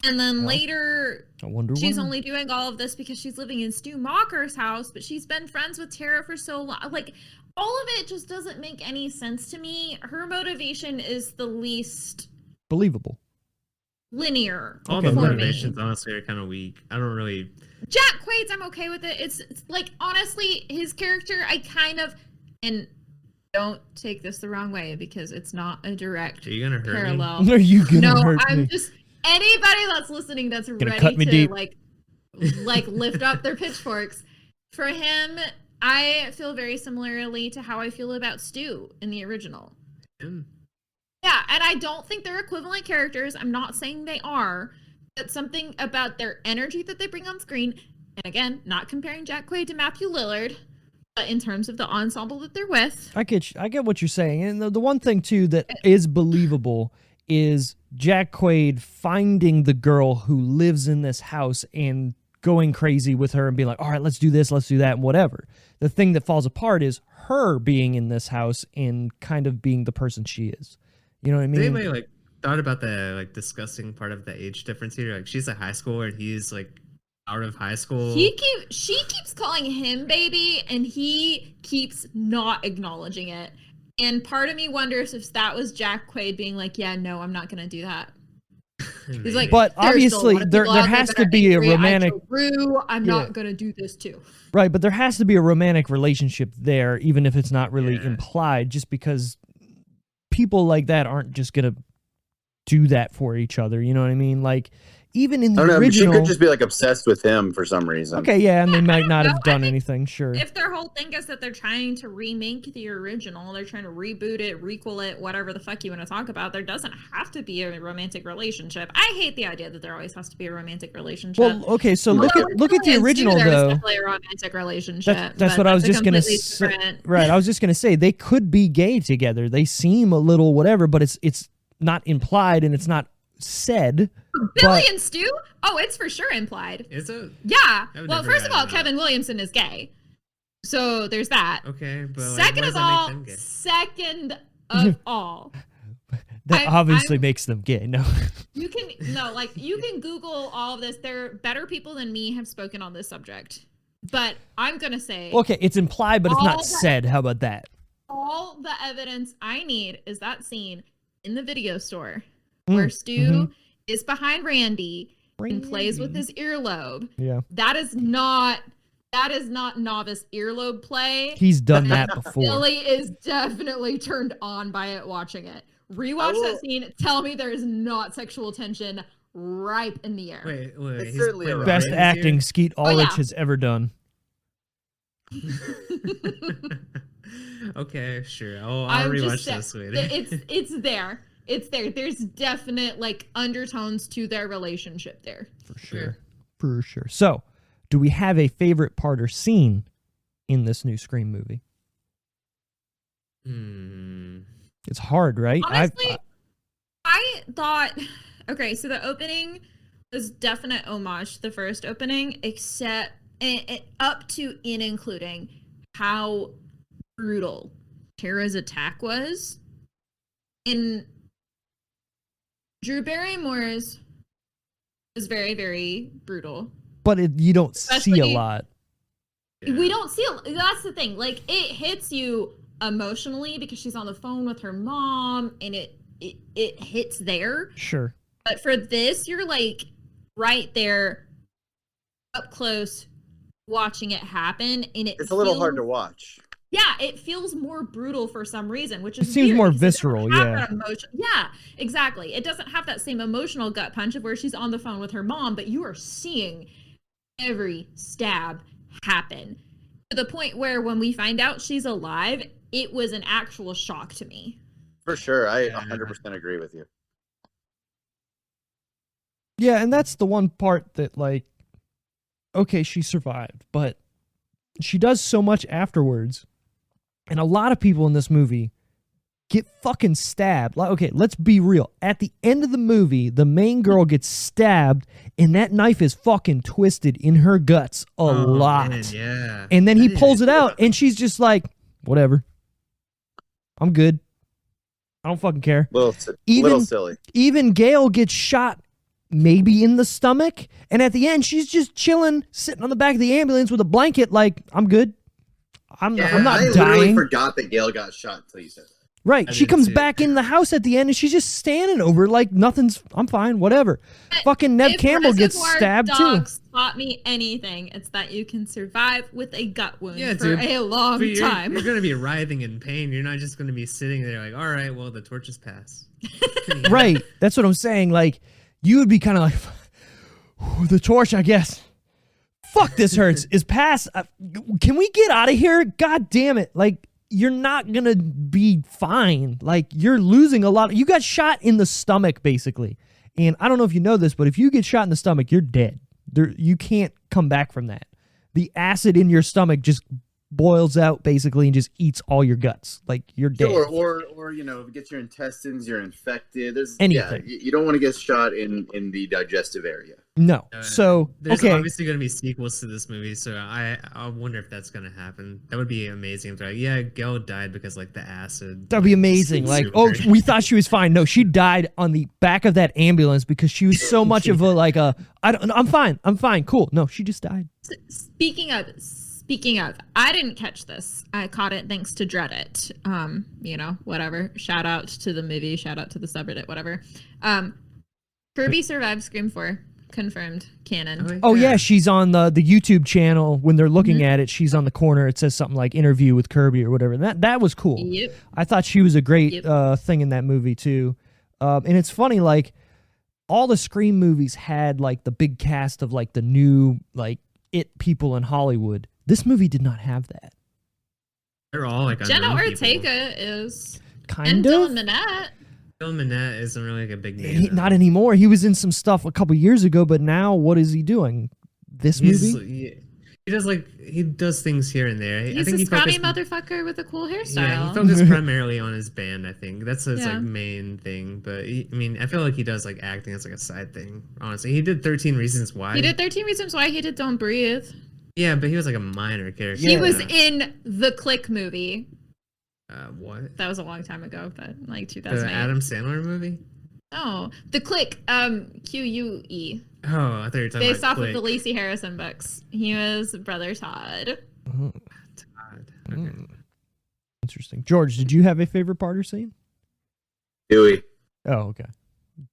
And then later, I wonder she's why. only doing all of this because she's living in Stu Mocker's house, but she's been friends with Tara for so long. Like, all of it just doesn't make any sense to me. Her motivation is the least believable. linear. All the motivations, honestly, are kind of weak. I don't really... Jack Quaid's, I'm okay with it. It's like, honestly, his character, I kind of... And don't take this the wrong way, because it's not a direct Are you gonna hurt parallel. Are you gonna hurt I'm me? just... Anybody that's listening that's ready cut me to, deep. like lift up their pitchforks. For him, I feel very similarly to how I feel about Stu in the original. Yeah, and I don't think they're equivalent characters. I'm not saying they are, but something about their energy that they bring on screen, and again, not comparing Jack Quaid to Matthew Lillard, but in terms of the ensemble that they're with. I get what you're saying. And the one thing, too, that is believable is Jack Quaid finding the girl who lives in this house and going crazy with her and being like, all right, let's do this, let's do that, and whatever. The thing that falls apart is her being in this house and kind of being the person she is. You know what I mean? Anybody like thought about the disgusting part of the age difference here? Like, she's a high schooler and he's like out of high school. She keeps calling him baby, and he keeps not acknowledging it. And part of me wonders if that was Jack Quaid being like, yeah, no, I'm not gonna do that. He's like, but obviously there has to be a romantic. I'm not gonna do this too. Right, but there has to be a romantic relationship there, even if it's not really implied, just because people like that aren't just gonna do that for each other. You know what I mean? Like, even in the original, she could just be like obsessed with him for some reason. Okay, yeah, and they might not have done anything. Sure. If their whole thing is that they're trying to remake the original, they're trying to reboot it, requel it, whatever the fuck you want to talk about, there doesn't have to be a romantic relationship. I hate the idea that there always has to be a romantic relationship. Well, okay, so look at the original There's though. definitely a romantic relationship. That's what I was just gonna say. Right, I was just gonna say they could be gay together. They seem a little whatever, but it's not implied and it's not said. Billy and Stu? Oh, it's for sure implied. Is it? Yeah. Well, first of all, Kevin Williamson is gay. So there's that. Okay, but second of all, that obviously makes them gay. No. You can Google all of this. There better people than me have spoken on this subject. But I'm gonna say, okay, it's implied, but it's not said. How about that? All the evidence I need is that scene in the video store where Stu is behind Randy and plays with his earlobe. Yeah. That is not novice earlobe play. He's done that before. Billy is definitely turned on by it watching it. Rewatch that scene. Tell me there is not sexual tension right in the air. Wait. It's certainly a Best acting Skeet Ulrich has ever done. Okay, sure. I'll rewatch this later. It's there. It's there. There's definite undertones to their relationship there. For sure. So, do we have a favorite part or scene in this new Scream movie? It's hard, right? Honestly, I thought, okay, so the opening was definite homage to the first opening, except up to and including how brutal Tara's attack was. in Drew Barrymore's is very, very brutal. But you don't see a Especially- lot. We don't see it. That's the thing. Like, it hits you emotionally because she's on the phone with her mom, and it hits there. Sure. But for this, you're like right there, up close, watching it happen, and It's a little hard to watch. Yeah, it feels more brutal for some reason, which is It seems weird more because it doesn't visceral, have yeah. that emotion. Yeah, exactly. It doesn't have that same emotional gut punch of where she's on the phone with her mom, but you are seeing every stab happen to the point where when we find out she's alive, it was an actual shock to me. For sure, I 100% agree with you. Yeah, and that's the one part that, like, okay, she survived, but she does so much afterwards. And a lot of people in this movie get fucking stabbed. Like, okay, let's be real. At the end of the movie, the main girl gets stabbed, and that knife is fucking twisted in her guts a lot. Man, yeah. And then he pulls it out, and she's just like, whatever. I'm good. I don't fucking care. Little silly. Even Gail gets shot maybe in the stomach, and at the end, she's just chilling, sitting on the back of the ambulance with a blanket like, I'm good. I'm not I literally dying. forgot that Gail got shot until you said that. Right. I She didn't comes see it. back in the house at the end, and she's just standing over like nothing's, I'm fine, whatever. Fucking Neve If Campbell gets Reservoir stabbed Dogs taught me anything, it's that you can survive with a gut wound Yeah, for dude. a long But time. You're going to be writhing in pain. You're not just going to be sitting there like, all right, well, the torches pass. too. Right. That's what I'm saying. Like, you would be kind of like, the torch, I guess. Fuck, this hurts. Is past. Can we get out of here? God damn it. Like, you're not going to be fine. Like, you're losing a lot. You got shot in the stomach, basically. And I don't know if you know this, but if you get shot in the stomach, you're dead. You can't come back from that. The acid in your stomach just boils out, basically, and just eats all your guts. Like, you're dead. Sure, or you know, if it gets your intestines, you're infected. There's Anything. Yeah, you don't want to get shot in the digestive area. No. So, There's okay. obviously going to be sequels to this movie, so I wonder if that's going to happen. That would be amazing. If they're like, yeah, Gail died because like the acid. That'd be amazing. Like, oh, we thought she was fine. No, she died on the back of that ambulance because she was so much of I'm fine, cool. No, she just died. Speaking of, I didn't catch this. I caught it thanks to Dreadit. You know, whatever. Shout out to the movie. Shout out to the subreddit. Whatever. Kirby survived Scream 4. Confirmed. Canon. Oh yeah, she's on the YouTube channel. When they're looking at it, she's on the corner. It says something like "interview with Kirby" or whatever. That was cool. Yep. I thought she was a great thing in that movie too. And it's funny, like all the Scream movies had like the big cast of like the new like it people in Hollywood. This movie did not have that. They're all like Jenna unknown Ortega people. is. Kind And of. Dylan Minnette. Dylan Minnette isn't really like a big name. though. Not anymore. He was in some stuff a couple years ago, but now what is he doing? This movie? He does things here and there. I He's think a he scrawny focused, motherfucker with a cool Yeah, hairstyle. he focused primarily on his band. I think that's his Yeah. like main thing. But I feel like he does like acting as like a side thing. Honestly, he did 13 Reasons Why. He did 13 Reasons Why. He did Don't Breathe. Yeah, but he was like a minor character. He was in the Click movie. What? That was a long time ago, but like The 2008. Adam Sandler movie? Oh, the Click. QUE. Oh, I thought you were talking Based about off of the Click. Lacey Harrison books. He was Brother Todd. God. Okay. Interesting. George, did you have a favorite part or scene? Dewey. Oh, okay.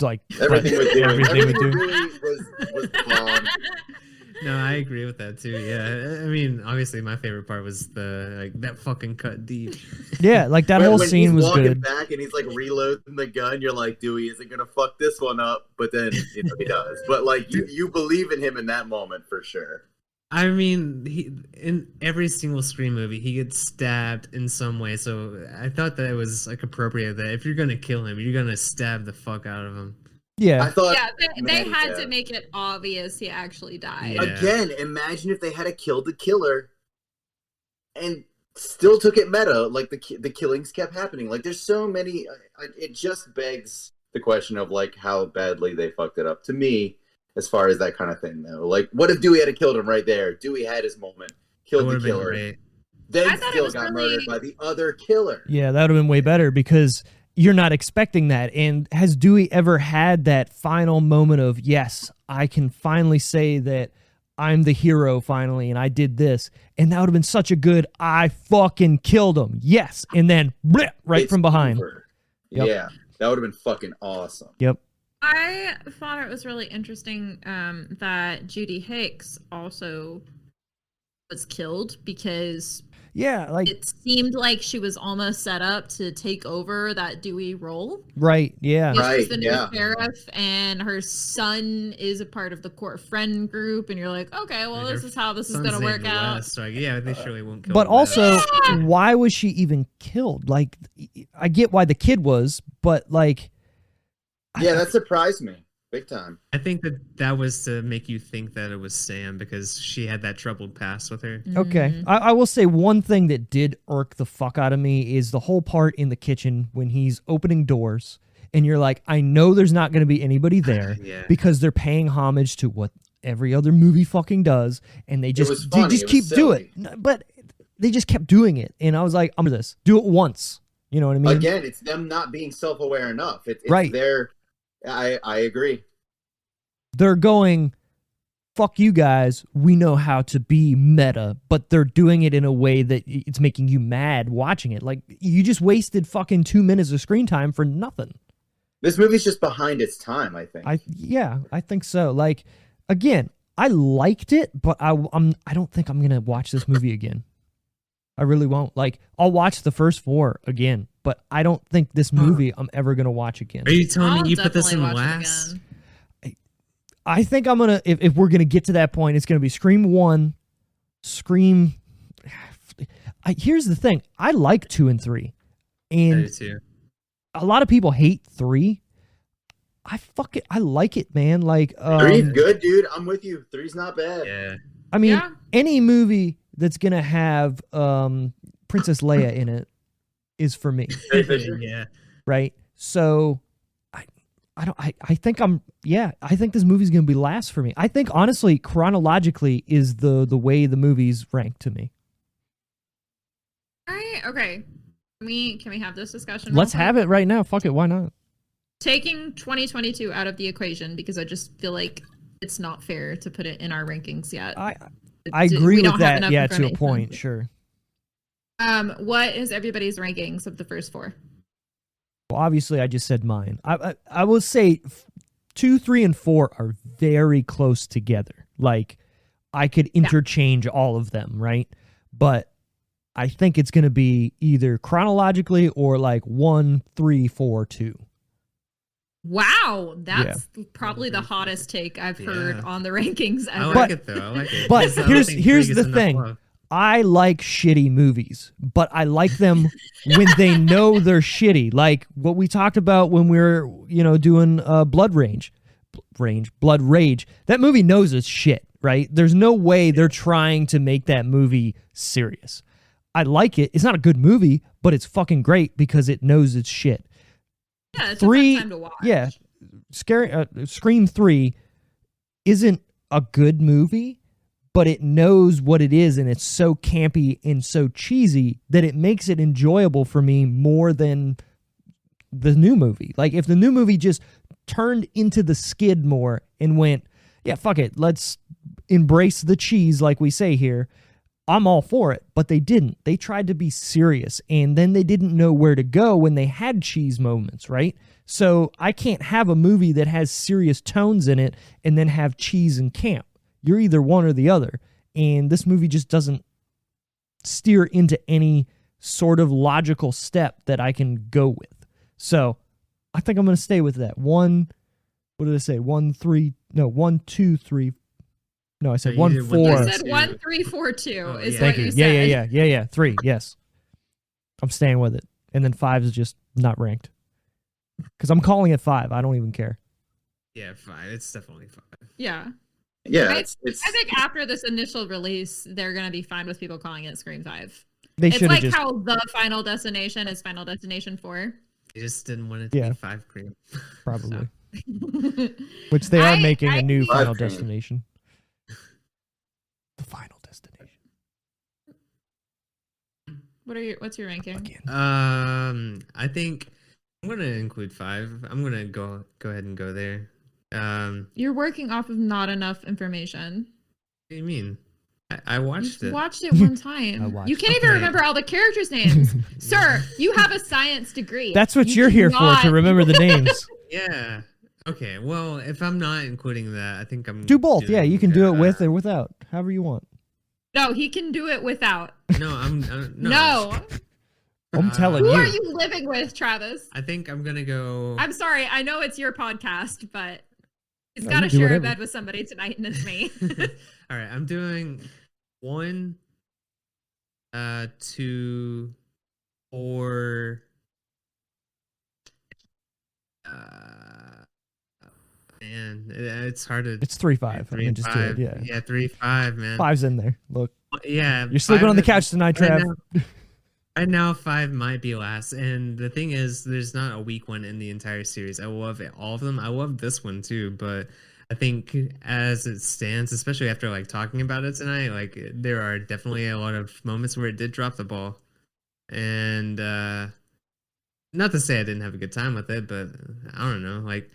Like Everything with Dewey. Everything with Dewey. was bomb. No, I agree with that too. Yeah, I mean, obviously, my favorite part was that fucking cut deep. Yeah, like that whole when scene he's was walking good. back and he's like reloading the gun, you're like, Dewey isn't gonna fuck this one up, but then he does. But like you believe in him in that moment for sure. I mean, in every single Scream movie, he gets stabbed in some way. So I thought that it was like appropriate that if you're gonna kill him, you're gonna stab the fuck out of him. Yeah. I thought Yeah, they man, had yeah. to make it obvious he actually died. Yeah. Again, imagine if they had killed the killer and still took it meta, like the killings kept happening. Like there's so many. It just begs the question of like how badly they fucked it up. To me, as far as that kind of thing, though, like what if Dewey had killed him right there? Dewey had his moment, That killed the would've been killer, great. then I thought it still was got really- murdered by the other killer. Yeah, that would have been way better because you're not expecting that. And has Dewey ever had that final moment of, yes, I can finally say that I'm the hero finally, and I did this, and that would have been such a good, I fucking killed him. Yes. And then bleh, right It's from behind. over. Yep. Yeah, that would have been fucking awesome. Yep. I thought it was really interesting that Judy Hicks also was killed because Yeah, like it seemed like she was almost set up to take over that Dewey role. right, yeah. Because she's Right, the new yeah. sheriff, and her son is a part of the core friend group, and you're like, okay, well, this is how this is gonna work out. So yeah, they surely won't kill But him. also, why was she even killed? Like, I get why the kid was, but like, Yeah, that surprised me big time. I think that was to make you think that it was Sam because she had that troubled past with her. okay. Mm-hmm. I will say one thing that did irk the fuck out of me is the whole part in the kitchen when he's opening doors, and you're like, I know there's not going to be anybody there Yeah. because they're paying homage to what every other movie fucking does, and they was just funny, they just it was keep doing silly. it. But they just kept doing it, and I was like, I'm gonna do this. Do it once. You know what I mean? Again, it's them not being self-aware enough. It's Right. their. I agree. They're going, fuck you guys, we know how to be meta, but they're doing it in a way that it's making you mad watching it. Like, you just wasted fucking 2 minutes of screen time for nothing. This movie's just behind its time, I think. I think so. Like, again, I liked it, but I don't think I'm gonna watch this movie again. I really won't. Like, I'll watch the first 4 again, but I don't think this movie I'm ever gonna watch again. Are you telling I'll me you put this in definitely watch it last? again. I think I'm gonna, if we're gonna get to that point, it's gonna be Scream 1, Scream. Here's the thing: I like 2 and 3, I do and too. a lot of people hate 3. I like it, man. Like, Three's good, dude. I'm with you. Three's not bad. Yeah. I mean, Yeah. any movie that's gonna have Princess Leia in it is for me, Yeah. right? So, I think I think this movie's gonna be last for me. I think honestly, chronologically, is the way the movies rank to me. Okay. Can we have this discussion? Let's have it right now. Fuck it, why not? Taking 2022 out of the equation because I just feel like it's not fair to put it in our rankings yet. I We agree don't with have that. enough Yeah, to a information. point, sure. What is everybody's rankings of the first 4? Well, obviously, I just said mine. I will say 2, 3, and 4 are very close together. Like, I could interchange all of them, right? But I think it's going to be either chronologically or like 1, 3, 4, 2. Wow, that's probably the hottest take I've heard Yeah. on the rankings I ever. like it though. I like it. But Because I don't here's think here's three the gets enough thing. love. I like shitty movies, but I like them when they know they're shitty. Like what we talked about when we were, doing Blood Rage. That movie knows it's shit, right? There's no way they're trying to make that movie serious. I like it. It's not a good movie, but it's fucking great because it knows it's shit. Yeah, it's 3, a fun time to watch. yeah, Scream 3 isn't a good movie, but it knows what it is, and it's so campy and so cheesy that it makes it enjoyable for me more than the new movie. Like, if the new movie just turned into the skid more and went, yeah, fuck it, let's embrace the cheese like we say here, I'm all for it. But they didn't. They tried to be serious, and then they didn't know where to go when they had cheese moments, right? So I can't have a movie that has serious tones in it and then have cheese and camp. You're either one or the other. And this movie just doesn't steer into any sort of logical step that I can go with. So I think I'm going to stay with that. 1, what did I say? 1, 3, no, 1, 2, 3. No, I said you 1, did 4. You 1, said 1, 3, 4, 2 is yeah. what Thank you you. said. Yeah. 3, yes. I'm staying with it. And then 5 is just not ranked. Because I'm calling it 5. I don't even care. Yeah, 5. It's definitely 5. Yeah. Yeah, I it's think after this initial release, they're going to be fine with people calling it Scream 5. They It's should have like just. how the Final Destination is Final Destination 4. You just didn't want it to Yeah. be 5 cream. Probably. Which they are making a new I Final think- Destination. The Final Destination. What's your ranking? Again. I think I'm gonna include 5. I'm gonna go ahead and go there. You're working off of not enough information. What do you mean? I watched You've it. watched it one time. watched You can't it. even remember all the characters' names. Sir, you have a science degree. That's what You you're do here for, not- to remember the names. Yeah. Okay. Well, if I'm not including that, I think I'm Do both. Yeah, you can do it with uh, or without, however you want. No, he can do it without. No, I'm no. No. I'm telling Who you. are you living with, Travis? I think I'm gonna go. I'm sorry. I know it's your podcast, but he's No, got to you do share a whatever. bed with somebody tonight, and it's me. All right. I'm doing 1, 2, 4. Man, it's hard to. It's 3-5. I 3 mean, and just do it. 5. Yeah. Yeah, 3, 5, man. 5's in there. Look, Yeah, you're sleeping 5 on the couch tonight, right Trav. Right now, 5 might be last. And the thing is, there's not a weak one in the entire series. I love all of them. I love this one too, but I think as it stands, especially after like talking about it tonight, like there are definitely a lot of moments where it did drop the ball. And not to say I didn't have a good time with it, but I don't know, like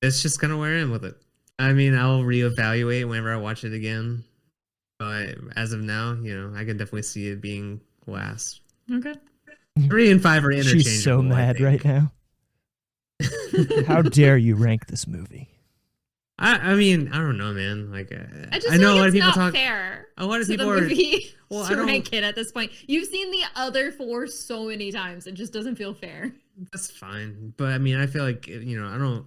it's just kind of where I am with it. I mean, I'll reevaluate whenever I watch it again. But as of now, I can definitely see it being last. Okay. 3 and 5 are interchangeable. She's so I mad think. right now. How dare you rank this movie? I mean, I don't know, man. Like, I just I know feel a lot like of it's people not talk. fair. A lot of to people the are. movie Well, I to don't. rank it at this point. You've seen the other 4 so many times. It just doesn't feel fair. That's fine, but I mean, I feel like I don't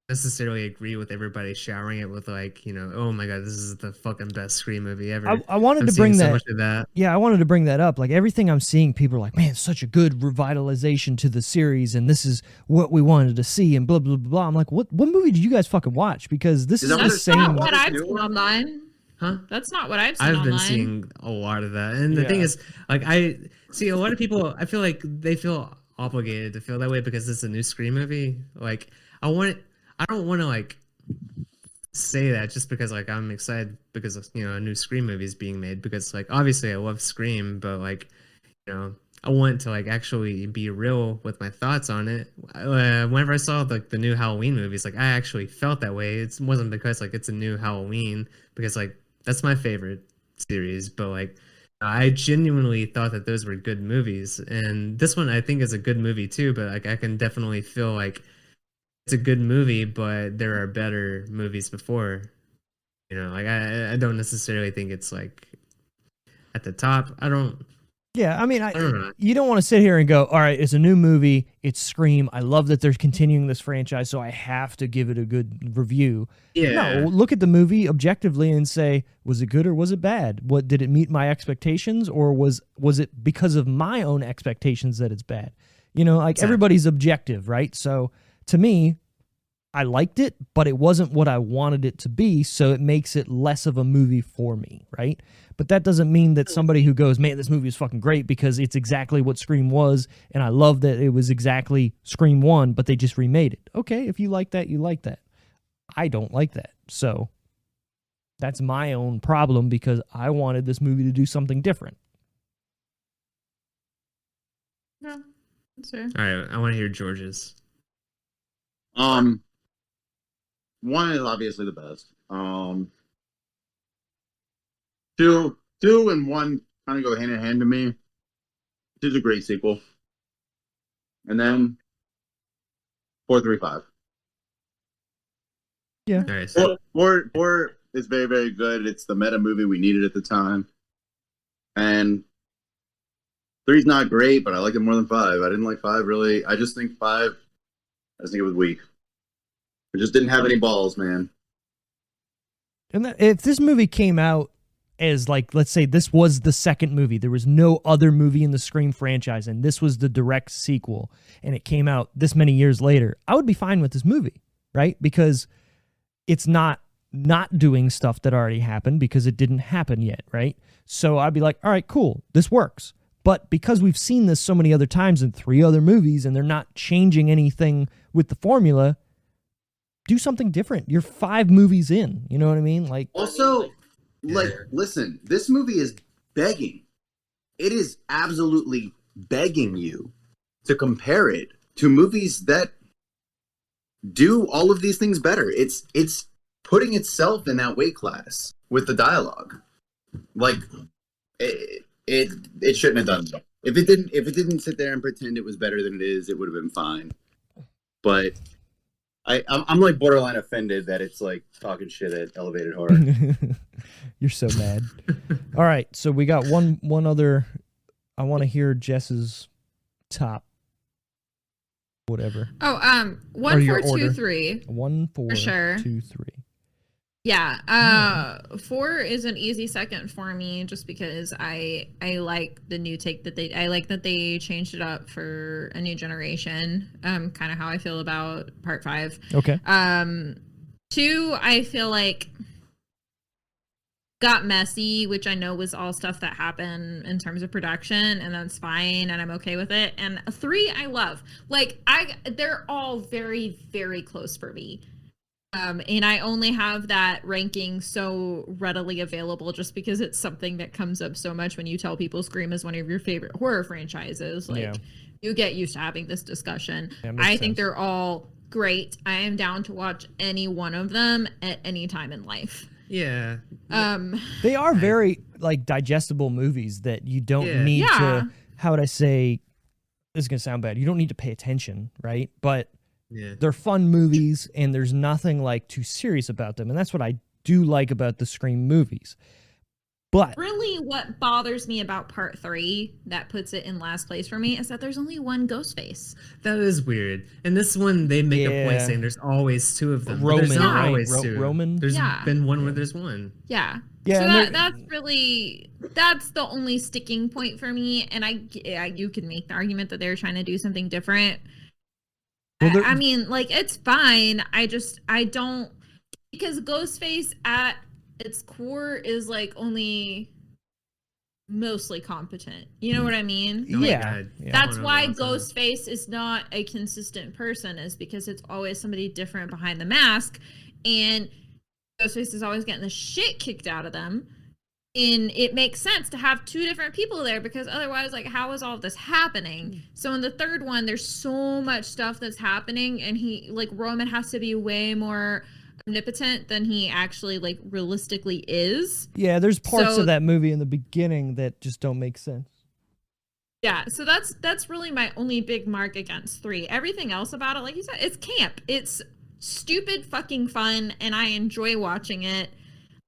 necessarily agree with everybody showering it with like, oh my god, this is the fucking best Scream movie ever. I wanted I'm to seeing bring so that. much of that. Yeah, I wanted to bring that up. Like everything I'm seeing, people are like, "Man, such a good revitalization to the series, and this is what we wanted to see." And blah blah blah. blah. I'm like, what movie did you guys fucking watch? Because this Is is that the That's what not same. what This I've new seen one? online. Huh? That's not what I've seen I've online. been seeing a lot of that, and the thing Yeah. is, like, I see a lot of people. I feel like they feel obligated to feel that way because it's a new Scream movie. Like, I don't want to like say that just because like I'm excited because a new Scream movie is being made, because like obviously I love Scream, but like I want to like actually be real with my thoughts on it. Whenever I saw like the new Halloween movies, like I actually felt that way. It wasn't because like it's a new Halloween, because like that's my favorite series, but like I genuinely thought that those were good movies, and this one I think is a good movie too. But like I can definitely feel like it's a good movie, but there are better movies before. Like I don't necessarily think it's like at the top. I don't. Yeah, I mean, I don't know. you don't want to sit here and go, all right, it's a new movie, it's Scream. I love that they're continuing this franchise, so I have to give it a good review. Yeah. No, look at the movie objectively and say, was it good or was it bad? What did it meet my expectations, or was it because of my own expectations that it's bad? Like Exactly. everybody's objective, right? So to me, I liked it, but it wasn't what I wanted it to be, so it makes it less of a movie for me, right? But that doesn't mean that somebody who goes, man, this movie is fucking great because it's exactly what Scream was, and I love that it was exactly Scream 1, but they just remade it. Okay, if you like that, you like that. I don't like that. So that's my own problem because I wanted this movie to do something different. No, that's fair. All right, I want to hear George's. One is obviously the best. Two and one kind of go hand in hand to me. This is a great sequel. And then 4, 3, 5. Yeah. All right, so Four is very, very good. It's the meta movie we needed at the time. And 3's not great, but I like it more than 5. I didn't like 5 really. I just think it was weak. It just didn't have any balls, man. And if this movie came out as, like, let's say this was the second movie, there was no other movie in the Scream franchise, and this was the direct sequel, and it came out this many years later, I would be fine with this movie, right? Because it's not doing stuff that already happened because it didn't happen yet, right? So I'd be like, all right, cool, this works. But because we've seen this so many other times in 3 other movies, and they're not changing anything with the formula, do something different. You're 5 movies in. You know what I mean? Like, Also, listen, this movie is begging. It is absolutely begging you to compare it to movies that do all of these things better. It's putting itself in that weight class with the dialogue. Like it shouldn't have done that. If it didn't sit there and pretend it was better than it is, it would have been fine. But I'm like borderline offended that it's like talking shit at elevated horror. You're so mad. All right, so we got one other. I want to hear Jess's top. Whatever. Oh, 1, 4, 2, 3. 1, 4, for sure. 2, 3. Yeah. 4 is an easy second for me, just because I like the new take that I like that they changed it up for a new generation. Kind of how I feel about part 5. Okay. 2, I feel like got messy, which I know was all stuff that happened in terms of production, and that's fine, and I'm okay with it. And 3, I love. Like they're all very, very close for me. And I only have that ranking so readily available just because it's something that comes up so much when you tell people Scream is one of your favorite horror franchises. Like, you get used to having this discussion. I think they're all great. I am down to watch any one of them at any time in life. Yeah. They are very like digestible movies that you don't need to. How would I say? This is gonna sound bad. You don't need to pay attention, right? But they're fun movies, and there's nothing like too serious about them, and that's what I do like about the Scream movies. But really, what bothers me about part 3 that puts it in last place for me is that there's only one Ghostface. That is weird. And this one, they make a point saying there's always 2 of them. Roman, there's not right? always 2. Roman. There's been one where there's 1. Yeah. Yeah. So that's the only sticking point for me. And you can make the argument that they're trying to do something different. Well, I mean, like, it's fine. I don't, because Ghostface at its core is like only mostly competent. You know what I mean? Yeah. That's why Ghostface is not a consistent person, is because it's always somebody different behind the mask, and Ghostface is always getting the shit kicked out of them. And it makes sense to have 2 different people there, because otherwise, like, how is all of this happening? So in the third one, there's so much stuff that's happening, and Roman has to be way more omnipotent than he actually, like, realistically is. Yeah, there's parts of that movie in the beginning that just don't make sense. Yeah, so that's really my only big mark against 3. Everything else about it, like you said, it's camp. It's stupid fucking fun, and I enjoy watching it.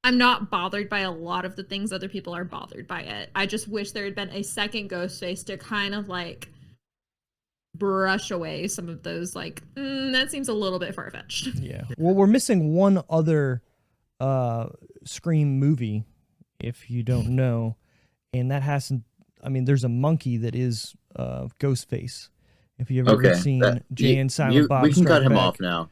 I'm not bothered by a lot of the things other people are bothered by it. I just wish there had been a second Ghostface to kind of, like, brush away some of those, like, that seems a little bit far-fetched. Yeah. Well, we're missing one other Scream movie, if you don't know, and that hasn't. I mean, there's a monkey that is Ghostface. If you've ever seen Jay and Silent Bob, we can cut him Back. off now.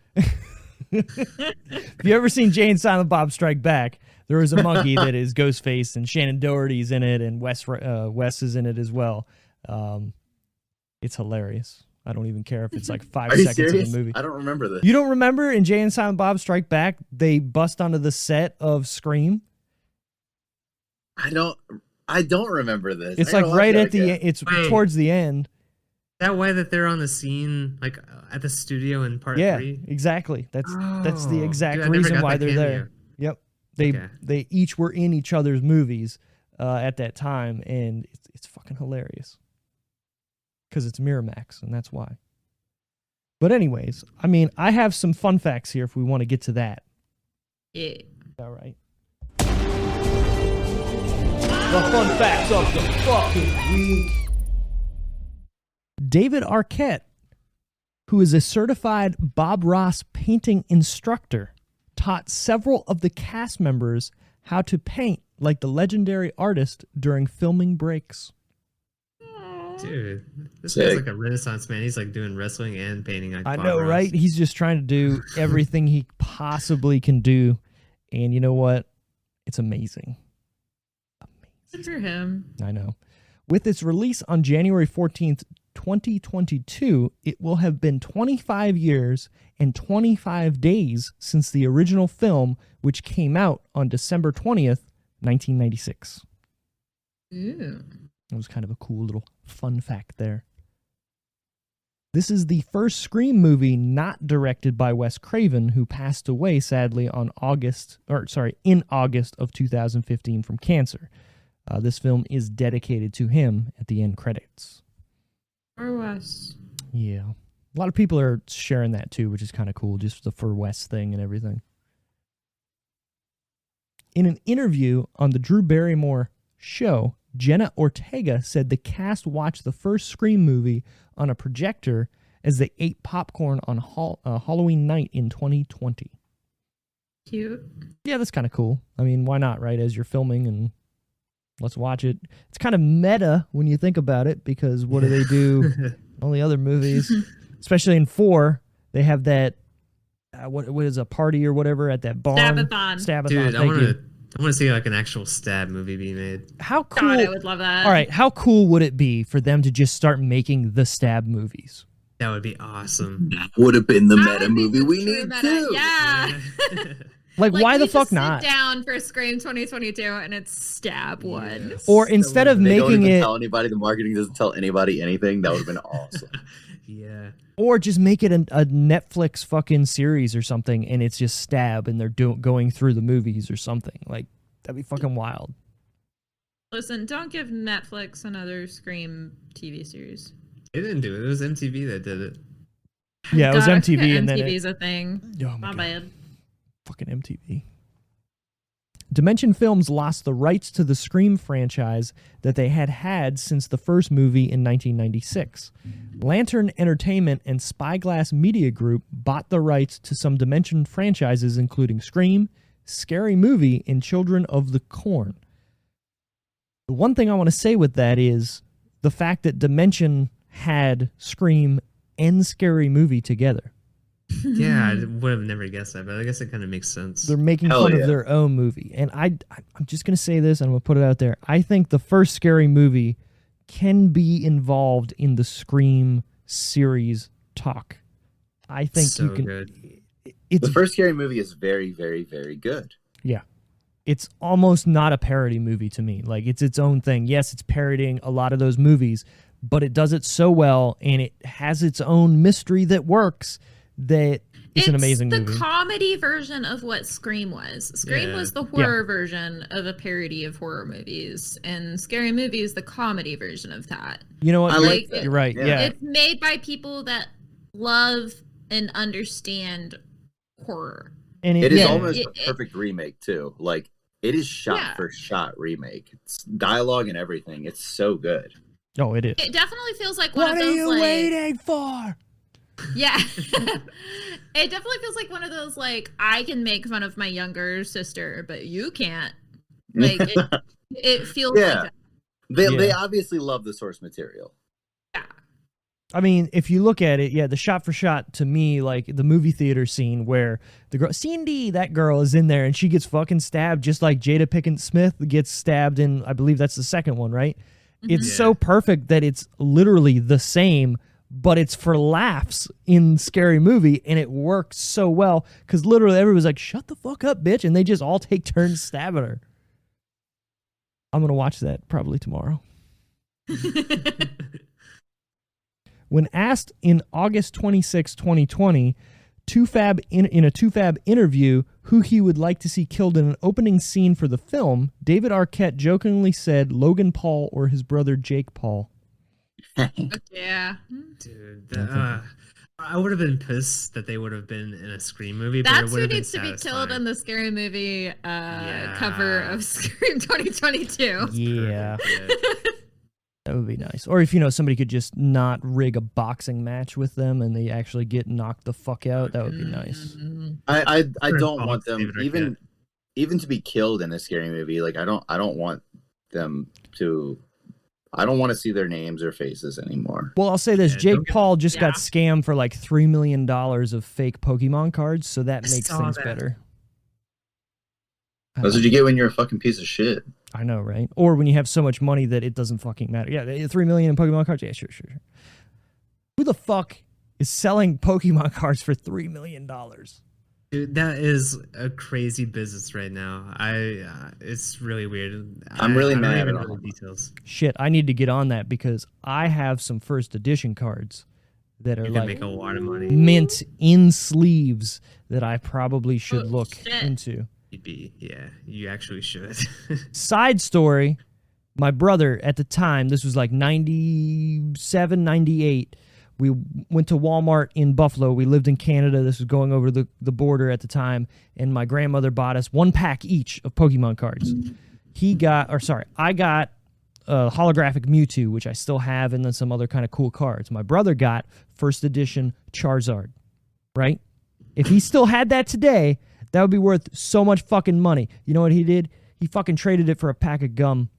If you ever seen Jay and Silent Bob Strike Back, there is a monkey that is Ghostface, and Shannon Doherty's in it, and Wes is in it as well. It's hilarious. I don't even care if it's like 5 seconds of the movie. I don't remember this. You don't remember in Jay and Silent Bob Strike Back, they bust onto the set of Scream? I don't remember this. It's like right at the it's towards the end. That way that they're on the scene, like at the studio in part 3? Yeah, exactly. That's the exact reason why they're there. Yep. They each were in each other's movies at that time, and it's fucking hilarious. Because it's Miramax, and that's why. But anyways, I mean, I have some fun facts here if we want to get to that. Yeah. All right. The fun facts of the fucking week. David Arquette, who is a certified Bob Ross painting instructor, taught several of the cast members how to paint like the legendary artist during filming breaks. Dude, this guy's like a Renaissance man. He's like doing wrestling and painting. Like I Bob know, Ross. right? He's just trying to do everything he possibly can do. And you know what? It's amazing. Good for him. I know. With its release on January 14th, 2022, it will have been 25 years and 25 days since the original film, which came out on December 20th, 1996. Ooh. It was kind of a cool little fun fact there. This is the first Scream movie not directed by Wes Craven, who passed away sadly in August of 2015 from cancer. This film is dedicated to him at the end credits. Or Wes. Yeah. A lot of people are sharing that too, which is kind of cool, just the for Wes thing and everything. In an interview on the Drew Barrymore show, Jenna Ortega said the cast watched the first Scream movie on a projector as they ate popcorn on Halloween night in 2020. Cute. Yeah, that's kind of cool. I mean, why not, right? As you're filming and let's watch it. It's kind of meta when you think about it, because what do they do? All the other movies, especially in 4, they have that, what is a party or whatever at that barn? Stab-a-thon. Dude, I want to see like an actual stab movie be made. How cool. God, I would love that. All right, how cool would it be for them to just start making the stab movies? That would be awesome. That would have been the That meta would be movie the we true need meta. too. Yeah. Like why we the just fuck sit not? down for Scream 2022 and it's stab one. Yes. Or instead of They don't making even it, tell anybody. The marketing doesn't tell anybody anything. That would have been awesome. Yeah. or just make it a Netflix fucking series or something, and it's just stab, and they're going through the movies or something. Like that'd be fucking wild. Listen, don't give Netflix another Scream TV series. They didn't do it. It was MTV that did it. Yeah, it was God, I MTV, forget and then MTV's a thing. oh My God. bad. Fucking MTV. Dimension Films lost the rights to the Scream franchise that they had since the first movie in 1996. Lantern Entertainment and Spyglass Media Group bought the rights to some Dimension franchises, including Scream, Scary Movie, and Children of the Corn. The one thing I want to say with that is the fact that Dimension had Scream and Scary Movie together. Yeah, I would have never guessed that, but I guess it kind of makes sense. They're making Hell fun yeah. of their own movie. And I'm just going to say this, and I'm going to put it out there. I think the first Scary Movie can be involved in the Scream series talk. I think So you can. good. It's The first Scary Movie is very, very, very good. Yeah. It's almost not a parody movie to me. Like, it's its own thing. Yes, it's parodying a lot of those movies, but it does it so well, and it has its own mystery that works, that it's an amazing the movie. comedy version of what Scream was. Scream Yeah. was the horror version of a parody of horror movies, and Scary Movie is the comedy version of that. You know what? I You're, like that. you're right. Yeah. Yeah. It's made by people that love and understand horror. And It is yeah. almost It- a perfect remake too. Like it is shot Yeah. for shot remake. It's dialogue and everything. It's so good. Oh, it is. It definitely feels like one What of are those you like waiting for? yeah. It definitely feels like one of those like I can make fun of my younger sister, but you can't. Like it feels Yeah. like that. They Yeah. obviously love the source material. I mean, if you look at it, yeah, the shot for shot to me, like the movie theater scene where the girl, Cindy, that girl is in there and she gets fucking stabbed just like Jada Pinkett Smith gets stabbed in, I believe that's the second one, right? It's Yeah. so perfect that it's literally the same, but it's for laughs in Scary Movie, and it works so well because literally everybody's like, shut the fuck up, bitch, and they just all take turns stabbing her. I'm going to watch that probably tomorrow. When asked in August 26, 2020, Tufab in a Tufab interview who he would like to see killed in an opening scene for the film, David Arquette jokingly said Logan Paul or his brother Jake Paul. Yeah. Dude, I would have been pissed that they would have been in a Scream movie, but That's it would who have been needs to be killed satisfying. in the Scary Movie Yeah. cover of Scream 2022. Yeah, Yeah. that would be nice. Or if, somebody could just not rig a boxing match with them and they actually get knocked the fuck out, that would be nice. Mhm. I Sure, don't Paul, want them David even to be killed in a Scary Movie. Like I don't want them to. I don't want to see their names or faces anymore. Well, I'll say this. Yeah, Jake don't get- Paul just got Yeah. scammed for like $3 million of fake Pokemon cards, so that I makes saw things that. better. That's what you get when you're a fucking piece of shit. I know, right? Or when you have so much money that it doesn't fucking matter. Yeah, $3 million in Pokemon cards? Yeah, sure. Who the fuck is selling Pokemon cards for $3 million? Dude, that is a crazy business right now. It's really weird. I'm really I don't mad even at know all. the details. Shit, I need to get on that because I have some first edition cards that are You can like make a lot of money. mint in sleeves that I probably should look shit. into. You actually should. Side story, my brother at the time, this was like 97, 98, we went to Walmart in Buffalo. We lived in Canada. This was going over the border at the time, and my grandmother bought us 1 pack each of Pokemon cards. I got a holographic Mewtwo, which I still have, and then some other kind of cool cards. My brother got first edition Charizard, right? If he still had that today, that would be worth so much fucking money. You know what he did? He fucking traded it for a pack of gum.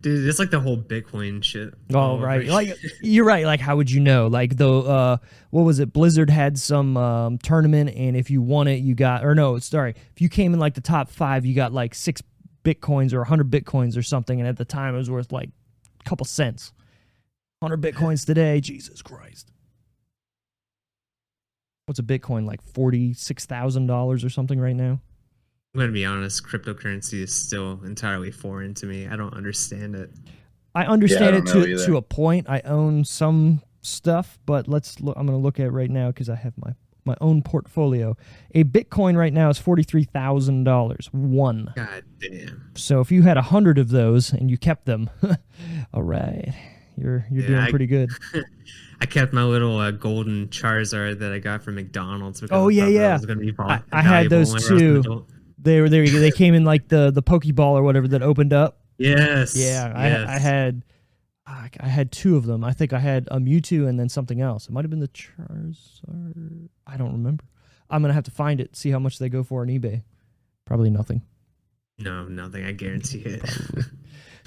Dude, it's like the whole Bitcoin shit. Oh, right. Like, you're right. Like, how would you know? Like, what was it? Blizzard had some tournament, and if you won it, you got, or no, sorry, if you came in like the top 5, you got like 6 Bitcoins or 100 Bitcoins or something, and at the time it was worth like a couple cents. 100 Bitcoins today, Jesus Christ. What's a Bitcoin, like $46,000 or something right now? I'm going to be honest, cryptocurrency is still entirely foreign to me. I don't understand it. I understand I it don't know to a point. I own some stuff, but let's look. I'm going to look at it right now because I have my own portfolio. A Bitcoin right now is $43,000. One. God damn. So if you had 100 of those and you kept them, all right, you're doing pretty good. I kept my little golden Charizard that I got from McDonald's. Because Oh, I yeah, thought that yeah. was gonna be I had those valuable when I was an too. adult. They came in like the Pokeball or whatever that opened up. Yes. Yeah, yes. I had 2 of them. I think I had a Mewtwo and then something else. It might have been the Charizard. I don't remember. I'm gonna have to find it, see how much they go for on eBay. Probably nothing. No, nothing. I guarantee it.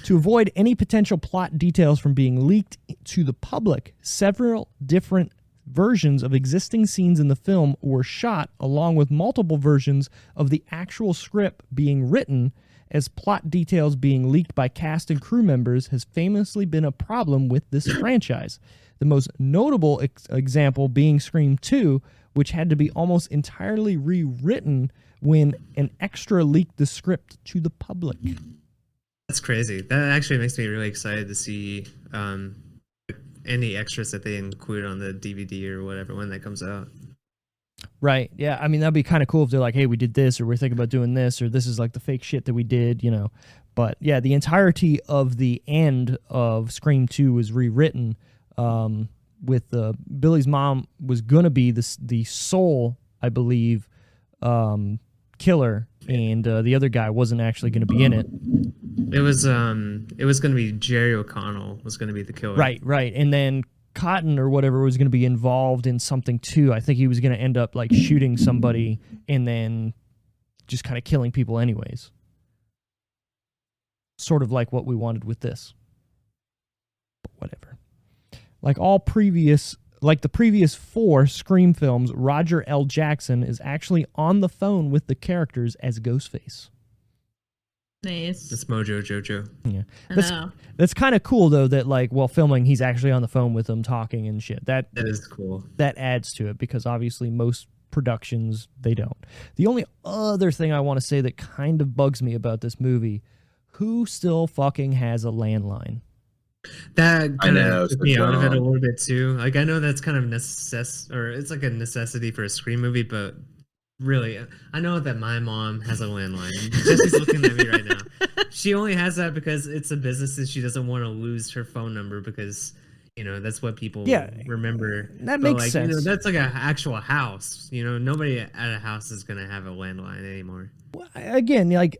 To avoid any potential plot details from being leaked to the public, several different versions of existing scenes in the film were shot, along with multiple versions of the actual script being written, as plot details being leaked by cast and crew members has famously been a problem with this franchise. The most notable example being Scream 2, which had to be almost entirely rewritten when an extra leaked the script to the public. That's crazy. That actually makes me really excited to see any extras that they include on the DVD or whatever when that comes out. Right. Yeah. I mean, that'd be kind of cool if they're like, hey, we did this, or we're thinking about doing this, or this is like the fake shit that we did, you know. But yeah, the entirety of the end of Scream 2 was rewritten with Billy's mom was going to be the sole, I believe, killer, and the other guy wasn't actually going to be in it. It was going to be Jerry O'Connell was going to be the killer. Right. And then Cotton or whatever was going to be involved in something too. I think he was going to end up like shooting somebody and then just kind of killing people anyways. Sort of like what we wanted with this. But whatever. Like the previous 4 Scream films, Roger L. Jackson is actually on the phone with the characters as Ghostface. Nice. It's Mojo Jojo. Yeah. That's kind of cool though that like while filming he's actually on the phone with them talking and shit. That is cool. That adds to it because obviously most productions they don't. The only other thing I want to say that kind of bugs me about this movie, who still fucking has a landline? That kind of took me out of it a little bit too. Like I know that's kind of it's like a necessity for a Scream movie, but really, I know that my mom has a landline. Jesse's looking at me right now. She only has that because it's a business and she doesn't want to lose her phone number because, you know, that's what people remember. That makes sense. You know, that's like an actual house. You know, nobody at a house is going to have a landline anymore. Again, like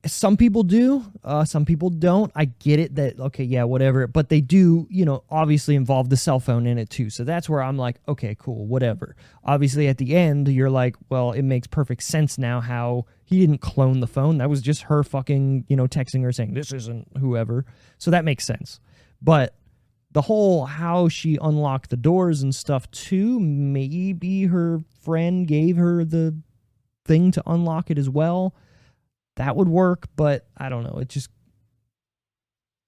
some people do, some people don't. I get it that, okay, yeah, whatever. But they do, you know, obviously involve the cell phone in it too. So that's where I'm like, okay, cool, whatever. Obviously at the end, you're like, well, it makes perfect sense now how he didn't clone the phone. That was just her fucking, you know, texting her saying, this isn't whoever. So that makes sense. But the whole how she unlocked the doors and stuff too, maybe her friend gave her the thing to unlock it as well. That would work, but I don't know.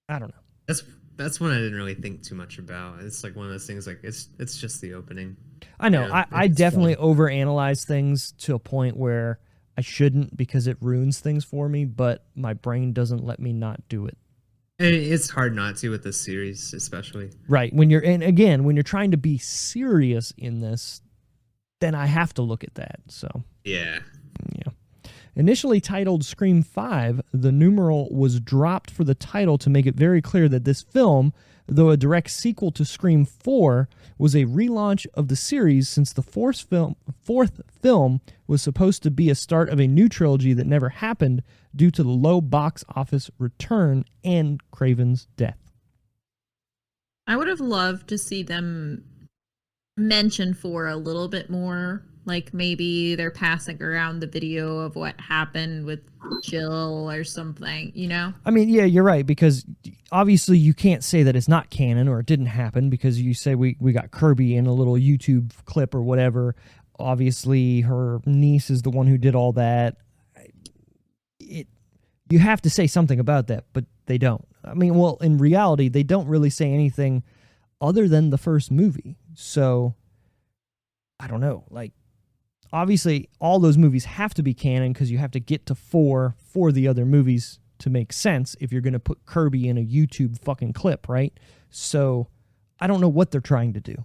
I don't know. That's one I didn't really think too much about. It's like one of those things like it's just the opening. I know. Yeah, I definitely overanalyze things to a point where I shouldn't because it ruins things for me, but my brain doesn't let me not do it. And it's hard not to with this series, especially. Right. When you're trying to be serious in this, then I have to look at that. So, Yeah. yeah. Initially titled Scream 5, the numeral was dropped for the title to make it very clear that this film, though a direct sequel to Scream 4, was a relaunch of the series since the fourth film was supposed to be a start of a new trilogy that never happened due to the low box office return and Craven's death. I would have loved to see them mention 4 a little bit more. Like maybe they're passing around the video of what happened with Jill or something, you know? I mean, yeah, you're right, because obviously you can't say that it's not canon or it didn't happen because you say we got Kirby in a little YouTube clip or whatever. Obviously, her niece is the one who did all that. You have to say something about that, but they don't. I mean, well, in reality, they don't really say anything other than the first movie. So, I don't know. Like, obviously, all those movies have to be canon because you have to get to 4 for the other movies to make sense if you're going to put Kirby in a YouTube fucking clip, right? So, I don't know what they're trying to do.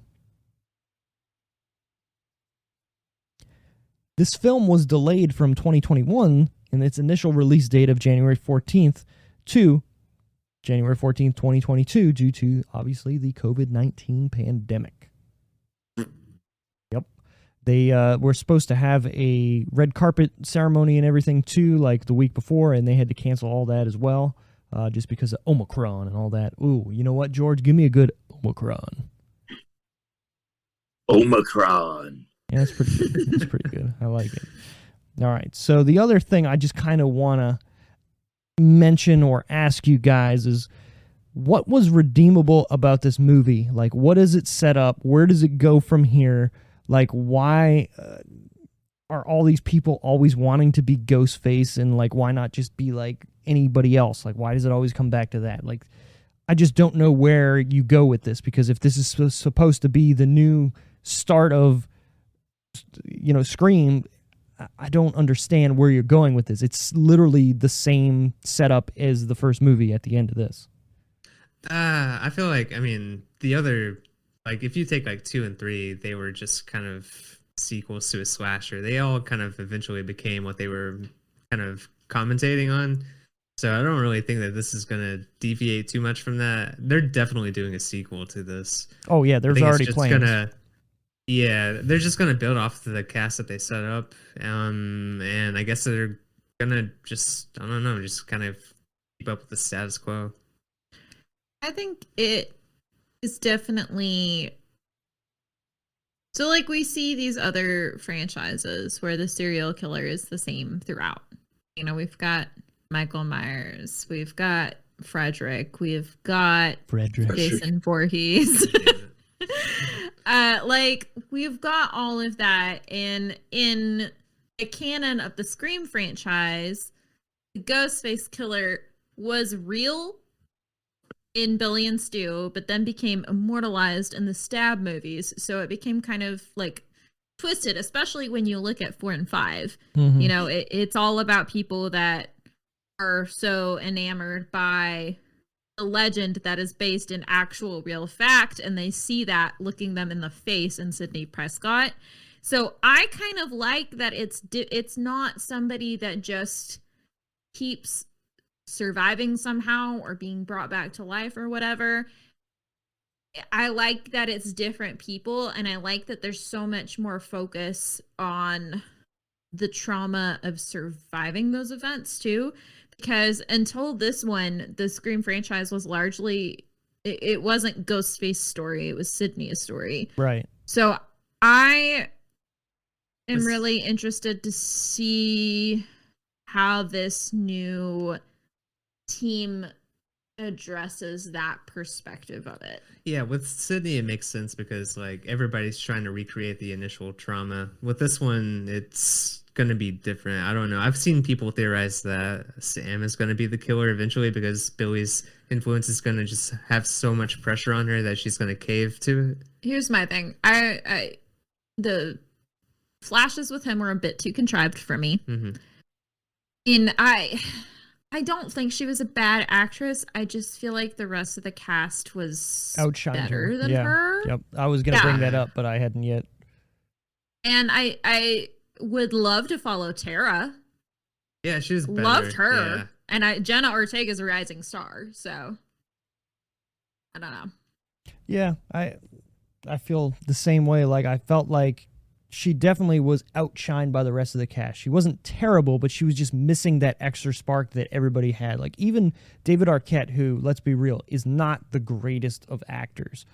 This film was delayed from 2021 in its initial release date of January 14th to January 14th, 2022 due to, obviously, the COVID-19 pandemic. Yep. They were supposed to have a red carpet ceremony and everything, too, like the week before, and they had to cancel all that as well, just because of Omicron and all that. Ooh, you know what, George? Give me a good Omicron. Omicron. Yeah, that's pretty good. That's pretty good. I like it. All right. So the other thing I just kind of want to mention or ask you guys is what was redeemable about this movie? Like, what does it set up? Where does it go from here? Like, why are all these people always wanting to be Ghostface, and like, why not just be like anybody else? Like, why does it always come back to that? Like, I just don't know where you go with this, because if this is supposed to be the new start of, you know, Scream, I don't understand where you're going with this. It's literally the same setup as the first movie at the end of this. I feel like, I mean, the other, like, if you take like 2 and 3, they were just kind of sequels to a slasher. They all kind of eventually became what they were kind of commentating on. So I don't really think that this is going to deviate too much from that. They're definitely doing a sequel to this. Oh yeah, there's already plans. Yeah, they're just gonna build off the cast that they set up, and I guess they're gonna just, I don't know, just kind of keep up with the status quo. I think it is definitely, so like we see these other franchises where the serial killer is the same throughout. You know, we've got Michael Myers, we've got Frederick, we've got Jason Voorhees. Like, we've got all of that, and in the canon of the Scream franchise, the Ghostface killer was real in Billy and Stu, but then became immortalized in the Stab movies, so it became kind of like twisted, especially when you look at 4 and 5. Mm-hmm. You know, it's all about people that are so enamored by a legend that is based in actual real fact, and they see that looking them in the face in Sidney Prescott. So I kind of like that it's not somebody that just keeps surviving somehow or being brought back to life or whatever. I like that it's different people, and I like that there's so much more focus on the trauma of surviving those events too. Because until this one, the Scream franchise was largely, it wasn't Ghostface's story, it was Sidney's story. Right. So I am really interested to see how this new team addresses that perspective of it. Yeah, with Sydney, it makes sense because like everybody's trying to recreate the initial trauma. With this one, it's going to be different. I don't know. I've seen people theorize that Sam is going to be the killer eventually because Billy's influence is going to just have so much pressure on her that she's going to cave to it. Here's my thing. The flashes with him were a bit too contrived for me. Mm-hmm. I don't think she was a bad actress. I just feel like the rest of the cast was Outshined better her. than Yeah. her. Yep. I was gonna bring that up, but I hadn't yet. And I would love to follow Tara. Yeah, she was better. Loved her. Yeah. And Jenna Ortega's a rising star, so I don't know. Yeah, I feel the same way. Like, I felt like she definitely was outshined by the rest of the cast. She wasn't terrible, but she was just missing that extra spark that everybody had. Like, even David Arquette, who, let's be real, is not the greatest of actors.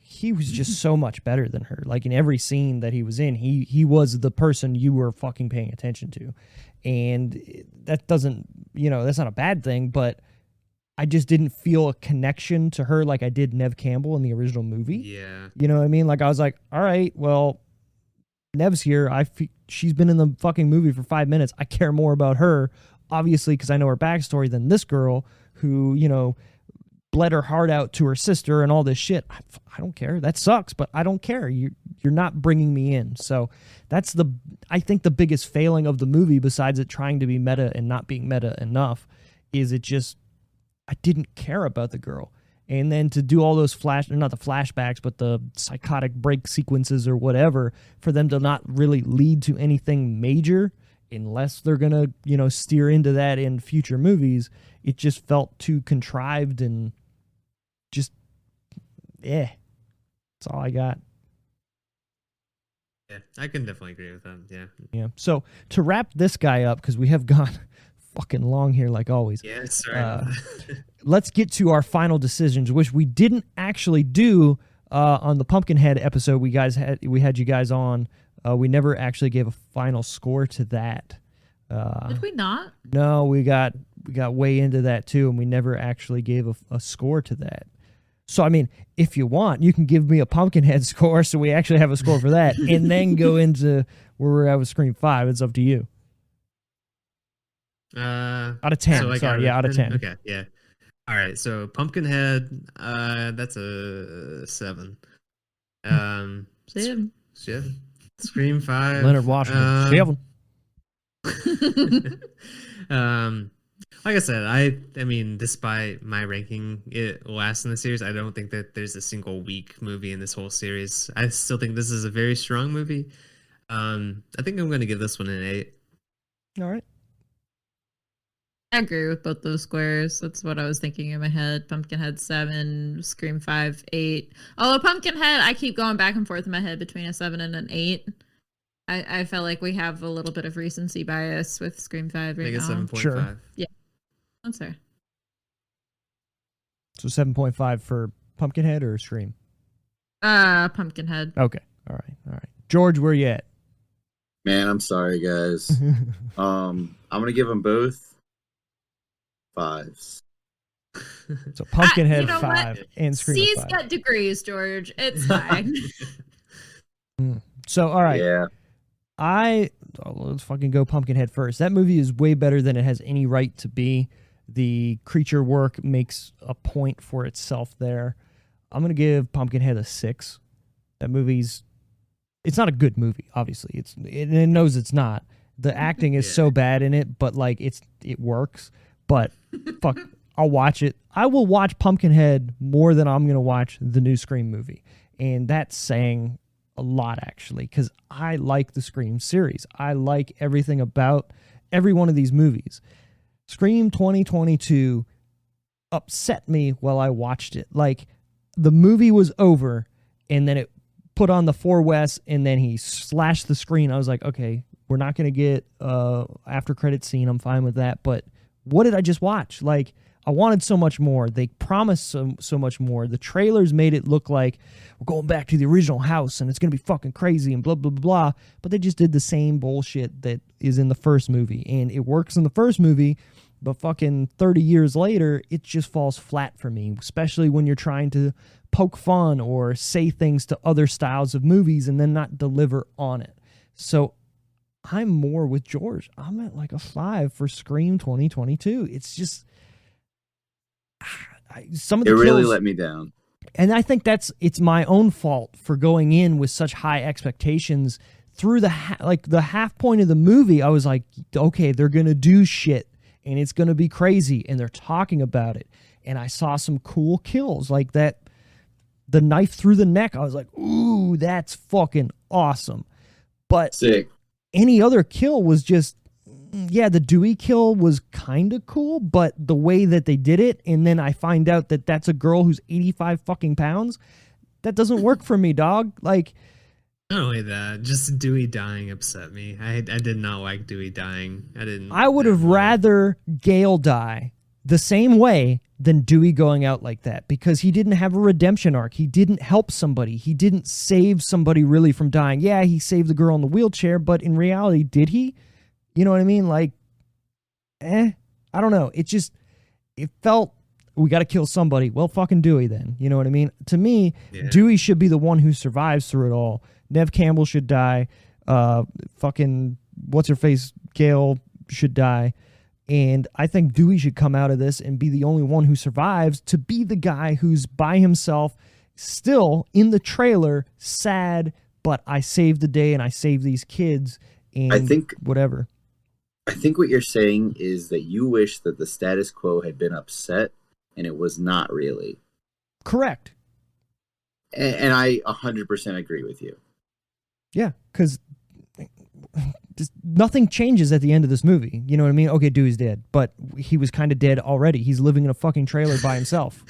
He was just so much better than her. Like, in every scene that he was in, he was the person you were fucking paying attention to. And that doesn't, that's not a bad thing, but I just didn't feel a connection to her like I did Neve Campbell in the original movie. Yeah. You know what I mean? Like, I was like, all right, well, Nev's here. She's been in the fucking movie for 5 minutes. I care more about her, obviously, because I know her backstory than this girl who, bled her heart out to her sister and all this shit. I don't care. That sucks, but I don't care. You're not bringing me in. So that's I think the biggest failing of the movie, besides it trying to be meta and not being meta enough, is I didn't care about the girl. And then to do all those not the flashbacks, but the psychotic break sequences or whatever, for them to not really lead to anything major, unless they're going to, steer into that in future movies, it just felt too contrived and just, that's all I got. Yeah, I can definitely agree with that. Yeah. Yeah. So to wrap this guy up, because we have gone fucking long here like always. Yeah, sorry. Let's get to our final decisions, which we didn't actually do on the Pumpkinhead episode we had you guys on. We never actually gave a final score to that. Did we not? No, we got way into that too, and we never actually gave a score to that. So, I mean, if you want, you can give me a Pumpkinhead score so we actually have a score for that, and then go into where we're at with Scream 5. It's up to you. Out of 10. Out of 10. Okay, yeah. All right, so Pumpkinhead, that's a 7. Seven. Scream 5. Leonard Washington. 7. Like I said, I mean, despite my ranking it last in the series, I don't think that there's a single weak movie in this whole series. I still think this is a very strong movie. I think I'm going to give this one an 8. All right. I agree with both those squares. That's what I was thinking in my head. Pumpkinhead 7, Scream 5, 8. Although Pumpkinhead, I keep going back and forth in my head between a 7 and an 8. I felt like we have a little bit of recency bias with Scream 5 right I think now. it's 7.5. Sure. Yeah. That's fair. So 7.5 for Pumpkinhead or Scream? Pumpkinhead. Okay. All right. George, where you at? Man, I'm sorry, guys. I'm gonna give them both 5s. So Pumpkinhead you know 5 what? and Scream C's 5. got degrees, George. It's fine. So, all right. Yeah. Let's fucking go Pumpkinhead first. That movie is way better than it has any right to be. The creature work makes a point for itself there. I'm going to give Pumpkinhead a 6. That it's not a good movie, obviously. It knows it's not. The acting is so bad in it, but like it works. But fuck, I'll watch it. I will watch Pumpkinhead more than I'm going to watch the new Scream movie. And that's saying a lot, actually, because I like the Scream series. I like everything about every one of these movies. Scream 2022 upset me while I watched it. Like, the movie was over, and then it put on the 4 West, and then he slashed the screen. I was like, okay, we're not going to get after credit scene. I'm fine with that. But what did I just watch? Like, I wanted so much more. They promised so much more. The trailers made it look like we're going back to the original house and it's going to be fucking crazy and blah, blah, blah, blah. But they just did the same bullshit that is in the first movie. And it works in the first movie, but fucking 30 years later, it just falls flat for me, especially when you're trying to poke fun or say things to other styles of movies and then not deliver on it. So I'm more with George. I'm at like a 5 for Scream 2022. It's just... some of the kills, really let me down. And I think it's my own fault for going in with such high expectations. Through the half point of the movie, I was like, okay, they're going to do shit. and it's going to be crazy, and they're talking about it. And I saw some cool kills like that. The knife through the neck, I was like, ooh, that's fucking awesome. But Sick. any other kill was just, yeah, the Dewey kill was kind of cool, but the way that they did it, and then I find out that that's a girl who's 85 fucking pounds, that doesn't work for me, dog. Like, not only that, just Dewey dying upset me. I did not like Dewey dying. I would have rather Gale die the same way than Dewey going out like that, because he didn't have a redemption arc. He didn't help somebody. He didn't save somebody really from dying. Yeah, he saved the girl in the wheelchair, but in reality, did he? You know what I mean? Like, I don't know. It felt, we got to kill somebody. Well, fucking Dewey then. You know what I mean? To me, yeah. Dewey should be the one who survives through it all. Nev Campbell should die. Fucking, what's-her-face, Gale should die. And I think Dewey should come out of this and be the only one who survives, to be the guy who's by himself, still in the trailer, sad, but I saved the day and I saved these kids and I think whatever. I think what you're saying is that you wish that the status quo had been upset, and it was not really. Correct. And I 100% agree with you. Yeah, because nothing changes at the end of this movie. You know what I mean? Okay, Dewey's dead, but he was kind of dead already. He's living in a fucking trailer by himself.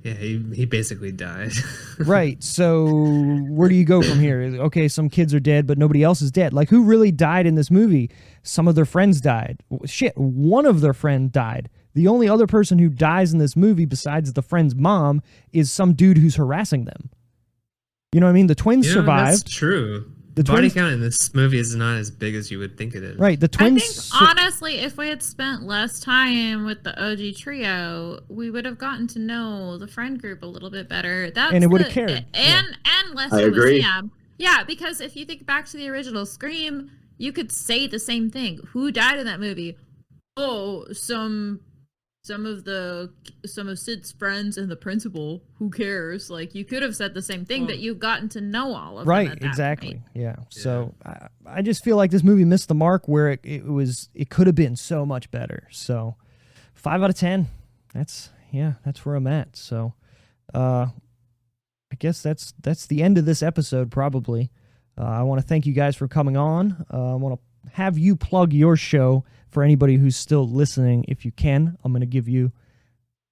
Yeah, he basically died. Right, so where do you go from here? Okay, some kids are dead, but nobody else is dead. Like, who really died in this movie? Some of their friends died. Shit, one of their friends died. The only other person who dies in this movie besides the friend's mom is some dude who's harassing them. You know what I mean? The twins survived. That's true. The body count in this movie is not as big as you would think it is. Right, the twins... I think, honestly, if we had spent less time with the OG trio, we would have gotten to know the friend group a little bit better. And it would have cared. And less with Sam. Yeah, because if you think back to the original Scream, you could say the same thing. Who died in that movie? Oh, some of Sid's friends and the principal. Who cares? Like, you could have said the same thing, but you've gotten to know all of them. Right, exactly. Point. Yeah. So I just feel like this movie missed the mark where it could have been so much better. So 5 out of 10. That's where I'm at. So I guess that's the end of this episode probably. I want to thank you guys for coming on. I want to have you plug your show for anybody who's still listening, if you can. I'm going to give you,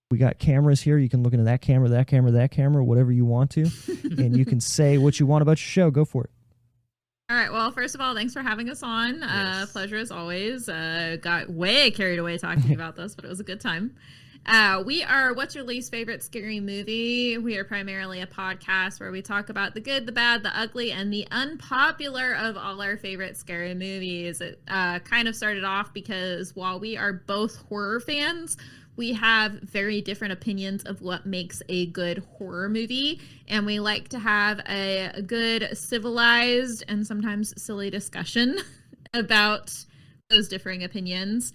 we got cameras here. You can look into that camera, whatever you want to. And you can say what you want about your show. Go for it. All right. Well, first of all, thanks for having us on. Yes. Pleasure as always. Got way carried away talking about this, but it was a good time. We are What's Your Least Favorite Scary Movie? We are primarily a podcast where we talk about the good, the bad, the ugly, and the unpopular of all our favorite scary movies. It kind of started off because while we are both horror fans, we have very different opinions of what makes a good horror movie, and we like to have a good, civilized, and sometimes silly discussion about those differing opinions.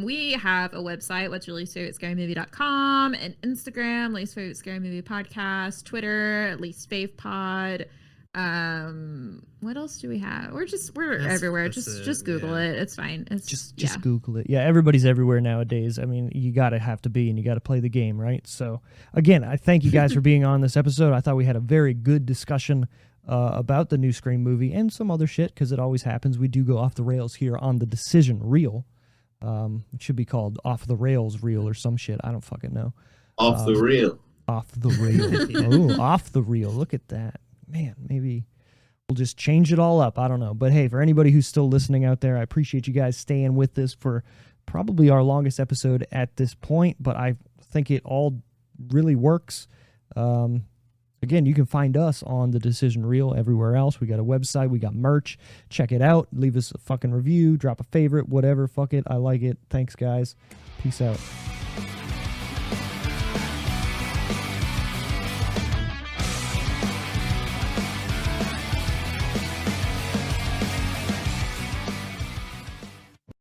We have a website, what's your least favorite scary movie.com, and Instagram, least favorite scary movie podcast, Twitter, least fave pod. What else do we have? We're everywhere. Just Google it. It's fine. It's just Google it. Yeah, everybody's everywhere nowadays. I mean, you gotta have to be, and you gotta play the game, right? So again, I thank you guys for being on this episode. I thought we had a very good discussion about the new Scream movie and some other shit, because it always happens. We do go off the rails here on the Decision Reel. It should be called Off the Rails Reel or some shit. I don't fucking know. Off the reel. Off the reel. Oh, off the reel. Look at that. Man, maybe we'll just change it all up. I don't know. But hey, for anybody who's still listening out there, I appreciate you guys staying with this for probably our longest episode at this point, but I think it all really works. Again, you can find us on the Decision Reel everywhere else. We got a website. We got merch. Check it out. Leave us a fucking review. Drop a favorite. Whatever. Fuck it. I like it. Thanks, guys. Peace out.